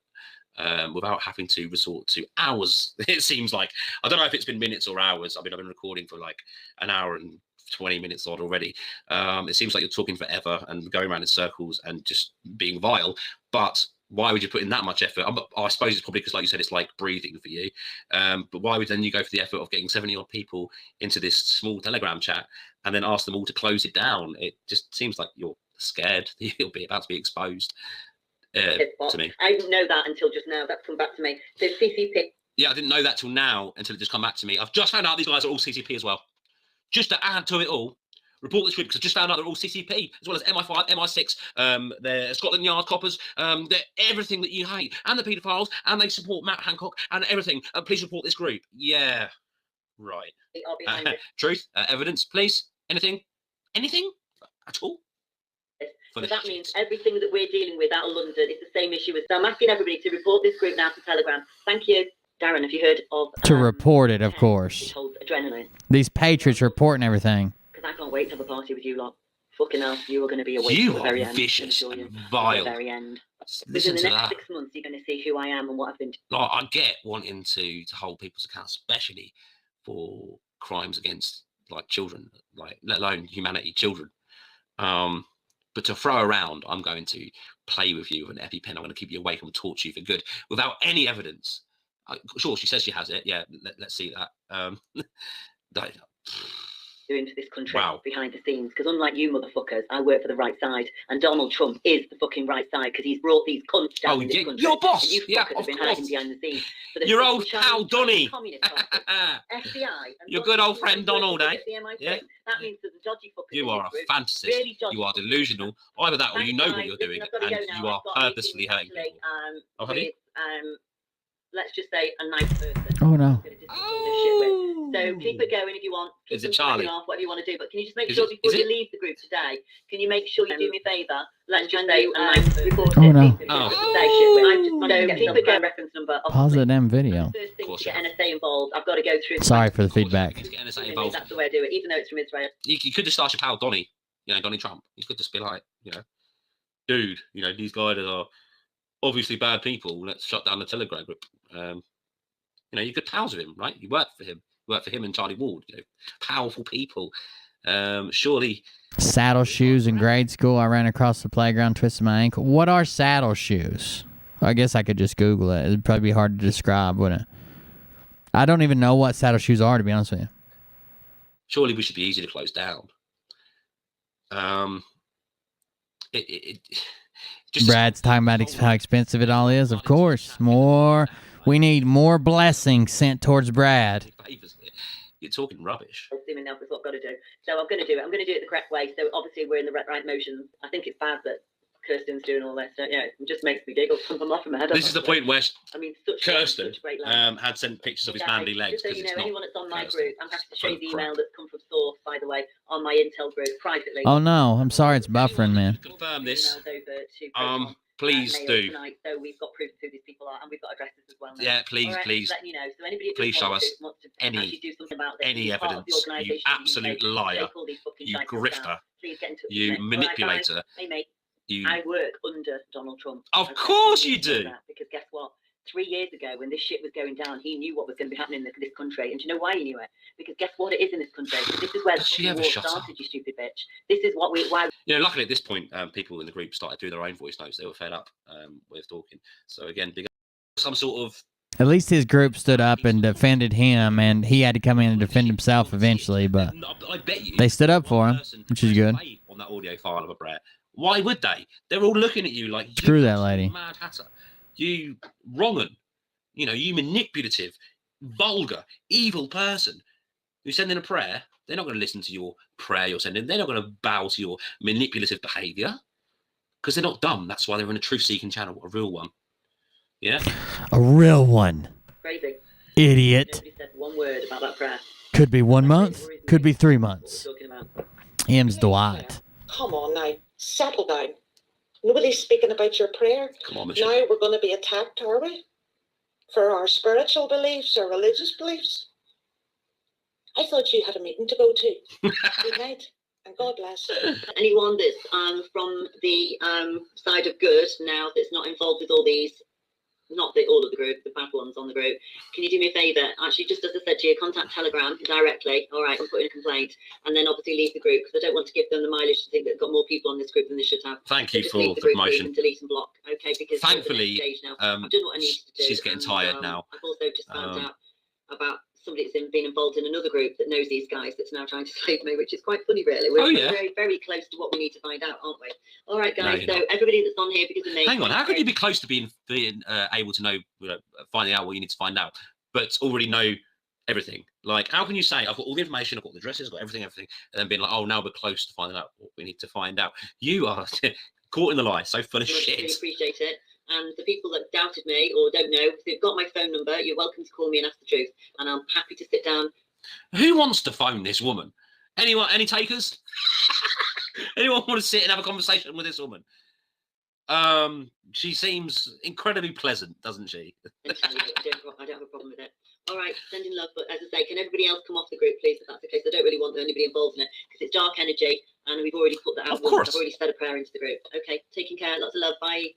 Without having to resort to hours, it seems like. I don't know if it's been minutes or hours. I mean, I've been recording for like an hour and 20 minutes odd already. It seems like you're talking forever and going around in circles and just being vile. But why would you put in that much effort? I suppose it's probably because, like you said, it's like breathing for you. But why would then you go for the effort of getting 70 odd people into this small Telegram chat and then ask them all to close it down? It just seems like you're scared that you'll be about to be exposed. To me,
I didn't know that until just now. That's come back to me. So CCP.
Yeah, I didn't know that till now until it just come back to me. I've just found out these guys are all CCP as well. Just to add to it all, report this group because I just found out they're all CCP as well as MI5, MI6. They're Scotland Yard coppers. They're everything that you hate, and the paedophiles, and they support Matt Hancock and everything. Please report this group. Yeah, right. Truth, evidence, please. Anything at all?
So that means everything that we're dealing with out of London is the same issue as. So I'm asking everybody to report this group now to Telegram. Thank you. Darren, have you heard of...
To report it, of course.
Adrenaline.
These patriots reporting everything.
Because I can't wait to have a party with you lot. Fucking hell, you are going to be awake till the very end.
Vicious and vile.
The very end.
Listen
Within the
to
next
that.
6 months, you're going to see who I am and what I've been doing.
I get wanting to hold people to account, especially for crimes against like children, like let alone humanity, children. But to throw around, I'm going to play with you with an EpiPen. I'm going to keep you awake and torture you for good without any evidence. Sure, she says she has it. Yeah, let's see that.
Doing to this country behind the scenes, because unlike you motherfuckers, I work for the right side, and Donald Trump is the fucking right side because he's brought these cunts down in this country.
Your boss,
and you fuckers have been hiding behind the scenes.
Your old pal Donny,
FBI,
your good old friend Donald, eh?
Yeah. That means that the dodgy fuckers.
You are a fantasist. Really you are delusional. Either that, or you know what you're doing, and you are purposefully hurting people.
Let's just say a nice person.
Oh no.
So keep it going if you want.
Is it Charlie?
Off, whatever you want to do, but can you just make sure before you leave the group today, can you make sure you do me a favour? Let's just say a nice person.
Oh no.
So keep it going. Reference number.
Pause the damn video.
First thing to get NSA involved, I've got to go through.
Sorry for the feedback.
Get NSA involved.
That's the way I do it, even though it's from Israel.
You could just ask your pal Donny, Donny Trump. You could just be like, dude, these guys are obviously bad people. Let's shut down the Telegram group. You're good pals with him, right? You work for him. You work for him and Charlie Ward. Powerful people. Surely.
Saddle shoes in grade school. I ran across the playground, twisted my ankle. What are saddle shoes? I guess I could just Google it. It'd probably be hard to describe, wouldn't it? I don't even know what saddle shoes are, to be honest with you.
Surely we should be easy to close down. Just
Brad's talking about how expensive it all is. Of course, we need more blessings sent towards Brad.
You're talking rubbish.
Assuming now is what I've got to do. So I'm going to do it. I'm going to do it the correct way. So obviously we're in the right motions. I think it's bad that Kirsten's doing all this. Yeah, it just makes me giggle. I'm laughing my head off.
This is the point where Kirsten
such great lad.
had sent pictures of his manly legs.
Just so you know,
it's not
anyone that's on my
Kirsten.
group, I'm happy to show you the email that's come from Source, by the way, on my Intel group privately.
Oh no, I'm sorry, it's buffering, man.
Confirm this. Please do.
Tonight, so we've got proof of who these people are, and we've got addresses as well. Now.
Yeah, please,
right,
please.
Letting you know. So anybody
Please show us
wants to actually do something about this,
any
part of the
evidence. You
organisation
absolute liar. You grifter.
Please get in touch
You
with me.
manipulator.
All right, guys? Hey mate,
You.
I work under Donald Trump.
Of course you do.
Because guess what? 3 years ago, when this shit was going down, he knew what was going to be happening in this country. And do you know why he knew it? Because guess what it is in this country? This is where the war started, you stupid bitch. This is what why.
You know, luckily at this point, people in the group started doing their own voice notes. They were fed up with talking. So again, some sort of.
At least his group stood up and defended him, and he had to come in and defend himself eventually. But
I bet you
they stood up for him, which is good.
On that audio file of a Brett. Why would they? They're all looking at you like
Screw that lady.
Mad Hatter. You wrong 'un. You know, you manipulative, vulgar, evil person who's sending a prayer. They're not going to listen to your prayer you're sending. They're not going to bow to your manipulative behaviour because they're not dumb. That's why they're in a truth-seeking channel, a real one. Yeah?
A real one.
Crazy.
Idiot.
Nobody said one word about that prayer.
Could be 1 month. Could be 3 months.
What we're talking about.
Him's Dwight.
Come on now, settle down. Nobody's speaking about your prayer.
Come on, Michelle.
Now we're going to be attacked, are we? For our spiritual beliefs or religious beliefs? I thought you had a meeting to go to. Good night, and God bless.
Anyone that's from the side of good now, that's not involved with all these, not all of the group, the bad ones on the group, can you do me a favour? Actually, just as I said to you, contact Telegram directly. All right, I'm putting a complaint, and then obviously leave the group because I don't want to give them the mileage to think that they've got more people on this group than they should have.
Thank
So
you
just
for
leave
the
group,
promotion.
and delete and block. Okay, because
Thankfully,
we're at the next stage now. I've done what I needed to do.
she's getting tired now.
I've also just found out about somebody that's been involved in another group that knows these guys that's now trying to slave me, which is quite funny, really. We're very, very close to what we need to find out, aren't we? All right, guys.
No,
so everybody that's on here because of me.
Hang on, how could you be close to being able to know, finding out what you need to find out, but already know everything? Like, how can you say, I've got all the information, I've got the addresses, I've got everything, and then being like, oh, now we're close to finding out what we need to find out? You are caught in the lie, so full of shit.
Really appreciate it. And the people that doubted me or don't know, if they've got my phone number, you're welcome to call me and ask the truth. And I'm happy to sit down.
Who wants to phone this woman? Anyone? Any takers? Anyone want to sit and have a conversation with this woman? She seems incredibly pleasant, doesn't she?
I don't have a problem with it. All right, sending love, but as I say, can everybody else come off the group, please, if that's the case? I don't really want anybody involved in it because it's dark energy, and we've already put that out.
Of course.
I've already said a prayer into the group. Okay, taking care. Lots of love. Bye.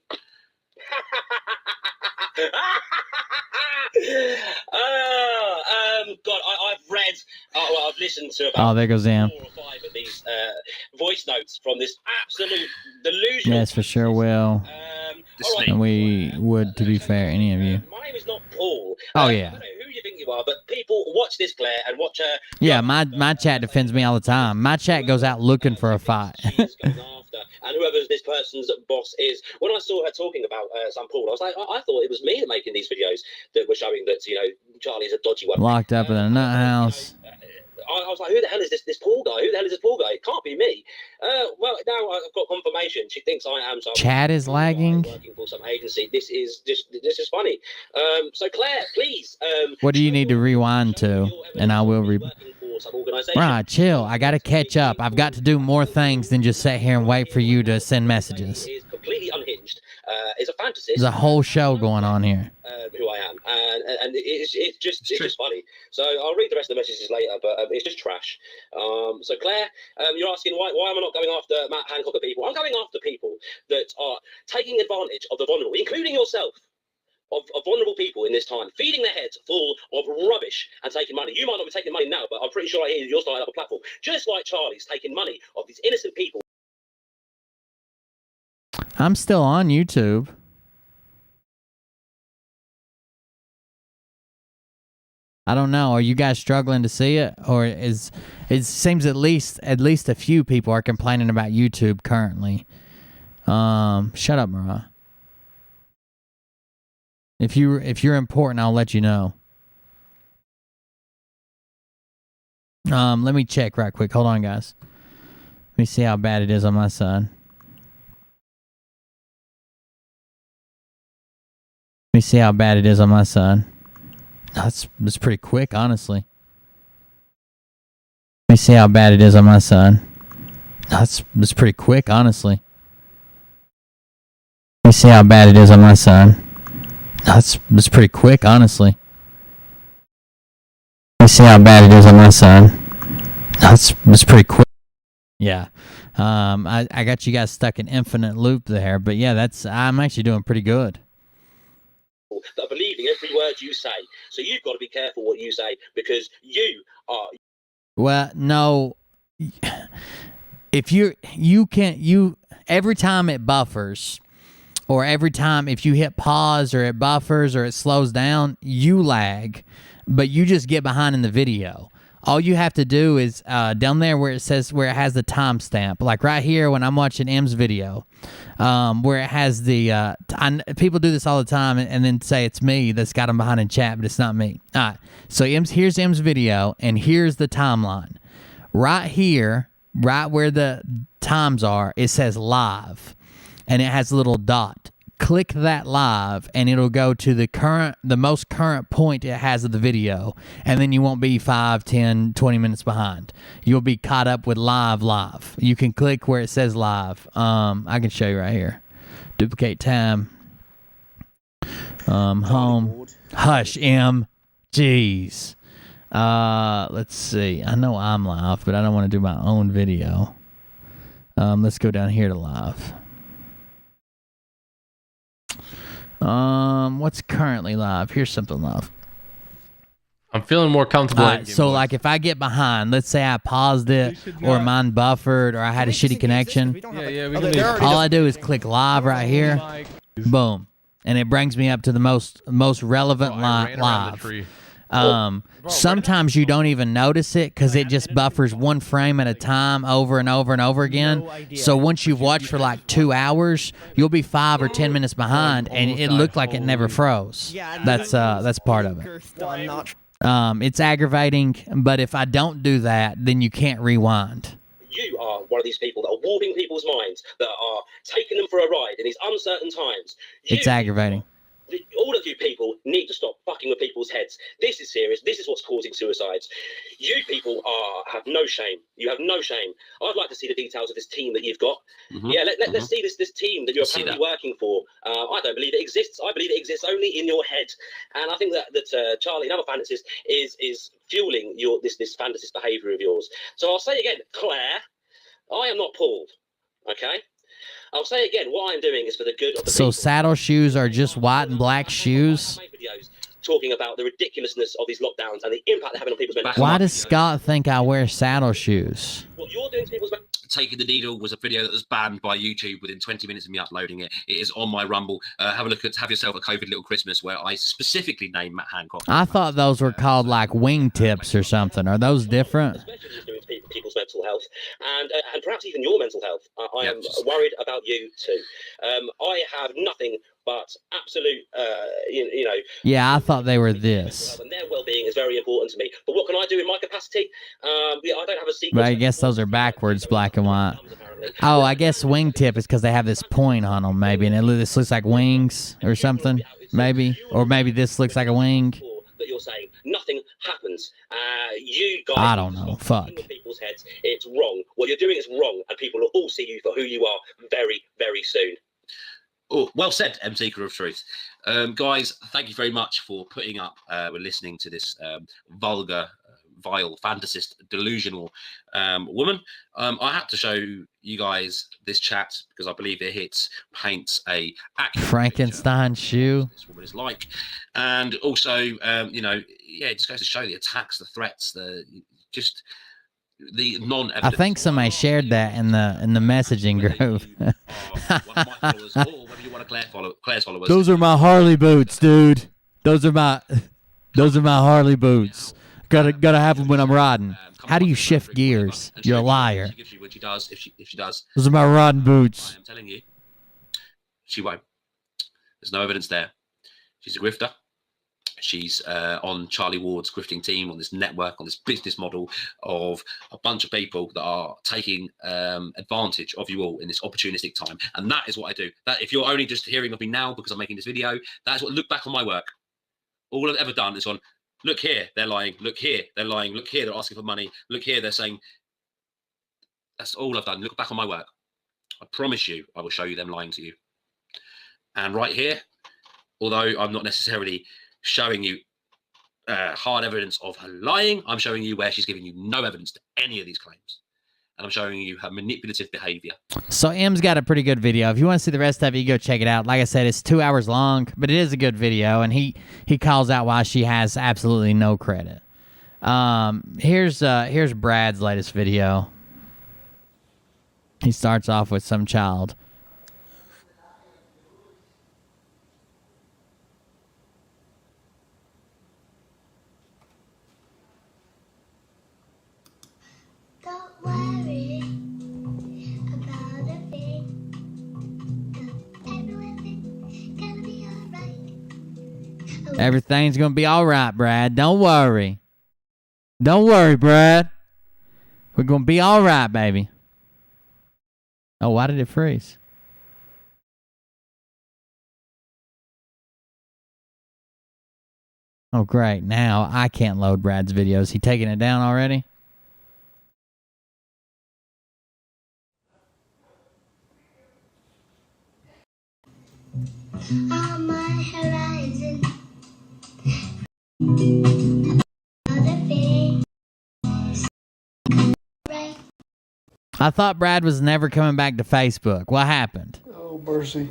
God, I've read, I've listened to about
Oh, there goes Am.
4 or 5 of these voice notes from this absolute delusional.
Yes, for sure will. And we would, to be fair, any of you.
My name is not Paul.
Oh,
I
yeah.
don't know who you think you are, but people watch this, Claire, and watch her.
Yeah, my chat defends me all the time. My chat goes out looking for a fight.
And whoever this person's boss is, when I saw her talking about Sam Paul, I was like, I thought it was me making these videos that were showing that, Charlie's a dodgy one.
Locked up in a nut house.
I was like, who the hell is this Paul guy? Who the hell is this Paul guy? It can't be me. Well, now I've got confirmation. She thinks I am some
Chat is lagging.
working for some agency. This is funny. So Claire, please.
What do you need to rewind to? And I will Right, chill. I got to catch up. I've got to do more things than just sit here and wait for you to send messages.
Is completely unhinged. Is a fantasist.
There's a whole show going on here.
Who I am, and it's just funny. So I'll read the rest of the messages later, but it's just trash. So Claire, you're asking why am I not going after Matt Hancock people? I'm going after people that are taking advantage of the vulnerable, including yourself. Of vulnerable people in this time, feeding their heads full of rubbish and taking money. You might not be taking money now, but I'm pretty sure I hear you're starting up a platform, just like Charlie's taking money of these innocent people.
I'm still on YouTube. I don't know. Are you guys struggling to see it, or is it seems at least a few people are complaining about YouTube currently? Shut up, Mariah. If you're important, I'll let you know. Let me check right quick. Hold on, guys. Let me see how bad it is on my side. Let me see how bad it is on my side. That's pretty quick, honestly. Let me see how bad it is on my side. That's pretty quick, honestly. Let me see how bad it is on my side. That's pretty quick, honestly. Let me see how bad it is on my side. That's pretty quick. Yeah. I got you guys stuck in infinite loop there, but yeah, I'm actually doing pretty good.
That are believing every word you say. So you've got to be careful what you say, because you are.
Well, no. If every time it buffers, or every time if you hit pause or it buffers or it slows down, you lag, but you just get behind in the video. All you have to do is down there where it has the timestamp, like right here when I'm watching M's video, where it has the people do this all the time and then say it's me that's got them behind in chat, but it's not me. All right, so here's M's video, and here's the timeline. Right here, right where the times are, it says live, and it has a little dot. Click that live, and it'll go to the most current point it has of the video, and then you won't be 5, 10, 20 minutes behind. You'll be caught up with live. You can click where it says live. I can show you right here. Duplicate time. Home. Hush, M. Jeez. Let's see. I know I'm live, but I don't want to do my own video. Let's go down here to live. What's currently live? Here's something live.
I'm feeling more comfortable.
So, like, if I get behind, let's say I paused it, or mine buffered, or I had a shitty connection. All I do is click live right here. Boom, and it brings me up to the most relevant live. Sometimes you don't even notice it because it just buffers one frame at a time over and over and over again. So once you've watched for like 2 hours, you'll be 5 or 10 minutes behind, and it looked like it never froze. That's part of it. It's aggravating, but if I don't do that, then you can't rewind.
You are one of these people that are warping people's minds, that are taking them for a ride in these uncertain times.
It's aggravating.
All of you people need to stop fucking with people's heads. This is serious. This is what's causing suicides. You people have no shame. You have no shame. I'd like to see the details of this team that you've got. Let's see this team that you're apparently working for. I don't believe it exists. I believe it exists only in your head. And I think that Charlie, another fantasist, is fueling this fantasist behaviour of yours. So I'll say again, Claire, I am not Paul. Okay? I'll say again, what I'm doing is for the good of the people.
So saddle shoes are just white and black shoes?
Videos talking about the ridiculousness of these lockdowns and the impact they're having on people's mental health.
Why does Scott think I wear saddle shoes?
What you're doing to people's
Taking the Needle was a video that was banned by YouTube within 20 minutes of me uploading it. It is on my Rumble. Have yourself a COVID little Christmas, where I specifically named Matt Hancock.
I thought those were called like wingtips or something. Are those different?
People's mental health and perhaps even your mental health. I am worried about you too. I have nothing but absolute,
Yeah, I thought they were this.
And their well-being is very important to me. But what can I do in my capacity? I don't have a secret.
But I guess those are backwards, black and white. Oh, I guess wingtip is because they have this point on them, maybe, and this looks like wings or something, maybe, or maybe this looks like a wing.
That you're saying nothing happens. You guys,
I don't know. Fuck.
People's heads. It's wrong. What you're doing is wrong, and people will all see you for who you are very, very soon.
Oh, well said, M Seeker of Truth. Guys, thank you very much for putting up with listening to this vulgar, vile, fantasist, delusional woman. I had to show you guys this chat because I believe it paints a
Frankenstein shoe.
This woman is like, and also, it just goes to show the attacks, the threats, the non-evidence.
I think somebody shared that in the messaging group.
Claire's followers.
Those are my Harley boots, dude. Those are my. Those are my Harley boots. Gotta have them when I'm riding. How do you shift gears? You're a liar.
She gives you when she does. If she does,
Those are my riding boots.
I am telling you, she won't. There's no evidence there. She's a grifter. She's on Charlie Ward's grifting team, on this network, on this business model of a bunch of people that are taking advantage of you all in this opportunistic time. And that is what I do. That if you're only just hearing of me now because I'm making this video, that's what, look back on my work. All I've ever done is on, look here, they're lying. Look here, they're lying. Look here, they're asking for money. Look here, they're saying. That's all I've done. Look back on my work. I promise you, I will show you them lying to you. And right here, although I'm not necessarily showing you hard evidence of her lying, I'm showing you where she's giving you no evidence to any of these claims. And I'm showing you her manipulative behavior.
So M's got a pretty good video. If you want to see the rest of it, you go check it out. Like I said, it's 2 hours long, but it is a good video, and he calls out why she has absolutely no credit. Here's Brad's latest video. He starts off with some child. Everything's gonna be all right, Brad. Don't worry. Don't worry, Brad. We're gonna be all right, baby. Oh, why did it freeze? Oh, great. Now I can't load Brad's videos. He taking it down already?
On my horizon,
I thought Brad was never coming back to Facebook. What happened?
Oh, mercy.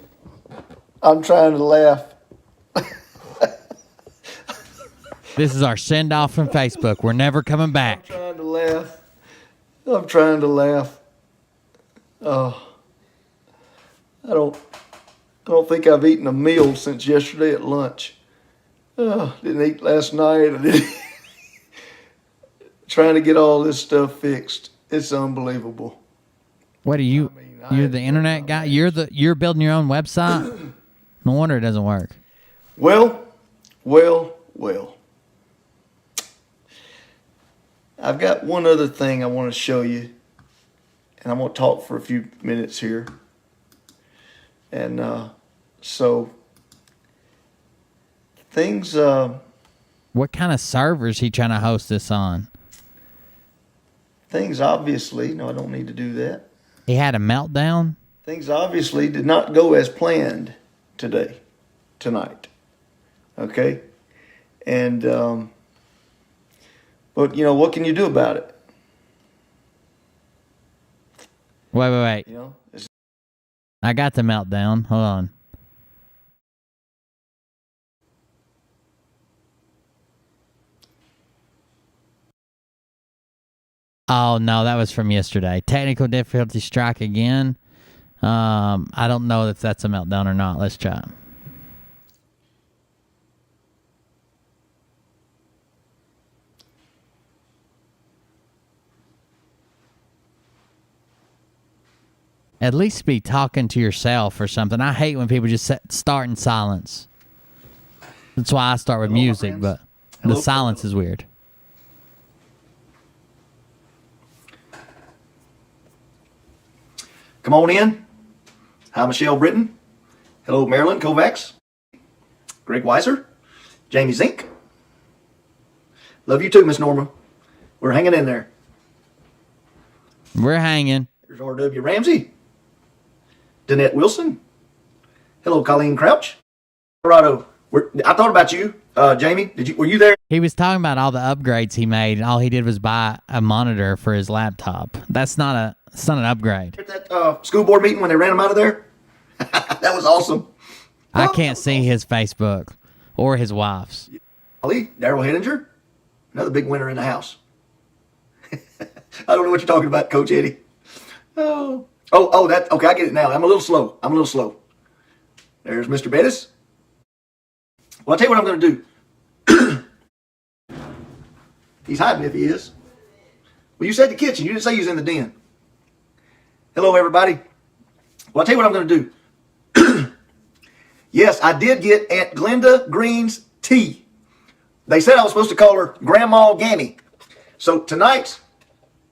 I'm trying to laugh.
This is our send-off from Facebook. We're never coming back.
I'm trying to laugh. I'm trying to laugh. Oh, I don't think I've eaten a meal since yesterday at lunch. Didn't eat last night. I didn't. Trying to get all this stuff fixed. It's unbelievable.
What are you? You're the internet guy. You're building your own website. No wonder it doesn't work.
Well. I've got one other thing I want to show you, and I'm going to talk for a few minutes here. And so things.
What kind of server is he trying to host this on?
Things obviously. No, I don't need to do that.
He had a meltdown?
Things obviously did not go as planned tonight. Okay? And, but, you know, what can you do about it?
Wait.
You know?
I got the meltdown. Hold on. Oh, no, that was from yesterday. Technical difficulty strike again. I don't know if that's a meltdown or not. Let's try. At least be talking to yourself or something. I hate when people just start in silence. That's why I start with music, but the silence is weird.
Come on in. Hi, Michelle Britton. Hello, Marilyn Kovacs. Greg Weiser. Jamie Zink. Love you too, Miss Norma. We're hanging in there.
We're hanging.
Here's R.W. Ramsey. Danette Wilson. Hello, Colleen Crouch. Colorado. I thought about you, Jamie. Were you there?
He was talking about all the upgrades he made, and all he did was buy a monitor for his laptop. It's not an upgrade.
At that school board meeting when they ran him out of there? That was awesome.
I can't see his Facebook or his wife's.
Daryl Henninger, another big winner in the house. I don't know what you're talking about, Coach Eddie. Oh, okay, I get it now. I'm a little slow. There's Mr. Bettis. Well, I'll tell you what I'm going to do. He's hiding if he is. Well, you said the kitchen. You didn't say he was in the den. Hello, everybody. Well, I'll tell you what I'm going to do. Yes, I did get Aunt Glenda Green's tea. They said I was supposed to call her Grandma Gammy. So tonight's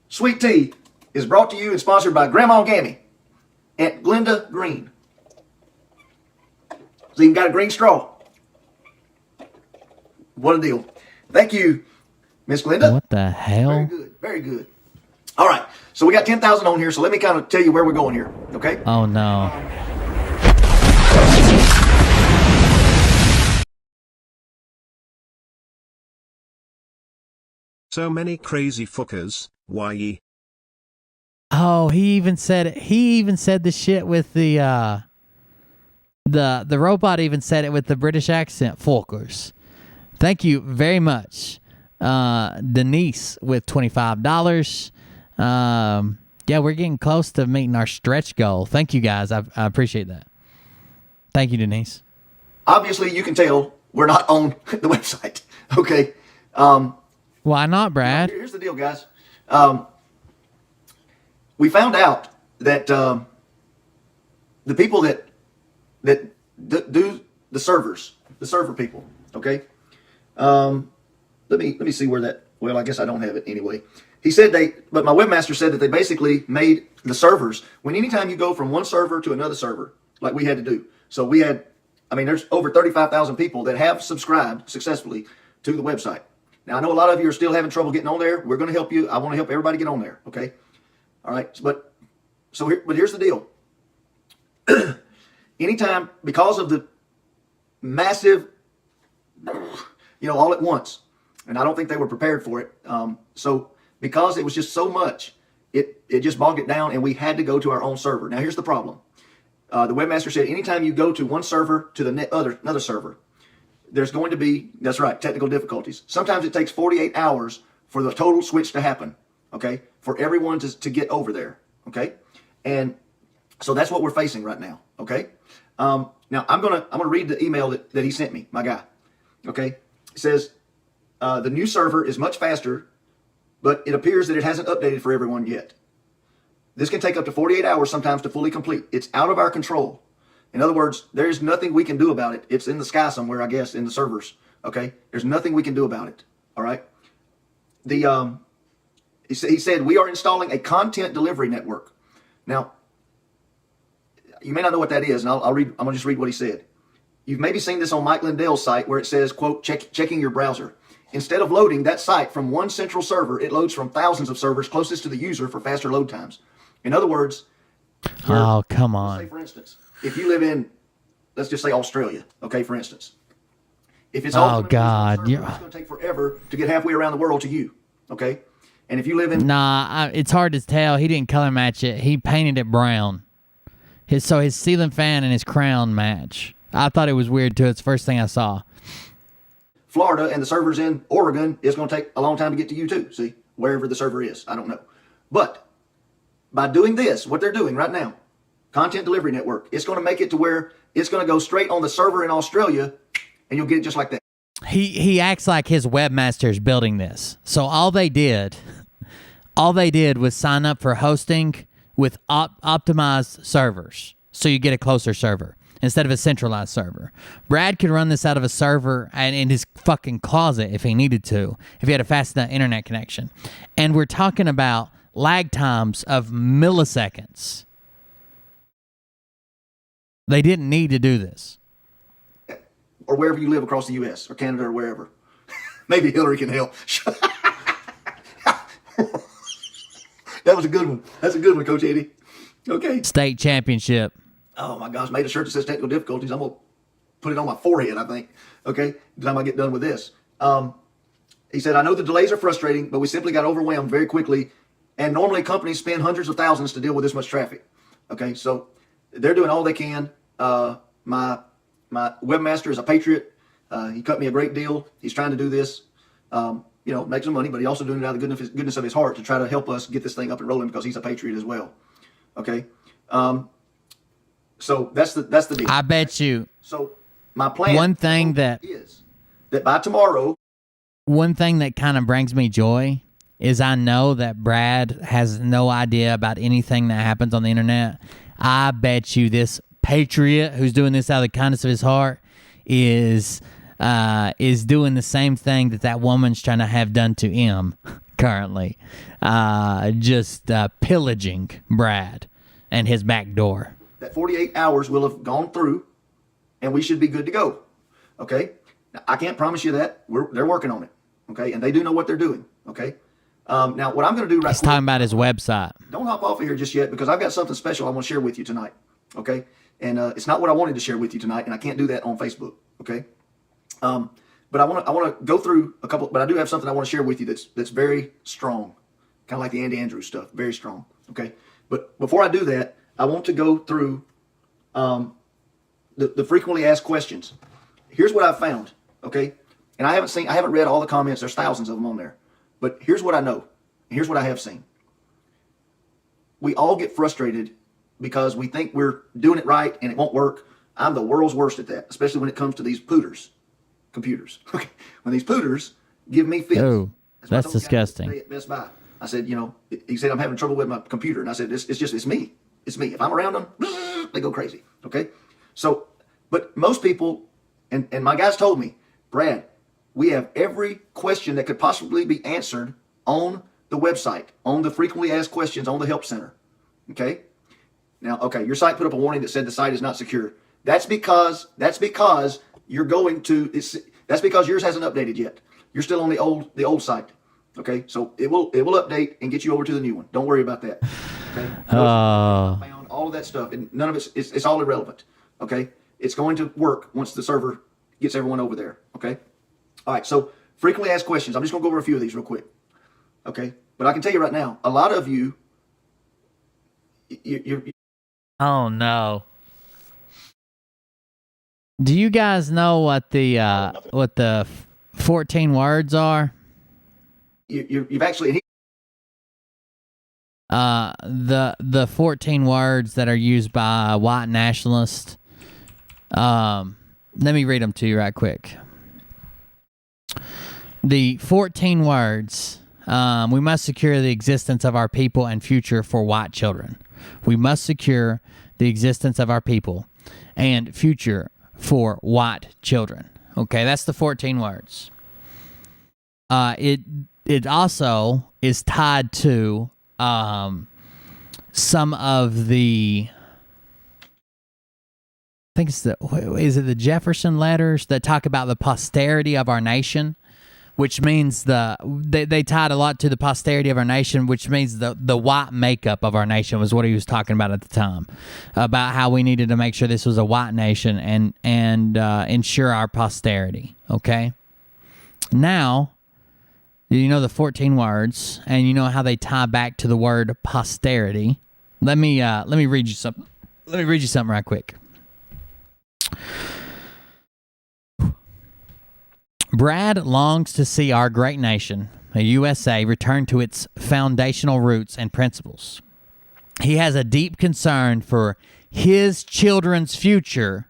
sweet tea is brought to you and sponsored by Grandma Gammy, Aunt Glenda Green. So even got a green straw. What a deal. Thank you, Miss Glenda.
What the hell?
Very good. Very good. All right. So we got 10,000 on here. So let me kind of tell you where we're going here. Okay?
Oh, no.
So many crazy fuckers, why ye?
Oh, he even said it. He even said the shit with the robot even said it with the British accent. Fuckers. Thank you very much. Denise with $25. Yeah, we're getting close to meeting our stretch goal. Thank you guys. I appreciate that. Thank you, Denise.
Obviously, you can tell we're not on the website. Okay.
Why not, Brad?
Here's the deal, guys. We found out that the people that do the servers, the server people. Okay. Let me see where that. Well, I guess I don't have it anyway. He said but my webmaster said that they basically made the servers when anytime you go from one server to another server, like we had to do. So we had, there's over 35,000 people that have subscribed successfully to the website. Now, I know a lot of you are still having trouble getting on there. We're going to help you. I want to help everybody get on there. Okay. All right. But here's the deal. Anytime, because of the massive, all at once, and I don't think they were prepared for it. So because it was just so much, it just bogged it down, and we had to go to our own server. Now, here's the problem. The webmaster said anytime you go to one server to the another server, there's going to be, that's right, technical difficulties. Sometimes it takes 48 hours for the total switch to happen, okay, for everyone to get over there, okay? And so that's what we're facing right now, okay? Now, I'm gonna read the email that he sent me, my guy, okay? It says, the new server is much faster, but it appears that it hasn't updated for everyone yet. This can take up to 48 hours sometimes to fully complete. It's out of our control. In other words, there's nothing we can do about it. It's in the sky somewhere, I guess, in the servers. Okay, there's nothing we can do about it. All right. He said we are installing a content delivery network. Now, you may not know what that is, and I'm gonna just read what he said. You've maybe seen this on Mike Lindell's site where it says, quote, checking your browser. Instead of loading that site from one central server, it loads from thousands of servers closest to the user for faster load times. In other words,
oh, come on.
Say, for instance, if you live in, let's just say Australia, okay, for instance. If it's
oh, God.
Server, it's going to take forever to get halfway around the world to you, okay? And if you live in...
Nah, it's hard to tell. He didn't color match it. He painted it brown. His ceiling fan and his crown match. I thought it was weird, too. It's the first thing I saw.
Florida and the servers in Oregon, it's going to take a long time to get to you, too. See, wherever the server is. I don't know. But by doing this, what they're doing right now, Content Delivery Network, it's going to make it to where it's going to go straight on the server in Australia, and you'll get it just like that.
He acts like his webmaster is building this. So all they did was sign up for hosting with optimized servers, so you get a closer server instead of a centralized server. Brad could run this out of a server and in his fucking closet if he needed to, if he had a fast enough internet connection. And we're talking about lag times of milliseconds. They didn't need to do this.
Or wherever you live across the U.S. or Canada or wherever. Maybe Hillary can help. That was a good one. That's a good one, Coach Eddie. Okay.
State championship.
Oh, my gosh. Made a shirt that says technical difficulties. I'm going to put it on my forehead, I think. Okay. The time I get done with this. He said, I know the delays are frustrating, but we simply got overwhelmed very quickly. And normally companies spend hundreds of thousands to deal with this much traffic. Okay. So they're doing all they can. My webmaster is a patriot. He cut me a great deal. He's trying to do this, make some money, but he's also doing it out of the goodness of his heart to try to help us get this thing up and rolling because he's a patriot as well. Okay. So that's the deal.
I bet you.
So my plan
one thing that
is that by tomorrow
one thing that kind of brings me joy is I know that Brad has no idea about anything that happens on the internet. I bet you this patriot who's doing this out of the kindness of his heart is doing the same thing that woman's trying to have done to him currently. Just pillaging Brad and his back door.
That 48 hours will have gone through, and we should be good to go. Okay? Now, I can't promise you that. They're working on it. Okay? And they do know what they're doing. Okay? Now, what I'm going to do right now.
He's talking about his website.
Don't hop off of here just yet, because I've got something special I want to share with you tonight. Okay? And it's not what I wanted to share with you tonight, and I can't do that on Facebook. Okay? But I want to go through a couple, but I do have something I want to share with you that's very strong. Kind of like the Andy Andrews stuff. Very strong. Okay? But before I do that, I want to go through the frequently asked questions. Here's what I've found. Okay? And I haven't read all the comments. There's thousands of them on there. But here's what I know. Here's what I have seen. We all get frustrated because we think we're doing it right and it won't work. I'm the world's worst at that, especially when it comes to these computers. Okay, when these pooters give me fits.
Oh, that's disgusting.
At Best Buy, I said, he said, I'm having trouble with my computer. And I said, it's me. It's me. If I'm around them, they go crazy. Okay? So, but most people, and my guys told me, Brad, we have every question that could possibly be answered on the website, on the frequently asked questions on the help center. Okay? Now, okay, your site put up a warning that said the site is not secure. That's because you're going to, that's because yours hasn't updated yet. You're still on the old site. Okay? So it will update and get you over to the new one. Don't worry about that. Okay? Found all of that stuff, and none of it's all irrelevant. Okay? It's going to work once the server gets everyone over there. Okay? All right, so frequently asked questions. I'm just going to go over a few of these real quick. Okay? But I can tell you right now, a lot of you,
oh, no. Do you guys know what the 14 words are?
You've actually...
The 14 words that are used by white nationalists. Let me read them to you right quick. The 14 words, we must secure the existence of our people and future for white children. We must secure the existence of our people and future for white children. Okay, that's the 14 words. It also is tied to some of the, I think it's is it the Jefferson letters that talk about the posterity of our nation, which means they tied a lot to the posterity of our nation, which means the white makeup of our nation was what he was talking about at the time, about how we needed to make sure this was a white nation and ensure our posterity. Okay, now you know the 14 words, and you know how they tie back to the word posterity. Let me read you something. Let me read you something right quick. Brad longs to see our great nation, the USA, return to its foundational roots and principles. He has a deep concern for his children's future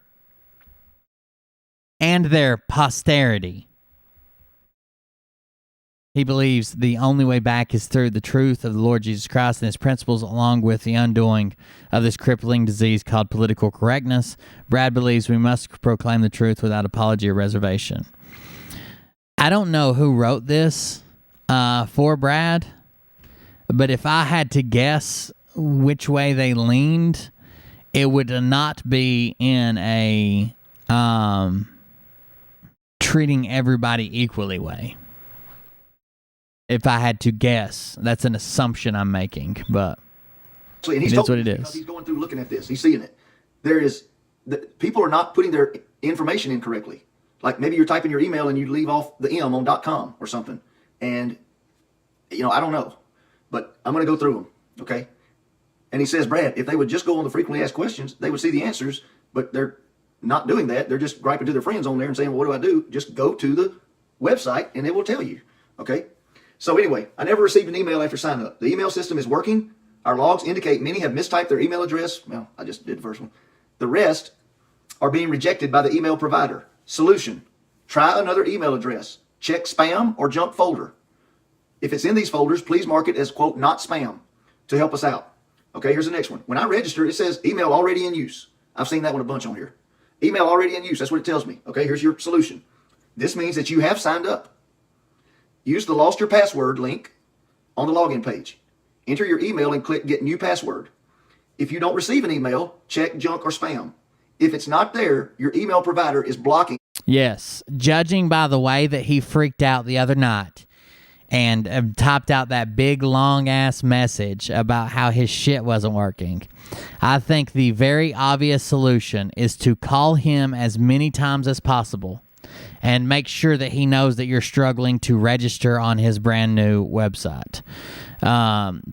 and their posterity. He believes the only way back is through the truth of the Lord Jesus Christ and his principles, along with the undoing of this crippling disease called political correctness. Brad believes we must proclaim the truth without apology or reservation. I don't know who wrote this for Brad, but if I had to guess which way they leaned, it would not be in a treating everybody equally way. If I had to guess, that's an assumption I'm making, but it is what it is.
He's going through looking at this. He's seeing it. People are not putting their information in correctly. Like maybe you're typing your email and you leave off the M on .com or something. And, I don't know. But I'm going to go through them, okay? And he says, Brad, if they would just go on the frequently asked questions, they would see the answers. But they're not doing that. They're just griping to their friends on there and saying, well, what do I do? Just go to the website and it will tell you, okay? So anyway, I never received an email after sign up. The email system is working. Our logs indicate many have mistyped their email address. Well, I just did the first one. The rest are being rejected by the email provider. Solution: try another email address. check spam or junk folder. If it's in these folders, please mark it as, quote, not spam to help us out. Okay, here's the next one. When I register, it says email already in use. I've seen that one a bunch on here. Email already in use. That's what it tells me. Okay, here's your solution. This means that you have signed up. Use the lost your password link on the login page. Enter your email and click get new password. If you don't receive an email, check junk or spam. If it's not there, your email provider is blocking.
Yes, judging by the way that he freaked out the other night and typed out that big long-ass message about how his shit wasn't working, I think the very obvious solution is to call him as many times as possible and make sure that he knows that you're struggling to register on his brand new website.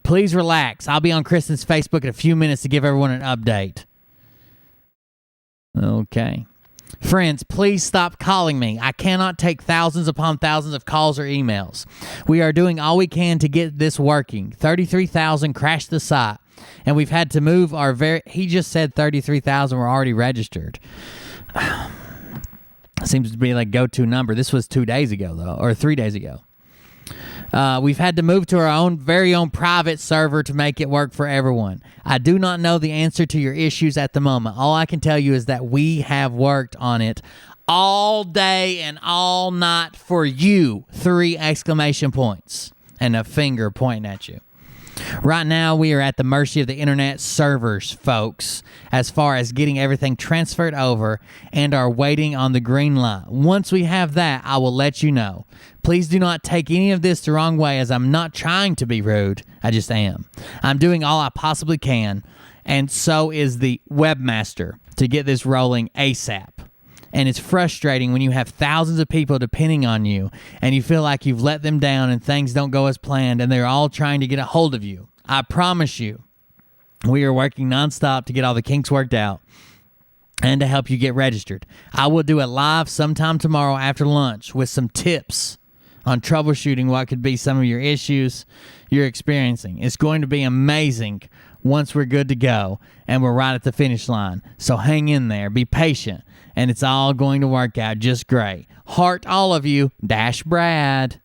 Please relax. I'll be on Kristen's Facebook in a few minutes to give everyone an update. Okay. Friends, please stop calling me. I cannot take thousands upon thousands of calls or emails. We are doing all we can to get this working. 33,000 crashed the site, and we've had to move our he just said 33,000 were already registered. Seems to be like go-to number. This was 2 days ago, though, or 3 days ago. We've had to move to our very own private server to make it work for everyone. I do not know the answer to your issues at the moment. All I can tell you is that we have worked on it all day and all night for you. 3 exclamation points and a finger pointing at you. Right now, we are at the mercy of the internet servers, folks, as far as getting everything transferred over and are waiting on the green light. Once we have that, I will let you know. Please do not take any of this the wrong way, as I'm not trying to be rude. I just am. I'm doing all I possibly can, and so is the webmaster, to get this rolling ASAP. And it's frustrating when you have thousands of people depending on you and you feel like you've let them down and things don't go as planned and they're all trying to get a hold of you. I promise you, we are working nonstop to get all the kinks worked out and to help you get registered. I will do it live sometime tomorrow after lunch with some tips on troubleshooting what could be some of your issues you're experiencing. It's going to be amazing once we're good to go and we're right at the finish line. So hang in there, be patient, and it's all going to work out just great. Heart all of you, Dash Brad.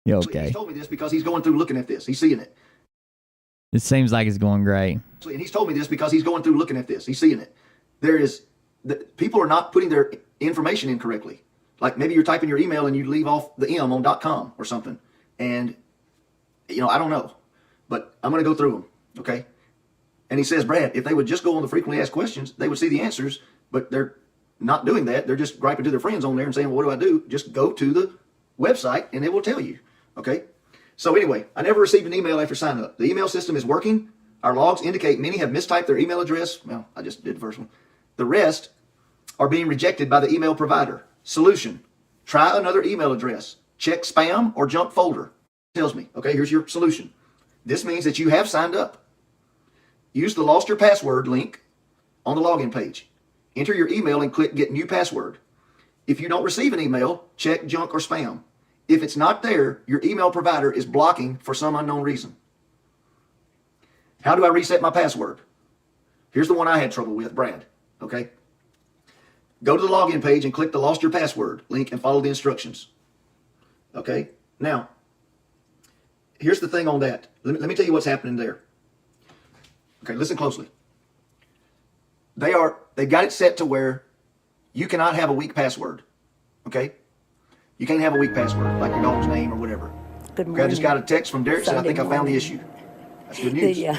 You okay?
He's told me this because he's going through looking at this. He's seeing it.
It seems like it's going great.
And he's told me this because he's going through looking at this. He's seeing it. People are not putting their information in correctly. Like maybe you're typing your email and you leave off the M on .com or something. And, I don't know. But I'm going to go through them, okay? And he says, Brad, if they would just go on the frequently asked questions, they would see the answers, but they're not doing that. They're just griping to their friends on there and saying, well, what do I do? Just go to the website and it will tell you, okay? So anyway, I never received an email after sign up. The email system is working. Our logs indicate many have mistyped their email address. Well, I just did the first one. The rest are being rejected by the email provider. Solution, try another email address. Check spam or junk folder. It tells me, okay, here's your solution. This means that you have signed up. Use the lost your password link on the login page. Enter your email and click get new password. If you don't receive an email, check junk or spam. If it's not there, your email provider is blocking for some unknown reason. How do I reset my password? Here's the one I had trouble with, Brad, okay? Go to the login page and click the lost your password link and follow the instructions. Okay? Now, here's the thing on that. Let me tell you what's happening there. Okay, listen closely. They got it set to where you cannot have a weak password. Okay? You can't have a weak password, like your dog's name or whatever.
Good morning.
Okay, I just got a text from Derek, said I think I found the issue. That's good news.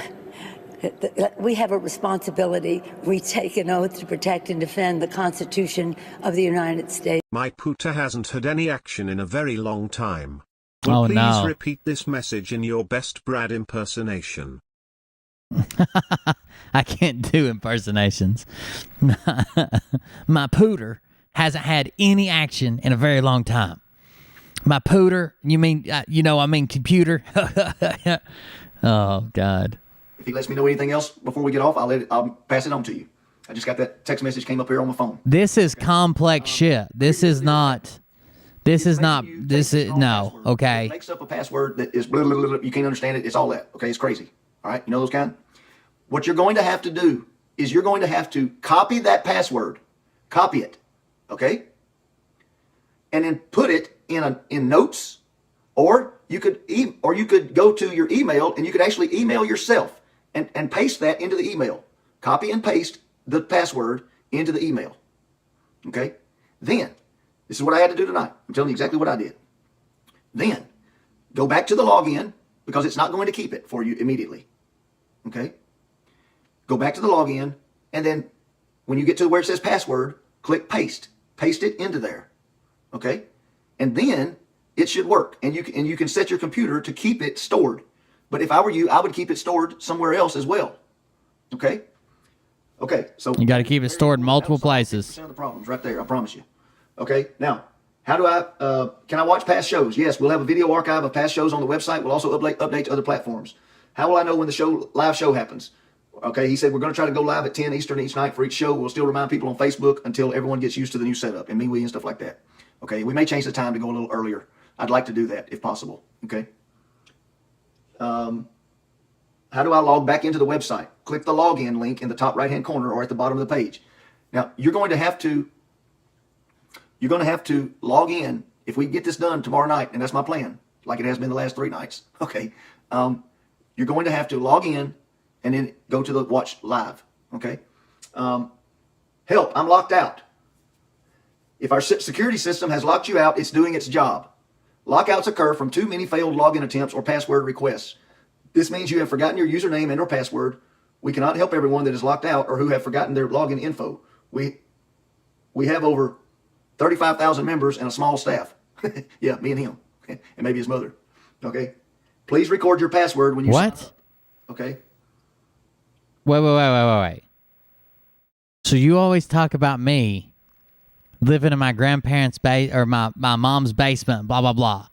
We have a responsibility. We take an oath to protect and defend the Constitution of the United States.
My pooter hasn't had any action in a very long time. Will please repeat this message in your best Brad impersonation.
I can't do impersonations. My pooter hasn't had any action in a very long time. My pooter, you mean, I mean computer. Oh, God.
If he lets me know anything else before we get off, I'll pass it on to you. I just got that text message came up here on my phone.
This is complex shit. This is no, okay?
It makes up a password that is blah, blah, blah, blah, you can't understand it. It's all that, okay? It's crazy, all right? You know those kind? What you're going to have to do is you're going to have to copy that password. Copy it, okay? and then put it in notes, or you could go to your email and you could actually email yourself and paste that into the email. Copy and paste the password into the email. Okay? Then, this is what I had to do tonight. I'm telling you exactly what I did. Then, go back to the login, because it's not going to keep it for you immediately. Okay? Go back to the login, and then when you get to where it says password, click paste. Paste it into there. Okay? And then it should work. And you can set your computer to keep it stored. But if I were you, I would keep it stored somewhere else as well. Okay? Okay, so
you got to keep it stored in multiple places.
50% of the problems right there, I promise you. Okay, now, how do can I watch past shows? Yes, we'll have a video archive of past shows on the website. We'll also update to other platforms. How will I know when the live show happens? Okay, he said we're going to try to go live at 10 Eastern each night for each show. We'll still remind people on Facebook until everyone gets used to the new setup and MeWe and stuff like that. Okay, we may change the time to go a little earlier. I'd like to do that if possible. Okay. How do I log back into the website? Click the login link in the top right-hand corner or at the bottom of the page. Now, you're going to have to log in. If we get this done tomorrow night, and that's my plan, like it has been the last 3 nights, okay, you're going to have to log in and then go to the watch live, okay? Help, I'm locked out. If our security system has locked you out, it's doing its job. Lockouts occur from too many failed login attempts or password requests. This means you have forgotten your username and or password. We cannot help everyone that is locked out or who have forgotten their login info. We have over 35,000 members and a small staff. Yeah, me and him. And maybe his mother. Okay? Please record your password when you sign up. Okay?
Wait. So you always talk about me living in my grandparents' or my mom's basement, blah, blah, blah.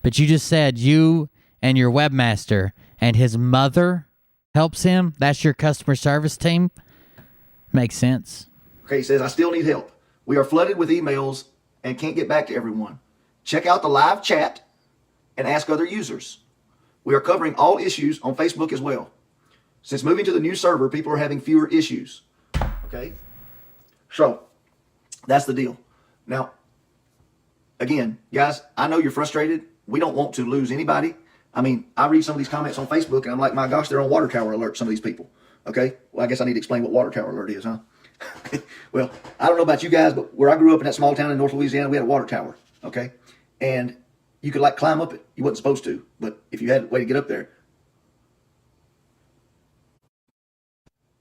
But you just said you and your webmaster and his mother helps him. That's your customer service team? Makes sense.
Okay, he says, I still need help. We are flooded with emails and can't get back to everyone. Check out the live chat and ask other users. We are covering all issues on Facebook as well. Since moving to the new server, people are having fewer issues. Okay? So, that's the deal. Now, again, guys, I know you're frustrated. We don't want to lose anybody. I mean, I read some of these comments on Facebook, and I'm like, my gosh, they're on Water Tower Alert, some of these people. Okay? Well, I guess I need to explain what Water Tower Alert is, huh? Well, I don't know about you guys, but where I grew up in that small town in North Louisiana, we had a water tower, okay? And you could, like, climb up it. You wasn't supposed to, but if you had a way to get up there.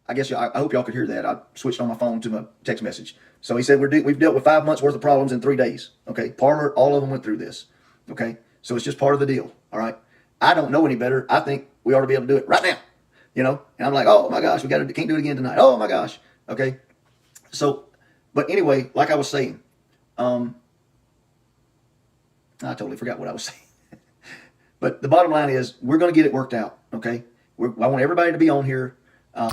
I guess I hope y'all could hear that. I switched on my phone to my text message. So he said we've dealt with 5 months worth of problems in 3 days, okay? Parler, all of them went through this, okay? So it's just part of the deal, all right? I don't know any better. I think we ought to be able to do it right now, you know? And I'm like, oh, my gosh, can't do it again tonight. Oh, my gosh, okay? So, but anyway, like I was saying, I totally forgot what I was saying. But the bottom line is, we're going to get it worked out, okay? I want everybody to be on here.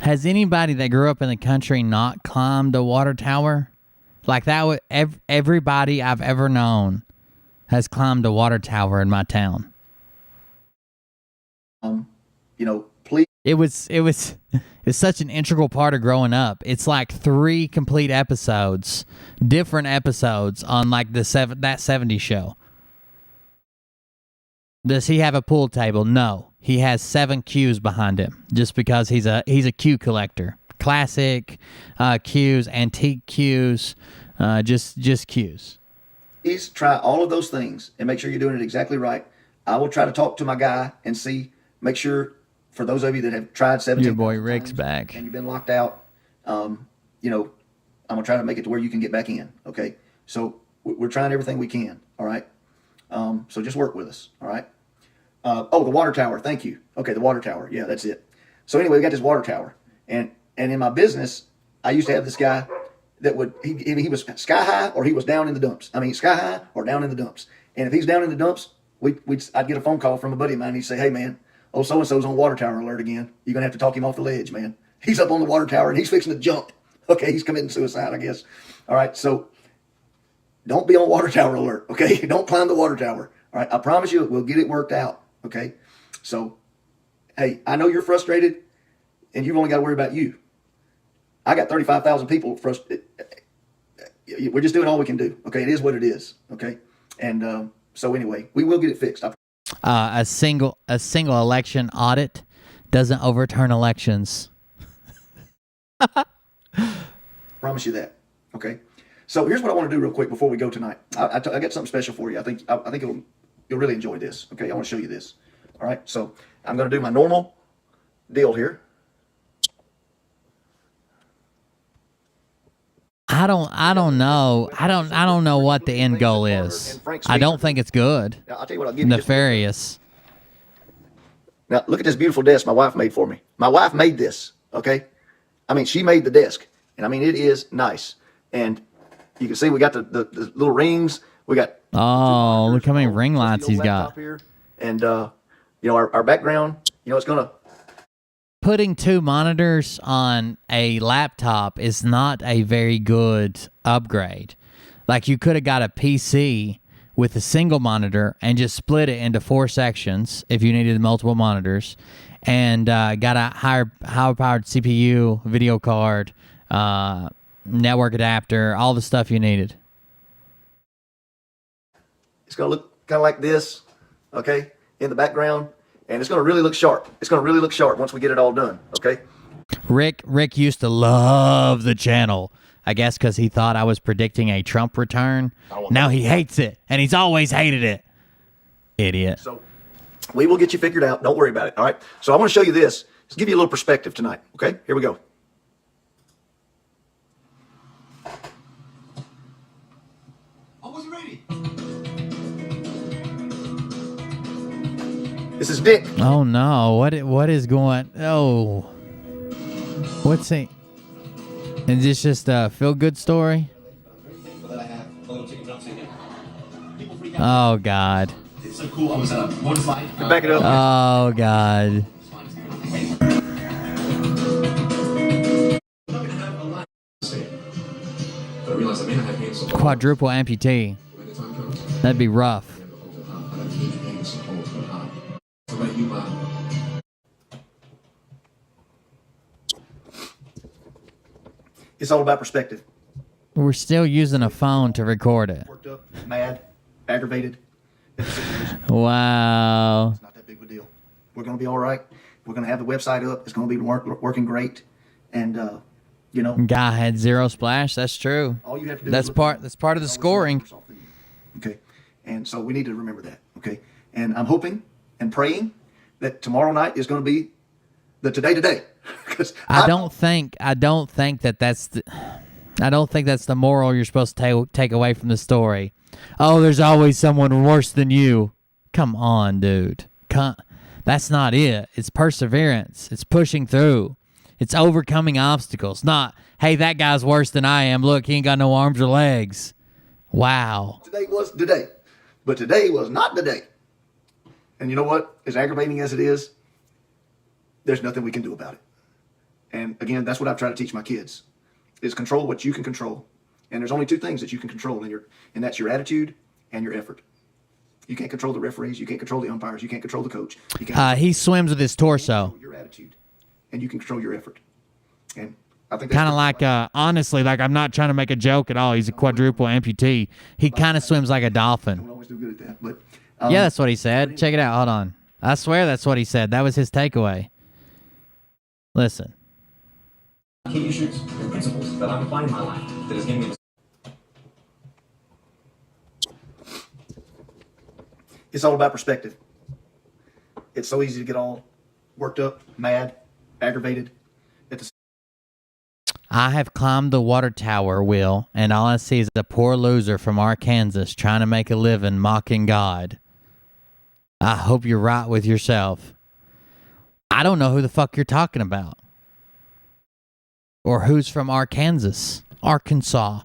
Has anybody that grew up in the country not climbed a water tower? Like that, everybody I've ever known has climbed a water tower in my town.
You know, please.
It was such an integral part of growing up. It's like 3 complete episodes, different episodes on like that 70s show. Does he have a pool table? No. He has 7 cues behind him just because he's a cue collector. Classic cues, antique cues, just cues.
Please try all of those things and make sure you're doing it exactly right. I will try to talk to my guy and make sure, for those of you that have tried 17
your boy Rick's back
and you've been locked out, you know, I'm going to try to make it to where you can get back in, okay? So we're trying everything we can, all right? So just work with us, all right? The water tower, thank you. Okay, the water tower, yeah, that's it. So anyway, we got this water tower. And in my business, I used to have this guy that he was sky high or he was down in the dumps. I mean, sky high or down in the dumps. And if he's down in the dumps, I'd get a phone call from a buddy of mine. He'd say, hey, man, so-and-so's on Water Tower Alert again. You're going to have to talk him off the ledge, man. He's up on the water tower, and he's fixing to jump. Okay, he's committing suicide, I guess. All right, so don't be on Water Tower Alert, okay? Don't climb the water tower. All right, I promise you we'll get it worked out, okay? So, hey, I know you're frustrated, and you've only got to worry about you. I got 35,000 people frustrated. We're just doing all we can do, okay? It is what it is, okay? And so anyway, we will get it fixed.
A single election audit doesn't overturn elections.
Promise you that. Okay. So here's what I want to do real quick before we go tonight. I got something special for you. I think you'll really enjoy this. Okay. I want to show you this. All right. So I'm going to do my normal deal here.
I don't know. I don't know what the end goal is. I don't think it's good.
Now, I'll tell you what, I'll give you
Nefarious.
Now, look at this beautiful desk my wife made for me. My wife made this, okay? I mean, she made the desk. And, I mean, it is nice. And you can see we got the little rings. We got...
Oh, look how many ring lights he's got.
Here. And, you know, our background, you know, it's going to...
Putting 2 monitors on a laptop is not a very good upgrade. Like, you could have got a PC with a single monitor and just split it into 4 sections if you needed multiple monitors, and got a higher powered CPU, video card, network adapter, all the stuff you needed.
It's going to look kind of like this, okay, in the background. And it's going to really look sharp. It's going to really look sharp once we get it all done, okay?
Rick used to love the channel, I guess because he thought I was predicting a Trump return. Now he hates it, and he's always hated it. Idiot.
So we will get you figured out. Don't worry about it, all right? So I want to show you this. Let's give you a little perspective tonight, okay? Here we go. This is Dick.
Oh no! What is going? Oh, what's it? Is this just a feel-good story? Oh God!
It's so cool. I was back it up.
Oh God! Quadruple amputee. That'd be rough.
It's all about perspective.
We're still using a phone to record it.
Worked up, mad, aggravated.
Wow.
It's not that big of a deal. We're going to be all right. We're going to have the website up. It's going to be working great. And, you know.
Guy had 0 splash. That's true.
All you have to do
that's part of the scoring.
Okay. And so we need to remember that. Okay. And I'm hoping and praying that tomorrow night is going to be the today.
I don't think that's the moral you're supposed to take away from the story. Oh, there's always someone worse than you. Come on, dude. That's not it. It's perseverance. It's pushing through. It's overcoming obstacles. Not, hey, that guy's worse than I am. Look, he ain't got no arms or legs. Wow.
Today was today. But today was not the day. And you know what? As aggravating as it is, there's nothing we can do about it. And again, that's what I've tried to teach my kids, is control what you can control. And there's only 2 things that you can control, and that's your attitude and your effort. You can't control the referees. You can't control the umpires. You can't control the coach.
He swims with his torso.
Your attitude, and you can control your effort. And I think
kind of like, honestly, like I'm not trying to make a joke at all. He's a quadruple amputee. He kind of swims like a dolphin.
I don't always do good at that, but
yeah, that's what he said. Check it out. Hold on. I swear that's what he said. That was his takeaway. Listen.
Key issues and principles that I'm applying in my life that is giving me
It's all about perspective. It's so easy to get all worked up, mad, aggravated.
I have climbed the water tower, Will, and all I see is a poor loser from Arkansas trying to make a living mocking God. I hope you're right with yourself. I don't know who the fuck you're talking about. Or who's from Arkansas.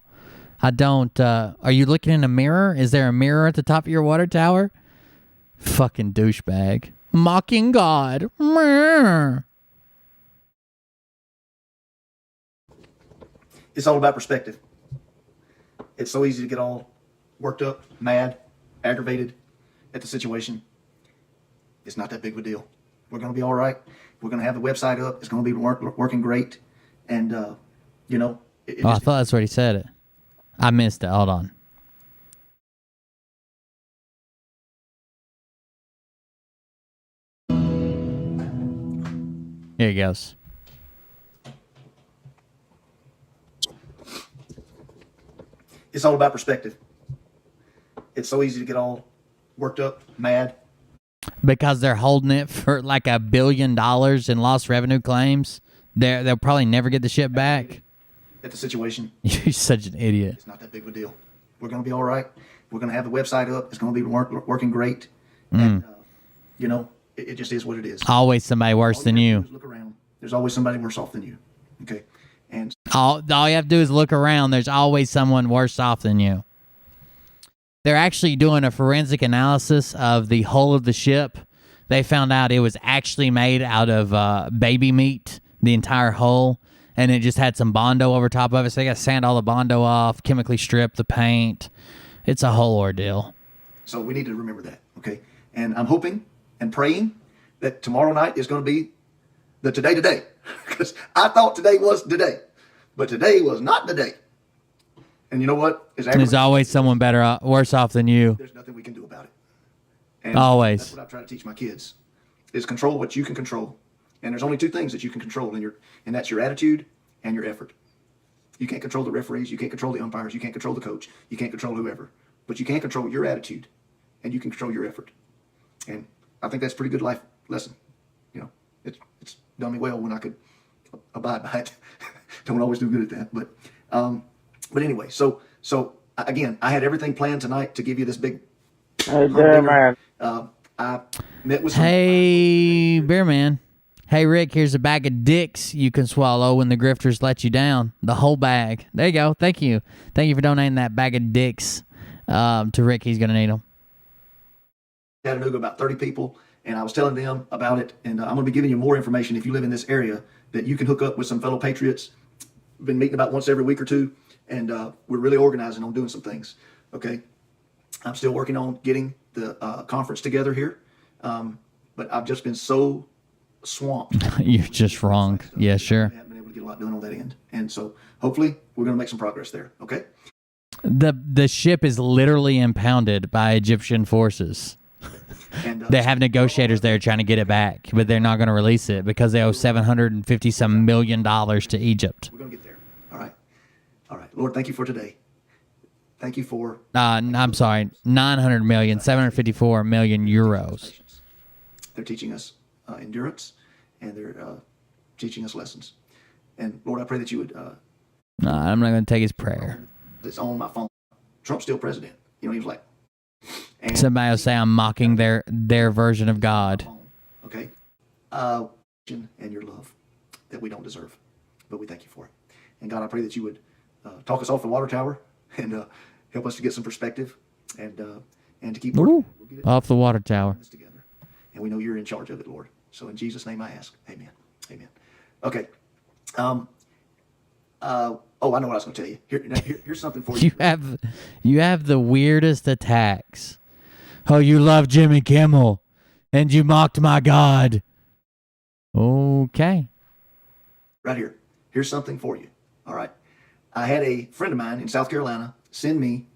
I don't, are you looking in a mirror? Is there a mirror at the top of your water tower? Fucking douchebag. Mocking God.
It's all about perspective. It's so easy to get all worked up, mad, aggravated at the situation. It's not that big of a deal. We're going to be all right. We're going to have the website up. It's going to be working great. And, you know.
I thought that's what he said. I missed it. Hold on. Here he goes.
It's all about perspective. It's so easy to get all worked up, mad.
Because they're holding it for like $1 billion in lost revenue claims. They'll probably never get the ship back.
At the situation.
You're such an idiot.
It's not that big of a deal. We're going to be all right. We're going to have the website up. It's going to be working great. And, you know, it just is what it is.
Always somebody worse than you.
Look around. There's always somebody worse off than you. Okay. And
all you have to do is look around. There's always someone worse off than you. They're actually doing a forensic analysis of the hull of the ship. They found out it was actually made out of baby meat, the entire hull, and it just had some Bondo over top of it. So they got to sand all the Bondo off, chemically strip the paint. It's a whole ordeal.
So we need to remember that, okay? And I'm hoping and praying that tomorrow night is going to be the today. Because I thought today was today. But today was not the day. And you know what?
There's always someone worse off than you.
There's nothing we can do about it. And
always.
That's what I try to teach my kids, is control what you can control. And there's only two things that you can control, and that's your attitude and your effort. You can't control the referees. You can't control the umpires. You can't control the coach. You can't control whoever. But you can control your attitude, and you can control your effort. And I think that's a pretty good life lesson. You know, it's done me well when I could abide by it. Don't always do good at that, but anyway. So again, I had everything planned tonight to give you this big.
Hey, man.
I met with.
Hey, Bear Man. Hey, Rick, here's a bag of dicks you can swallow when the grifters let you down. The whole bag. There you go. Thank you. Thank you for donating that bag of dicks to Rick. He's going to need them.
Chattanooga, about 30 people, and I was telling them about it, and I'm going to be giving you more information if you live in this area that you can hook up with some fellow patriots. Been meeting about once every week or two, and we're really organizing on doing some things. Okay, I'm still working on getting the conference together here, but I've just been so swamped.
You're just wrong. Yeah, sure.
I haven't been able to get a lot done on that end, and so hopefully we're going to make some progress there. Okay.
The ship is literally impounded by Egyptian forces.
And,
they have negotiators there trying to get it back, but they're not going to release it because they owe $750-some million to Egypt.
We're going to get there. All right. Lord, thank you for today. Thank you for.
I'm sorry, 900 million, 754 million euros.
They're teaching us endurance, and they're teaching us lessons. And Lord, I pray that you would.
I'm not going to take his prayer.
It's on my phone. Trump's still president. You know, he was like.
Somebody will say I'm mocking their version of God.
Okay. And your love that we don't deserve, but we thank you for it. And God, I pray that you would talk us off the water tower and help us to get some perspective and to keep working. We'll get it
off the water tower.
Together. And we know you're in charge of it, Lord. So in Jesus' name I ask. Amen. Amen. Okay. I know what I was going to tell you. Here's something for you.
You have the weirdest attacks. Oh, you love Jimmy Kimmel, and you mocked my God. Okay.
Right here. Here's something for you. All right. I had a friend of mine in South Carolina send me,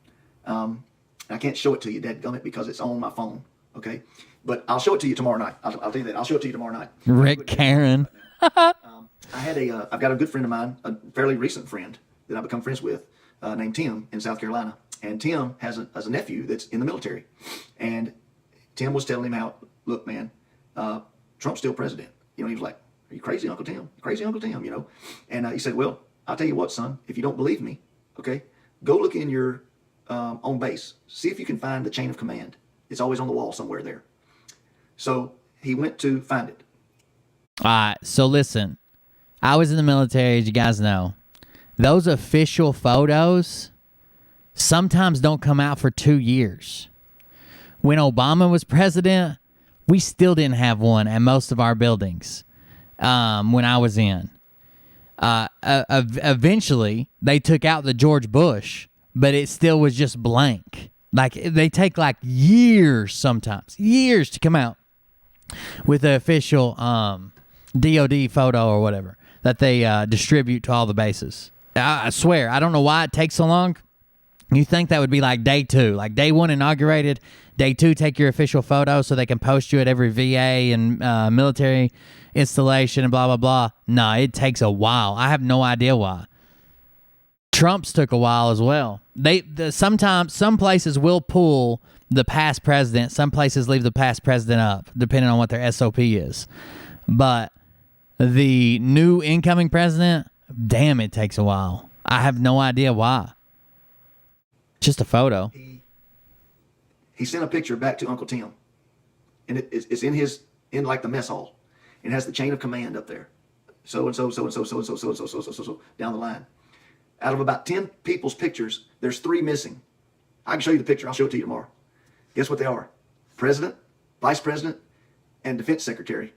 I can't show it to you, dadgummit, because it's on my phone. Okay. But I'll show it to you tomorrow night. I'll tell you that. I'll show it to you tomorrow night.
Rick Karen.
I've got a good friend of mine, a fairly recent friend that I've become friends with, named Tim in South Carolina. And Tim has a nephew that's in the military. And Tim was telling him how, look, man, Trump's still president. You know, he was like, are you crazy, Uncle Tim? You crazy, Uncle Tim, you know? And he said, well, I'll tell you what, son, if you don't believe me, okay, go look in your on base. See if you can find the chain of command. It's always on the wall somewhere there. So he went to find it.
All right, so listen. I was in the military, as you guys know. Those official photos sometimes don't come out for 2 years. When Obama was president, we still didn't have one at most of our buildings when I was in. Eventually, they took out the George Bush, but it still was just blank. Like, they take like years sometimes, years to come out with the official DOD photo or whatever that they distribute to all the bases. I swear, I don't know why it takes so long. You think that would be like day 2, like day 1 inaugurated, day 2 take your official photo so they can post you at every VA and military installation and blah, blah, blah. No, it takes a while. I have no idea why. Trump's took a while as well. Sometimes some places will pull the past president. Some places leave the past president up, depending on what their SOP is. But the new incoming president, damn, it takes a while. I have no idea why. Just a photo.
He sent a picture back to Uncle Tim, and it's in like the mess hall. It has the chain of command up there. So and so, so and so, so and so, so and so, so and so, so down the line. Out of about 10 people's pictures, there's 3 missing. I can show you the picture. I'll show it to you tomorrow. Guess what they are? President, Vice President, and Defense Secretary.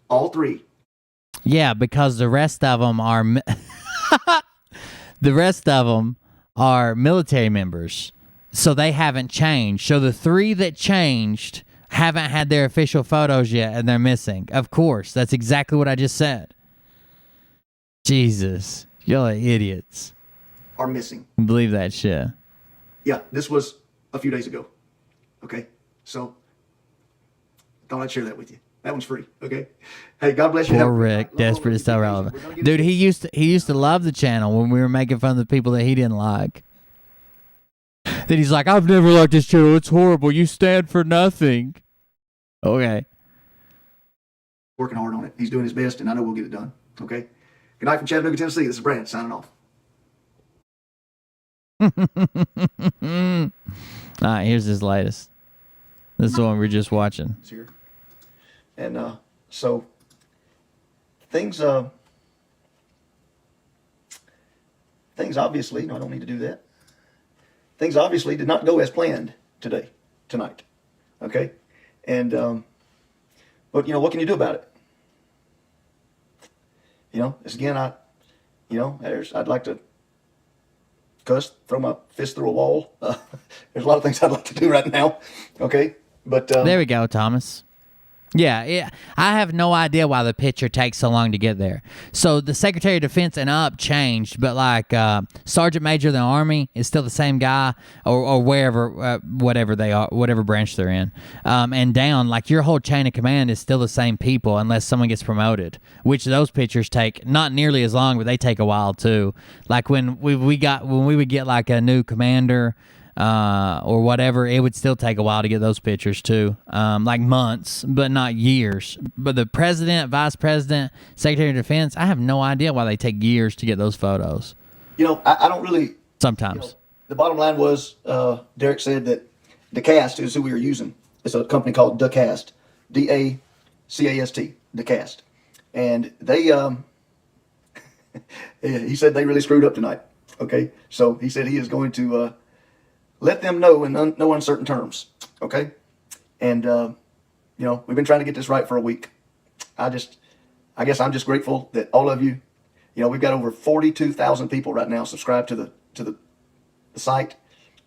All 3.
Yeah, because the rest of them are military members, so they haven't changed. So the 3 that changed haven't had their official photos yet, and they're missing. Of course, that's exactly what I just said. Jesus, y'all are idiots.
Are missing.
Believe that shit.
Yeah, this was a few days ago. Okay, so thought I'd share that with you. That one's free. Okay. Hey, God bless you.
Poor Rick, desperate to stay relevant. Dude, he used to love the channel when we were making fun of the people that he didn't like. Then he's like, I've never liked this channel. It's horrible. You stand for nothing. Okay.
Working hard on it. He's doing his best, and I know we'll get it done. Okay. Good night from Chattanooga, Tennessee. This is Brad signing off.
All right, here's his latest. This is the one we're just watching.
It's here. And so things obviously, no, I don't need to do that. Things obviously did not go as planned tonight. Okay? And, but, you know, what can you do about it? You know, as again, I'd like to cuss, throw my fist through a wall. There's a lot of things I'd like to do right now. Okay? But
there we go, Thomas. Yeah, I have no idea why the picture takes so long to get there. So the Secretary of Defense and up changed, but like Sergeant Major of the Army is still the same guy, or wherever, whatever they are, whatever branch they're in, and down, like your whole chain of command is still the same people unless someone gets promoted. Which those pictures take not nearly as long, but they take a while too. Like when we would get like a new commander. Or whatever, it would still take a while to get those pictures too, like months, but not years. But the president, vice president, secretary of defense, I have no idea why they take years to get those photos.
You know, I don't really.
Sometimes.
You know, the bottom line was, Derek said that DeCast is who we were using. It's a company called DeCast, DACAST, DeCast, and they, he said they really screwed up tonight. Okay, so he said he is going to. Let them know in no uncertain terms, okay? And, you know, we've been trying to get this right for a week. I guess I'm just grateful that all of you, you know, we've got over 42,000 people right now subscribed to the site.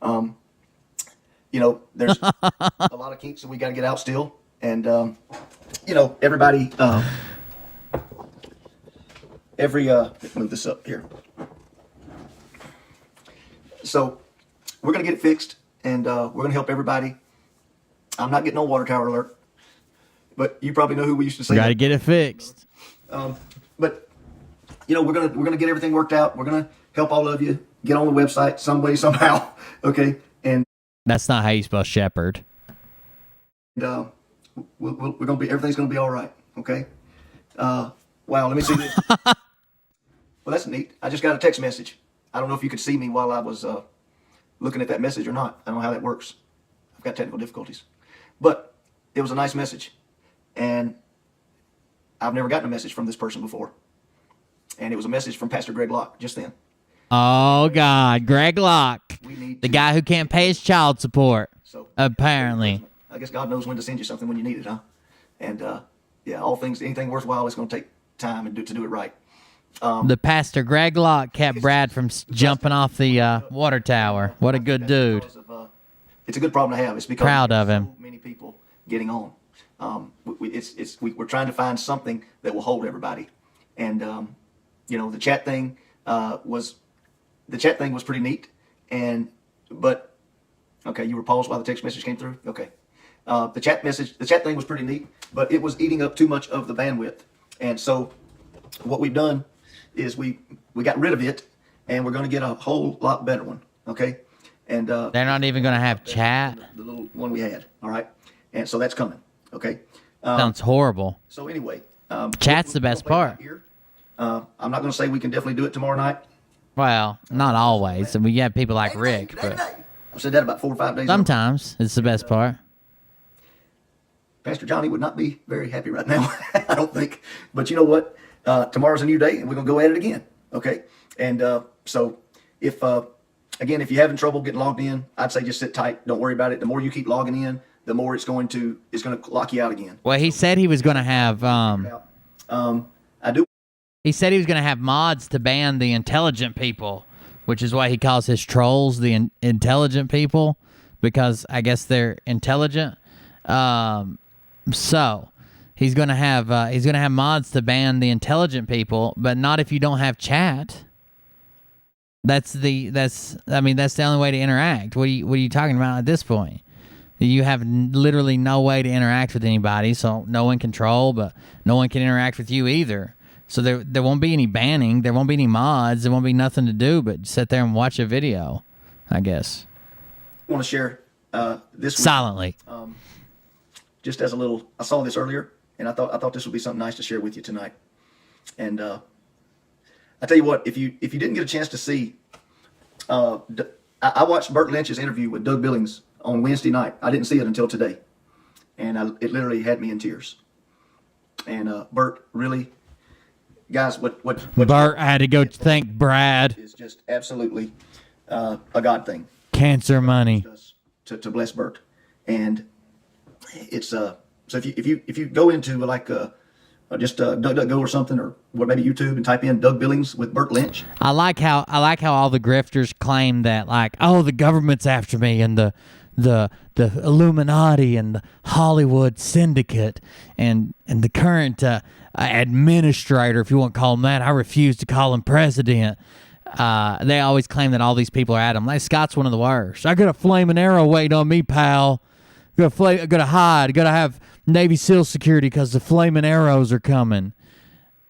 You know, there's a lot of kinks that we got to get out still. And, you know, everybody, let's move this up here. So, we're going to get it fixed, and we're going to help everybody. I'm not getting no water tower alert, but you probably know who we used to say.
Got to get it fixed.
But you know, we're gonna get everything worked out. We're gonna help all of you get on the website some way, somehow. Okay, and
that's not how you spell shepherd.
And we're gonna be, everything's gonna be all right. Okay. Wow. Let me see this. Well, that's neat. I just got a text message. I don't know if you could see me while I was looking at that message or not. I don't know how that works. I've got technical difficulties. But it was a nice message. And I've never gotten a message from this person before. And it was a message from Pastor Greg Locke just then.
Oh, God. Greg Locke. The guy who can't pay his child support.
So,
apparently.
I guess God knows when to send you something when you need it, huh? And, yeah, anything worthwhile is going to take time and to do it right.
The pastor Greg Locke kept Brad from jumping off the water tower. What a good dude.
It's a good problem to have. It's because
proud of him.
So many people getting on. We're trying to find something that will hold everybody. And you know, the chat thing was pretty neat. And but okay, you were paused while the text message came through. Okay, the chat thing was pretty neat, but it was eating up too much of the bandwidth, and so what we've done is we got rid of it, and we're going to get a whole lot better one. Okay, and
they're not even going to have chat.
The little one we had. All right, and so that's coming. Okay,
sounds horrible.
So anyway,
chat's the best part.
I'm not going to say we can definitely do it tomorrow night.
Well, not always. And we have people like Rick, but
I've said that about 4 or 5 days.
Sometimes it's the best part.
Pastor Johnny would not be very happy right now, I don't think. But you know what? Tomorrow's a new day, and we're going to go at it again. Okay? And so if you having trouble getting logged in, I'd say just sit tight. Don't worry about it. The more you keep logging in, the more it's going to lock you out again.
Well, he said he was going to have He said he was going to have mods to ban the intelligent people, which is why he calls his trolls the intelligent people, because I guess they're intelligent. So he's going to have mods to ban the intelligent people, but not if you don't have chat. That's the only way to interact. What are you talking about at this point? You have literally no way to interact with anybody, so no one can troll, but no one can interact with you either. So there won't be any banning, there won't be any mods, there won't be nothing to do but sit there and watch a video, I guess.
I want to share this
silently.
Just as a little, I saw this earlier, and I thought this would be something nice to share with you tonight. And I tell you what, if you didn't get a chance to see, I watched Burt Lynch's interview with Doug Billings on Wednesday night. I didn't see it until today, and it literally had me in tears. And Burt really. Guys, what
Bart had to go thank Brad.
It's just absolutely a God thing.
Cancer money
to bless Bert, and it's so if you go into like just DuckDuckGo or something, or maybe YouTube, and type in Doug Billings with Burt Lynch.
I like how all the grifters claim that, like, oh, the government's after me, and the Illuminati and the Hollywood syndicate and the current administrator, if you want to call him that. I refuse to call him president. They always claim that all these people are at him. Like, Scott's one of the worst. I got a flaming arrow waiting on me, pal. Got to hide. Got to have Navy SEAL security because the flaming arrows are coming.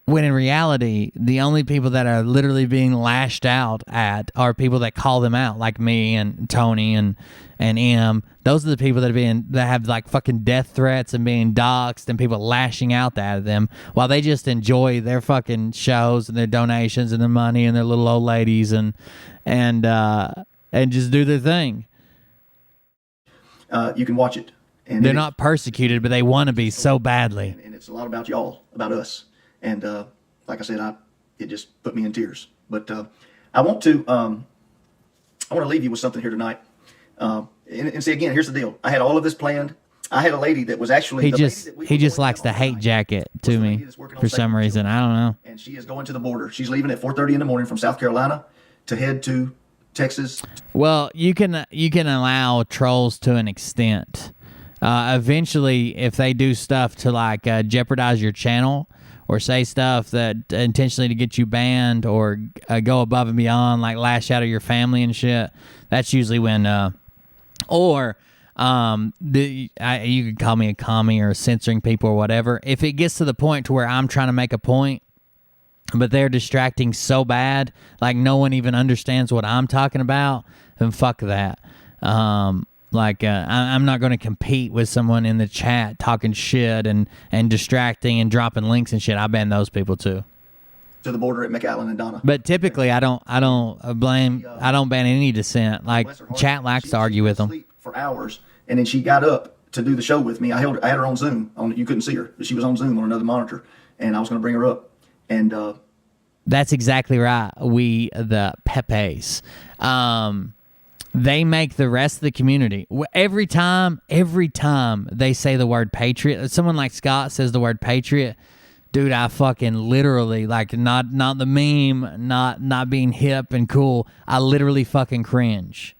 When in reality, the only people that are literally being lashed out at are people that call them out, like me and Tony and M. Those are the people that have like fucking death threats and being doxxed, and people lashing out at them while they just enjoy their fucking shows and their donations and their money and their little old ladies and just do their thing.
You can watch it. And
they're not persecuted, but they want to be so badly.
And it's a lot about y'all, about us. And like I said, it just put me in tears. But I want to leave you with something here tonight. And see, again, here's the deal. I had all of this planned. I had a lady that was actually
he just likes to hate jacket to me for some reason. I don't know.
And she is going to the border. She's leaving at 4:30 in the morning from South Carolina to head to Texas.
Well, you can allow trolls to an extent. Eventually, if they do stuff to like jeopardize your channel, or say stuff that intentionally to get you banned, or go above and beyond, like lash out at your family and shit, that's usually when, you could call me a commie or censoring people or whatever. If it gets to the point to where I'm trying to make a point, but they're distracting so bad, like no one even understands what I'm talking about, then fuck that. I'm not going to compete with someone in the chat talking shit and distracting and dropping links and shit. I ban those people too.
To the border at McAllen and Donna.
But typically, I don't ban any dissent. Like, chat likes to argue with them.
Sleep for hours, and then she got up to do the show with me. I had her on Zoom. You couldn't see her, but she was on Zoom on another monitor, and I was going to bring her up. And
that's exactly right. We the Pepes. They make the rest of the community, every time they say the word patriot, someone like Scott says the word patriot, dude, I fucking literally, like, not the meme, not being hip and cool, I literally fucking cringe.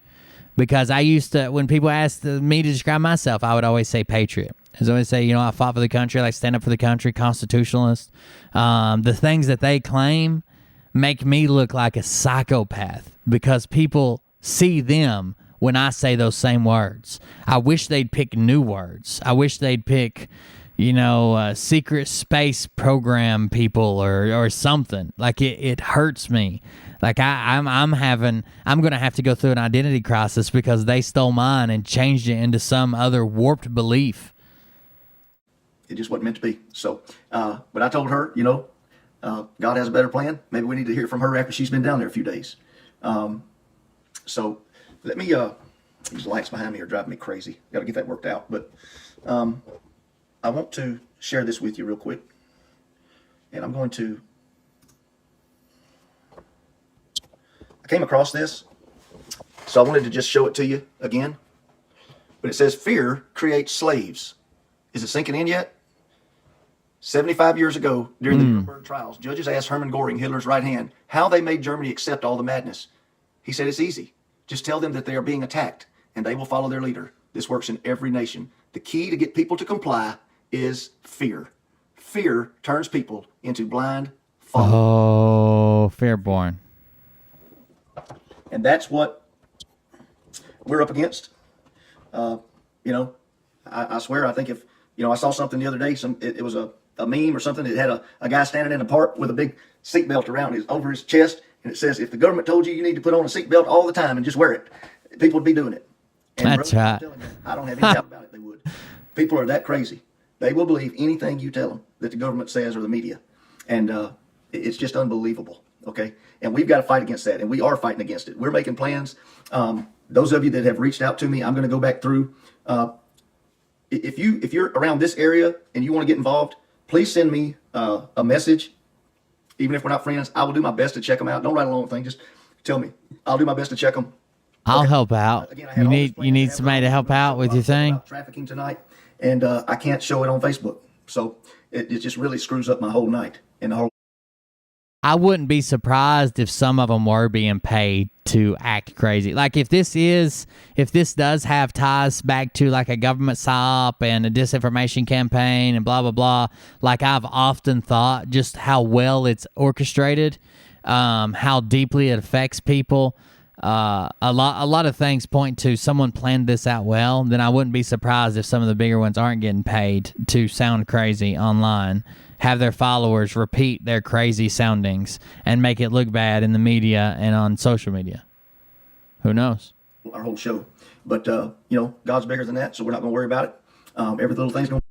Because I used to, when people asked me to describe myself, I would always say patriot. I was always say, I fought for the country, I like stand up for the country, constitutionalist. The things that they claim make me look like a psychopath, because people see them when I say those same words. I wish they'd pick new words. I wish they'd pick, secret space program people or something. Like it hurts me. Like I'm going to have to go through an identity crisis because they stole mine and changed it into some other warped belief.
It just wasn't meant to be. So, but I told her, God has a better plan. Maybe we need to hear from her after she's been down there a few days. So let me, these lights behind me are driving me crazy. Got to get that worked out. But I want to share this with you real quick. And I'm going to, I came across this, so I wanted to just show it to you again. But it says, fear creates slaves. Is it sinking in yet? 75 years ago, during the Nuremberg trials, judges asked Hermann Göring, Hitler's right hand, how they made Germany accept all the madness. He said, it's easy. Just tell them that they are being attacked, and they will follow their leader. This works in every nation. The key to get people to comply is fear. Fear turns people into blind followers.
Oh, fear-born.
And that's what we're up against. I swear, I think if, I saw something the other day, it was a meme or something. It had a guy standing in a park with a big seatbelt over his chest. And it says, if the government told you need to put on a seatbelt all the time and just wear it, people would be doing it. And
that's right.
I don't have any doubt about it. They would. People are that crazy. They will believe anything you tell them that the government says or the media. And it's just unbelievable. Okay. And we've got to fight against that. And we are fighting against it. We're making plans. Those of you that have reached out to me, I'm going to go back through. If you're around this area and you want to get involved, please send me a message. Even if we're not friends, I will do my best to check them out. Don't write a long thing. Just tell me. I'll do my best to check them.
I'll help out. Again, you need somebody to help out with your thing?
Trafficking tonight, and I can't show it on Facebook. So it just really screws up my whole night and the whole.
I wouldn't be surprised if some of them were being paid to act crazy. Like if this does have ties back to like a government psyop and a disinformation campaign and blah, blah, blah, like I've often thought just how well it's orchestrated, how deeply it affects people. A lot of things point to someone planned this out well. Then I wouldn't be surprised if some of the bigger ones aren't getting paid to sound crazy online, have their followers repeat their crazy soundings and make it look bad in the media and on social media. Who knows?
Our whole show. But, God's bigger than that, so we're not going to worry about it. Every little thing's going to...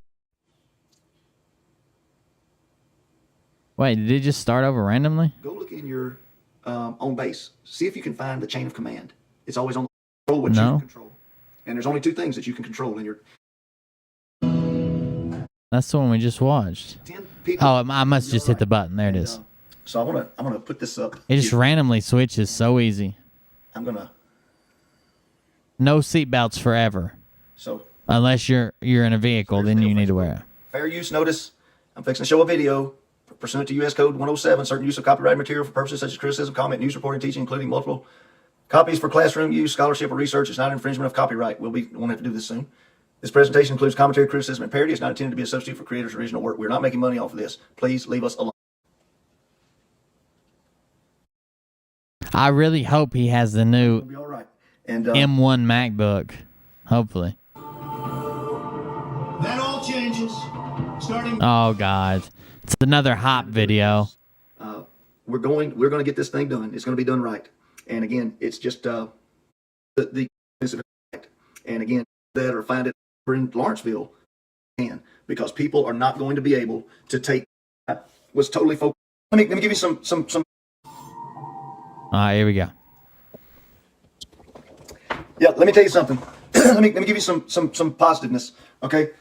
Wait, did it just start over randomly?
Go look in your on base. See if you can find the chain of command. It's always on the control what you can control. And there's only two things that you can control in your...
That's the one we just watched. Oh, I must just hit the button. There it is.
So I'm gonna put this up.
It just randomly switches so easy. No seatbelts forever.
So
unless you're in a vehicle, then you need to wear it.
Fair use notice. I'm fixing to show a video. Pursuant to U.S. Code 107, certain use of copyrighted material for purposes such as criticism, comment, news reporting, teaching, including multiple copies for classroom use, scholarship, or research is not infringement of copyright. Won't have to do this soon. This presentation includes commentary, criticism, and parody. It's not intended to be a substitute for creators' original work. We're not making money off of this. Please leave us alone.
I really hope he has the new
It'll be all right. And,
M1 MacBook. Hopefully.
That all changes. Starting.
Oh God, it's another hop video.
We're going to get this thing done. It's going to be done right. And again, it's just the and again that or find it in Lawrenceville, because people are not going to be able to take. Was totally focused. Let me give you some.
All right, here we go.
Yeah, let me tell you something. let me give you some positiveness. Okay,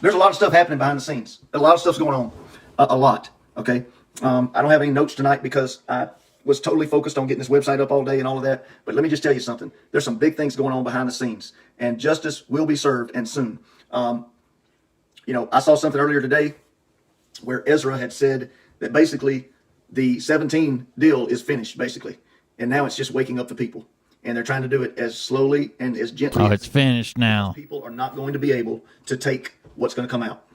there's a lot of stuff happening behind the scenes. A lot of stuff's going on. A lot. Okay, I don't have any notes tonight because I was totally focused on getting this website up all day and all of that. But let me just tell you something. There's some big things going on behind the scenes, and justice will be served, and soon. I saw something earlier today where Ezra had said that basically the 17 deal is finished, basically, and now it's just waking up the people, and they're trying to do it as slowly and as gently.
Oh, it's finished now.
People are not going to be able to take what's going to come out,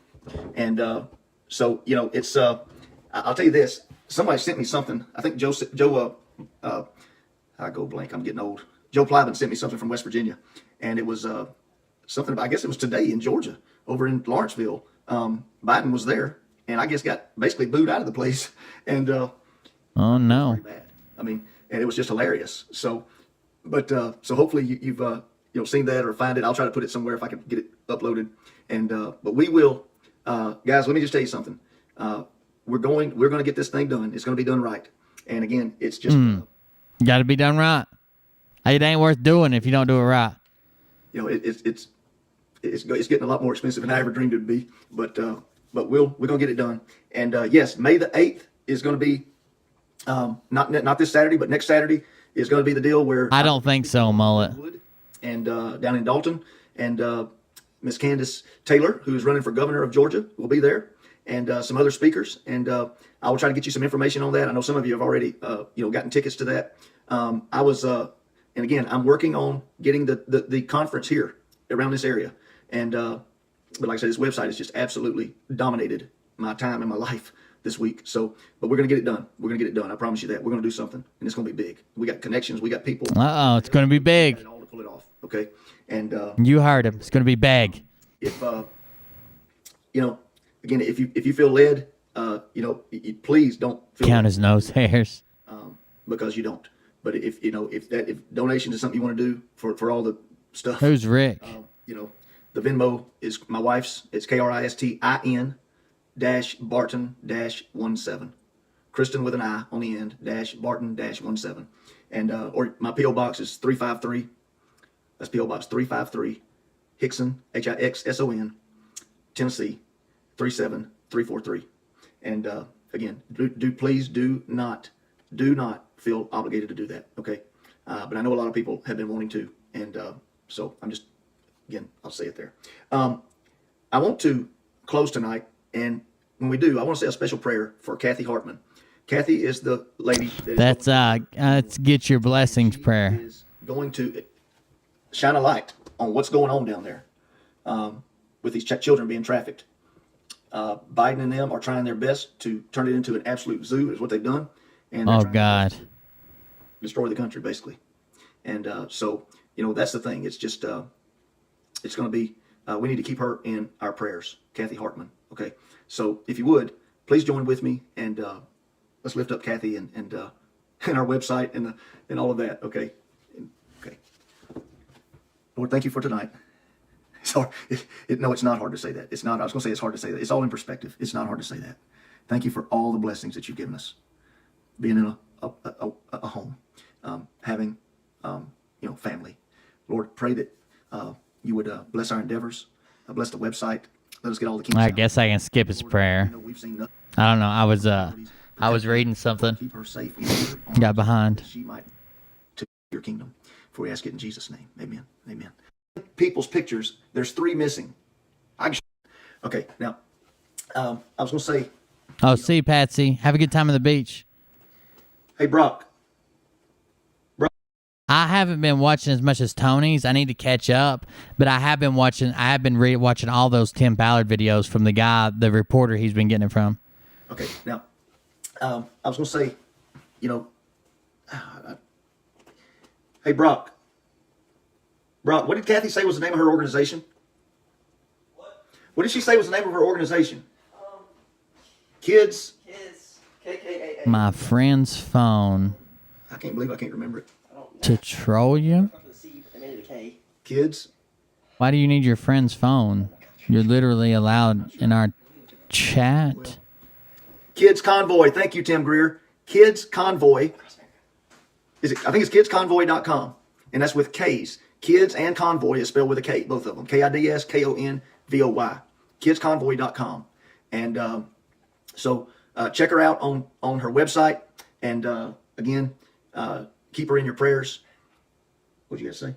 and so it's. I'll tell you this. Somebody sent me something. I think Joe. I go blank. I'm getting old. Joe Plyman sent me something from West Virginia, and it was something about, I guess it was today in Georgia, over in Lawrenceville. Biden was there, and I guess got basically booed out of the place. And
oh no,
bad. I mean, and it was just hilarious. So, but so hopefully you've seen that or find it. I'll try to put it somewhere if I can get it uploaded. And but we will, guys. Let me just tell you something. We're going to get this thing done. It's going to be done right. And again, it's just
got to be done right. It ain't worth doing if you don't do it right.
It's getting a lot more expensive than I ever dreamed it would be. But we're gonna get it done. And yes, May the 8th is going to be not this Saturday, but next Saturday is going to be the deal where
I don't think so, Mullet.
And down in Dalton, and Miss Candace Taylor, who's running for governor of Georgia, will be there, and some other speakers. And I will try to get you some information on that. I know some of you have already gotten tickets to that. And again, I'm working on getting the conference here around this area. And but like I said, this website has just absolutely dominated my time and my life this week. So, but we're going to get it done. We're going to get it done. I promise you that. We're going to do something, and it's going to be big. We got connections. We got people.
It's going to be big.
All to pull it off. Okay. And
you heard him. It's going to be big.
If again, if you feel led, please don't
count his nose hairs,
because you don't. But if donations is something you want to do for all the stuff.
Who's Rick?
The Venmo is my wife's. It's KRISTIN Barton 17. Kristen with an I on the end Barton 17. And or my PO box is 353. That's PO box 353, Hickson HIXSON, Tennessee 37343. And again, please do not feel obligated to do that. Okay, but I know a lot of people have been wanting to, and so I'm just, again, I'll say it there. I want to close tonight, and when we do, I want to say a special prayer for Kathy Hartman. Kathy is the lady
that's let's get your blessings prayer.
Is going to shine a light on what's going on down there with these children being trafficked. Biden and them are trying their best to turn it into an absolute zoo, is what they've done. And
oh God,
destroy the country basically. And so that's the thing. It's just it's going to be. We need to keep her in our prayers, Kathy Hartman. Okay, so if you would, please join with me, and let's lift up Kathy and our website and all of that. Okay, okay. Lord, thank you for tonight. It's hard. No, it's not hard to say that. It's not. I was going to say it's hard to say that. It's all in perspective. It's not hard to say that. Thank you for all the blessings that you've given us, being in a home, having family. Lord, pray that you would bless our endeavors, bless the website. Let us get all the kinks
I
out.
guess I can skip his prayer.
We've seen nothing.
I don't know. I was reading something.
Keep her safe.
Got behind.
She might to your kingdom. For we ask it in Jesus' name. Amen. Amen. People's pictures. There's 3 missing. Okay. Now, I was going to say.
Oh, see, Patsy. Have a good time on the beach.
Hey, Brock.
I haven't been watching as much as Tony's. I need to catch up, but I have been watching. I have been watching all those Tim Ballard videos from the guy, the reporter he's been getting it from.
Okay, now I was going to say, hey Brock, what did Kathy say was the name of her organization? What did she say was the name of her organization? Kids. KKAA.
My friend's phone.
I can't believe I can't remember it.
To troll you?
Kids.
Why do you need your friend's phone? You're literally allowed in our chat.
Kids Convoy. Thank you, Tim Greer. Kids Convoy. I think it's kidsconvoy.com. And that's with K's. Kids and Convoy is spelled with a K, both of them. KIDSKONVOY. Kidsconvoy.com. And so check her out on her website. And again, keep her in your prayers. What did you guys say?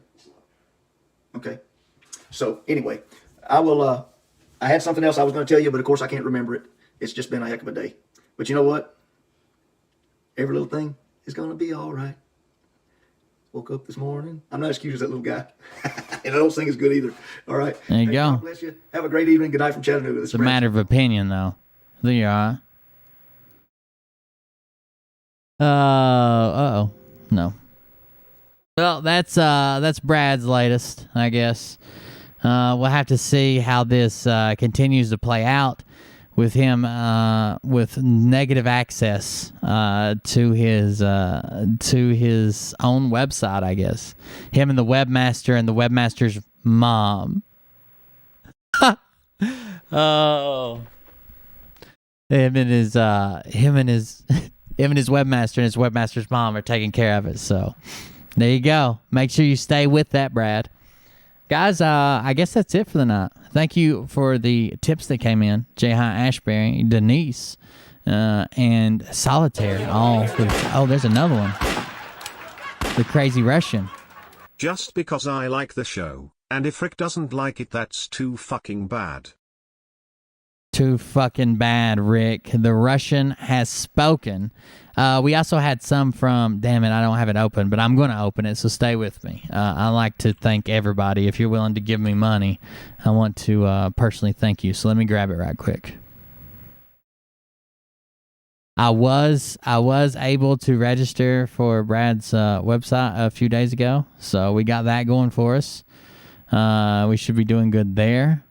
Okay. So anyway, I will. I had something else I was going to tell you, but of course I can't remember it. It's just been a heck of a day. But you know what? Every little thing is going to be all right. Woke up this morning. I'm not as cute as that little guy, and I don't sing as good either. All right.
There you go.
God bless you. Have a great evening. Good night from Chattanooga.
It's a matter of opinion, though. There you are. Uh-oh. No. Well, that's Brad's latest, I guess. We'll have to see how this continues to play out with him with negative access to his own website, I guess. Him and the webmaster and the webmaster's mom. Oh. Him and his webmaster and his webmaster's mom are taking care of it. So there you go. Make sure you stay with that, Brad. Guys, I guess that's it for the night. Thank you for the tips that came in. Jay High Ashbury, Denise, and Solitaire. Oh, there's another one. The Crazy Russian.
Just because I like the show, and if Rick doesn't like it, that's too fucking bad.
Too fucking bad, Rick. The Russian has spoken. We also had some from, damn it, I don't have it open, but I'm going to open it, so stay with me. I like to thank everybody. If you're willing to give me money, I want to personally thank you. So let me grab it right quick. I was able to register for Brad's website a few days ago, so we got that going for us. We should be doing good there.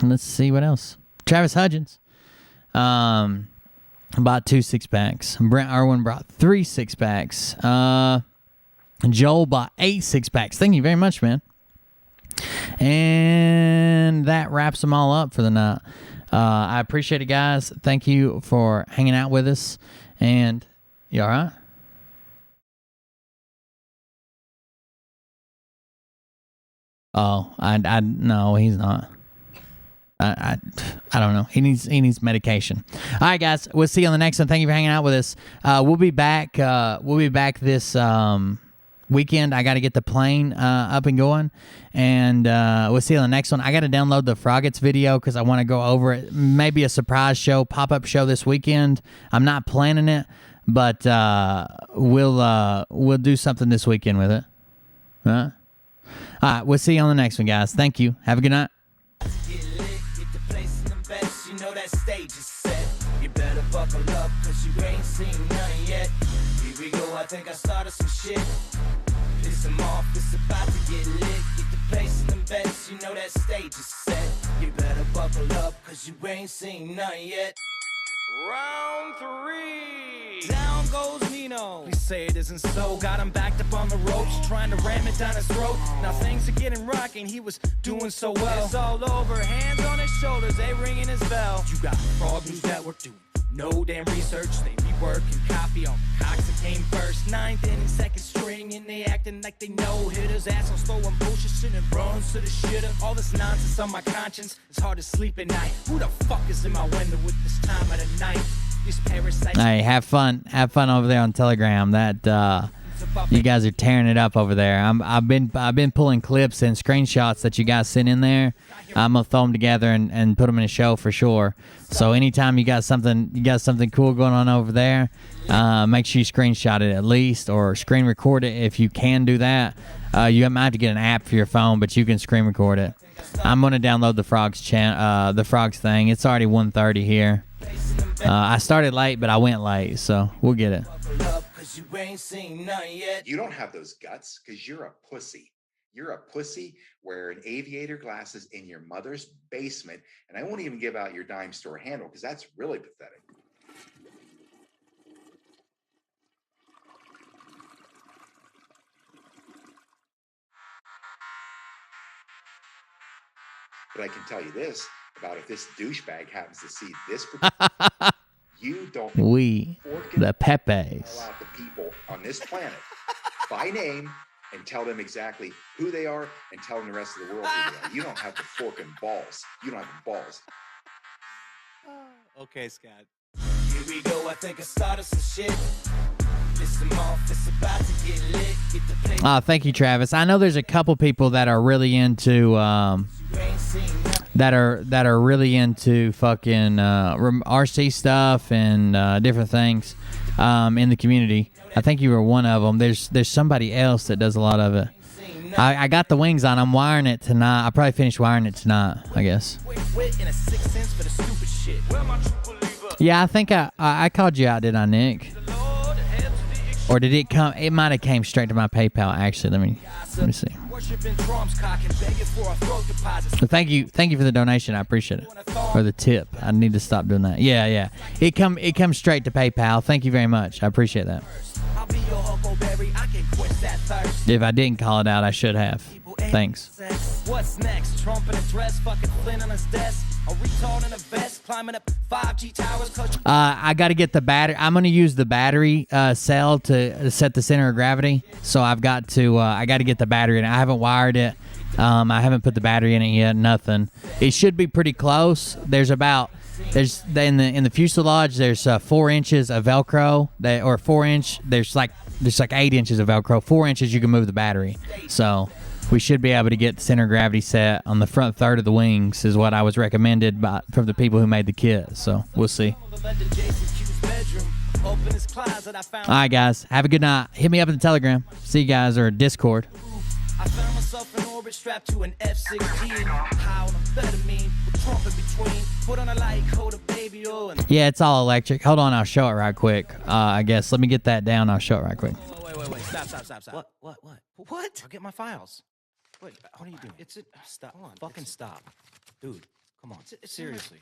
Let's see what else. Travis Hudgens bought 2 6-packs. Brent Irwin brought 3 6-packs. Joel bought 8 6-packs. Thank you very much, man. And that wraps them all up for the night. I appreciate it, guys. Thank you for hanging out with us. And you all right? Oh, no, he's not. I don't know. He needs medication. All right, guys. We'll see you on the next one. Thank you for hanging out with us. We'll be back. This weekend. I got to get the plane up and going, and we'll see you on the next one. I got to download the Froggets video because I want to go over it. Maybe a surprise show, pop-up show this weekend. I'm not planning it, but we'll do something this weekend with it. All right. We'll see you on the next one, guys. Thank you. Have a good night.
You know that stage is set. You better buckle up, cause you ain't seen none yet. Here we go, I think I started some shit. Piss them off, it's about to get lit. Get the place in them bets, you know that stage is set. You better buckle up, cause you ain't seen none yet. Round 3. Down goes Nino. Please say it isn't so. Got him backed up on the ropes, trying to ram it down his throat. Now things are getting rocking, he was doing so well. It's all over, hands on his shoulders, they ringing his bell. You got Frog News Network doing no damn research. They be working copy on Cox that came first. 9th inning, 2nd string, and they acting like they know hitters. Ass on slow and bullshit and runs to the shitter. All this nonsense on my conscience, it's hard to sleep at night. Who the fuck is in my window with this time of the night? These parasites.
Hey, have fun over there on Telegram. That you guys are tearing it up over there. I've been pulling clips and screenshots that you guys sent in there. I'm gonna throw them together and put them in a show for sure. So anytime you got something cool going on over there, make sure you screenshot it at least, or screen record it if you can do that. You might have to get an app for your phone, but you can screen record it. I'm gonna download the Frogs thing. It's already 1:30 here. I started late, but I went late, so we'll get it.
You don't have those guts because you're a pussy. You're a pussy wearing aviator glasses in your mother's basement, and I won't even give out your dime store handle because that's really pathetic. But I can tell you this about if this douchebag happens to see this particular, you don't
the Pepes
call out the people on this planet by name and tell them exactly who they are and tell them the rest of the world who they are. You don't have the forking balls. You don't have the balls.
Okay, Scott. Here we go, I think I started some shit. Listen off, it's about to get lit. Get the play.
Thank you, Travis. I know there's a couple people that are really into that are really into fucking RC stuff and different things in the community. I think you were one of them. There's somebody else that does a lot of it. I got the wings on. I'm wiring it tonight. I'll probably finish wiring it tonight, I guess. Yeah, I think I called you out, did I, Nick? Or did it come? It might have came straight to my PayPal. Actually, let me see. But thank you for the donation. I appreciate it. Or the tip. I need to stop doing that. Yeah. It comes straight to PayPal. Thank you very much. I appreciate that. If I didn't call it out, I should have. Thanks.
What's next? Trump in a dress, fucking Flynn on his desk. A retard in a vest, climbing up 5G towers.
I got to get the battery. I'm going to use the battery cell to set the center of gravity. So I got to get the battery in it. I haven't wired it. I haven't put the battery in it yet. Nothing. It should be pretty close. There's in the fuselage. There's 4 inches of Velcro. Or 4 inch. There's like 8 inches of Velcro. 4 inches you can move the battery. So we should be able to get the center of gravity set on the front third of the wings is what I was recommended from the people who made the kit. So we'll see. All right, guys. Have a good night. Hit me up in the Telegram. See you guys, or Discord.
I found myself in orbit strapped to an F-16. High on amphetamine with Trump in between. Put on a light coat of baby oil and...
Yeah, it's all electric. Hold on, I'll show it right quick. I guess. Let me get that down. I'll show it right quick.
Wait. Stop. What? I'll get my files. Wait, what are you doing? Stop. Hold on. Fucking stop. Dude, come on. Seriously.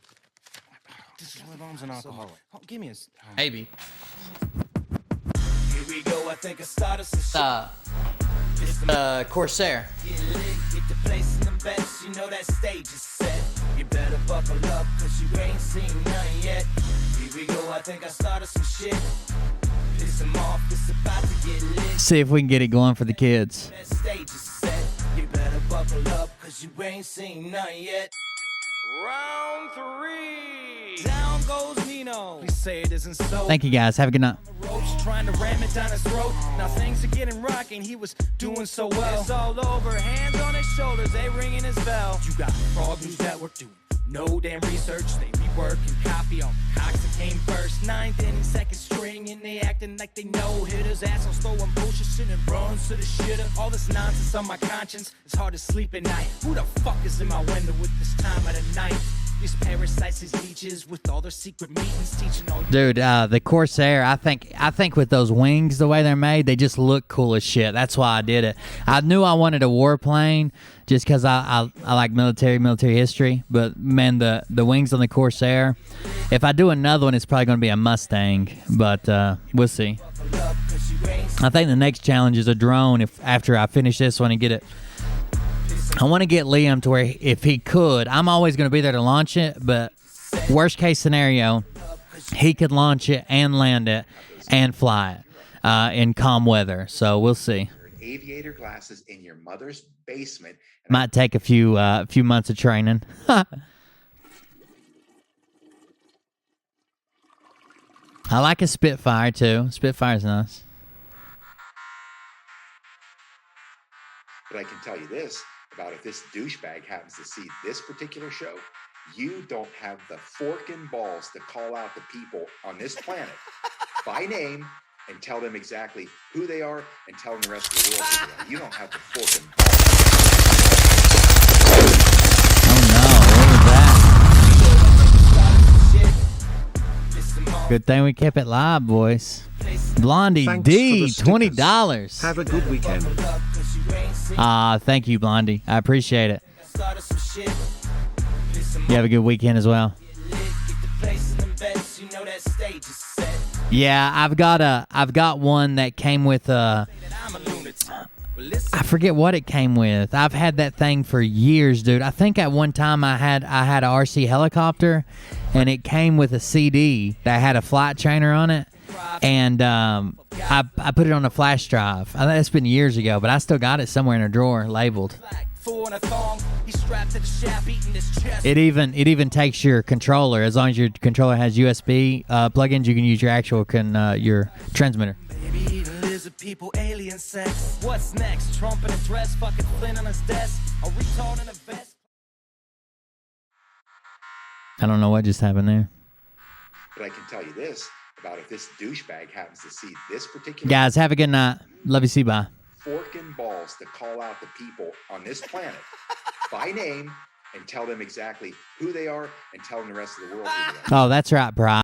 My mom's an alcoholic. Give me a...
Maybe.
Here we go. I think I started some
Corsair.
Get the place in the best, you know that stage is set. You better buckle up, cause you ain't seen none yet. Here we go, I think I started some shit. Piss them off, it's about to get lit.
See if we can get it going for the kids.
That stage is set. You better buckle up, cause you ain't seen none yet. Round 3. Down goes Nino. Please say it isn't so.
Thank you, guys. Have a good night.
Trying to ram it down his throat. Now things are getting rocking. He was doing so well. It's all over. Hands on his shoulders. They ringing his bell. You got Frog News Network doing no damn research. They rework and copy on Cox that came first. 9th inning, second string, and they acting like they know hitters. Assholes throwing bullshit shit and runs to the shitter. All this nonsense on my conscience. It's hard to sleep at night. Who the fuck is in my window with this time of the night? These parasites, these leeches, with all their secret meetings teaching all.
Dude, the Corsair, I think with those wings the way they're made, they just look cool as shit. That's why I did it. I knew I wanted a warplane just because I like military history. But man, the wings on the Corsair, if I do another one, it's probably going to be a Mustang. But we'll see. I think the next challenge is a drone. After I finish this one and get it. I want to get Liam to where if he could, I'm always going to be there to launch it, but worst case scenario, he could launch it and land it and fly it in calm weather. So we'll see.
Aviator glasses in your mother's basement.
Might take a few months of training. I like a Spitfire too. Spitfire's nice.
But I can tell you this about if this douchebag happens to see this particular show, you don't have the forking balls to call out the people on this planet by name and tell them exactly who they are and tell them the rest of the world who they are. You don't have the forking balls.
Oh no, what was that? Good thing we kept it live, boys. Blondie
Thanks
D, $20.
Have a good weekend.
Thank you, Blondie. I appreciate it. You have a good weekend as well. Yeah, I've got one that came with I forget what it came with. I've had that thing for years, dude. I think at one time I had a RC helicopter, and it came with a CD that had a flight trainer on it. And I put it on a flash drive. I think it's been years ago, but I still got it somewhere in a drawer labeled. It even takes your controller. As long as your controller has USB plugins, you can use your actual your transmitter.
People, alien sex. What's next? Trump in a dress, fucking Flynn on his desk, a retard in a vest.
I don't know what just happened there.
But I can tell you this about if this douchebag happens to see this particular...
Guys, have a good night. Love you. See you. Bye.
Forking balls to call out the people on this planet by name and tell them exactly who they are and tell them the rest of the world who they are.
Oh, that's right, Bri.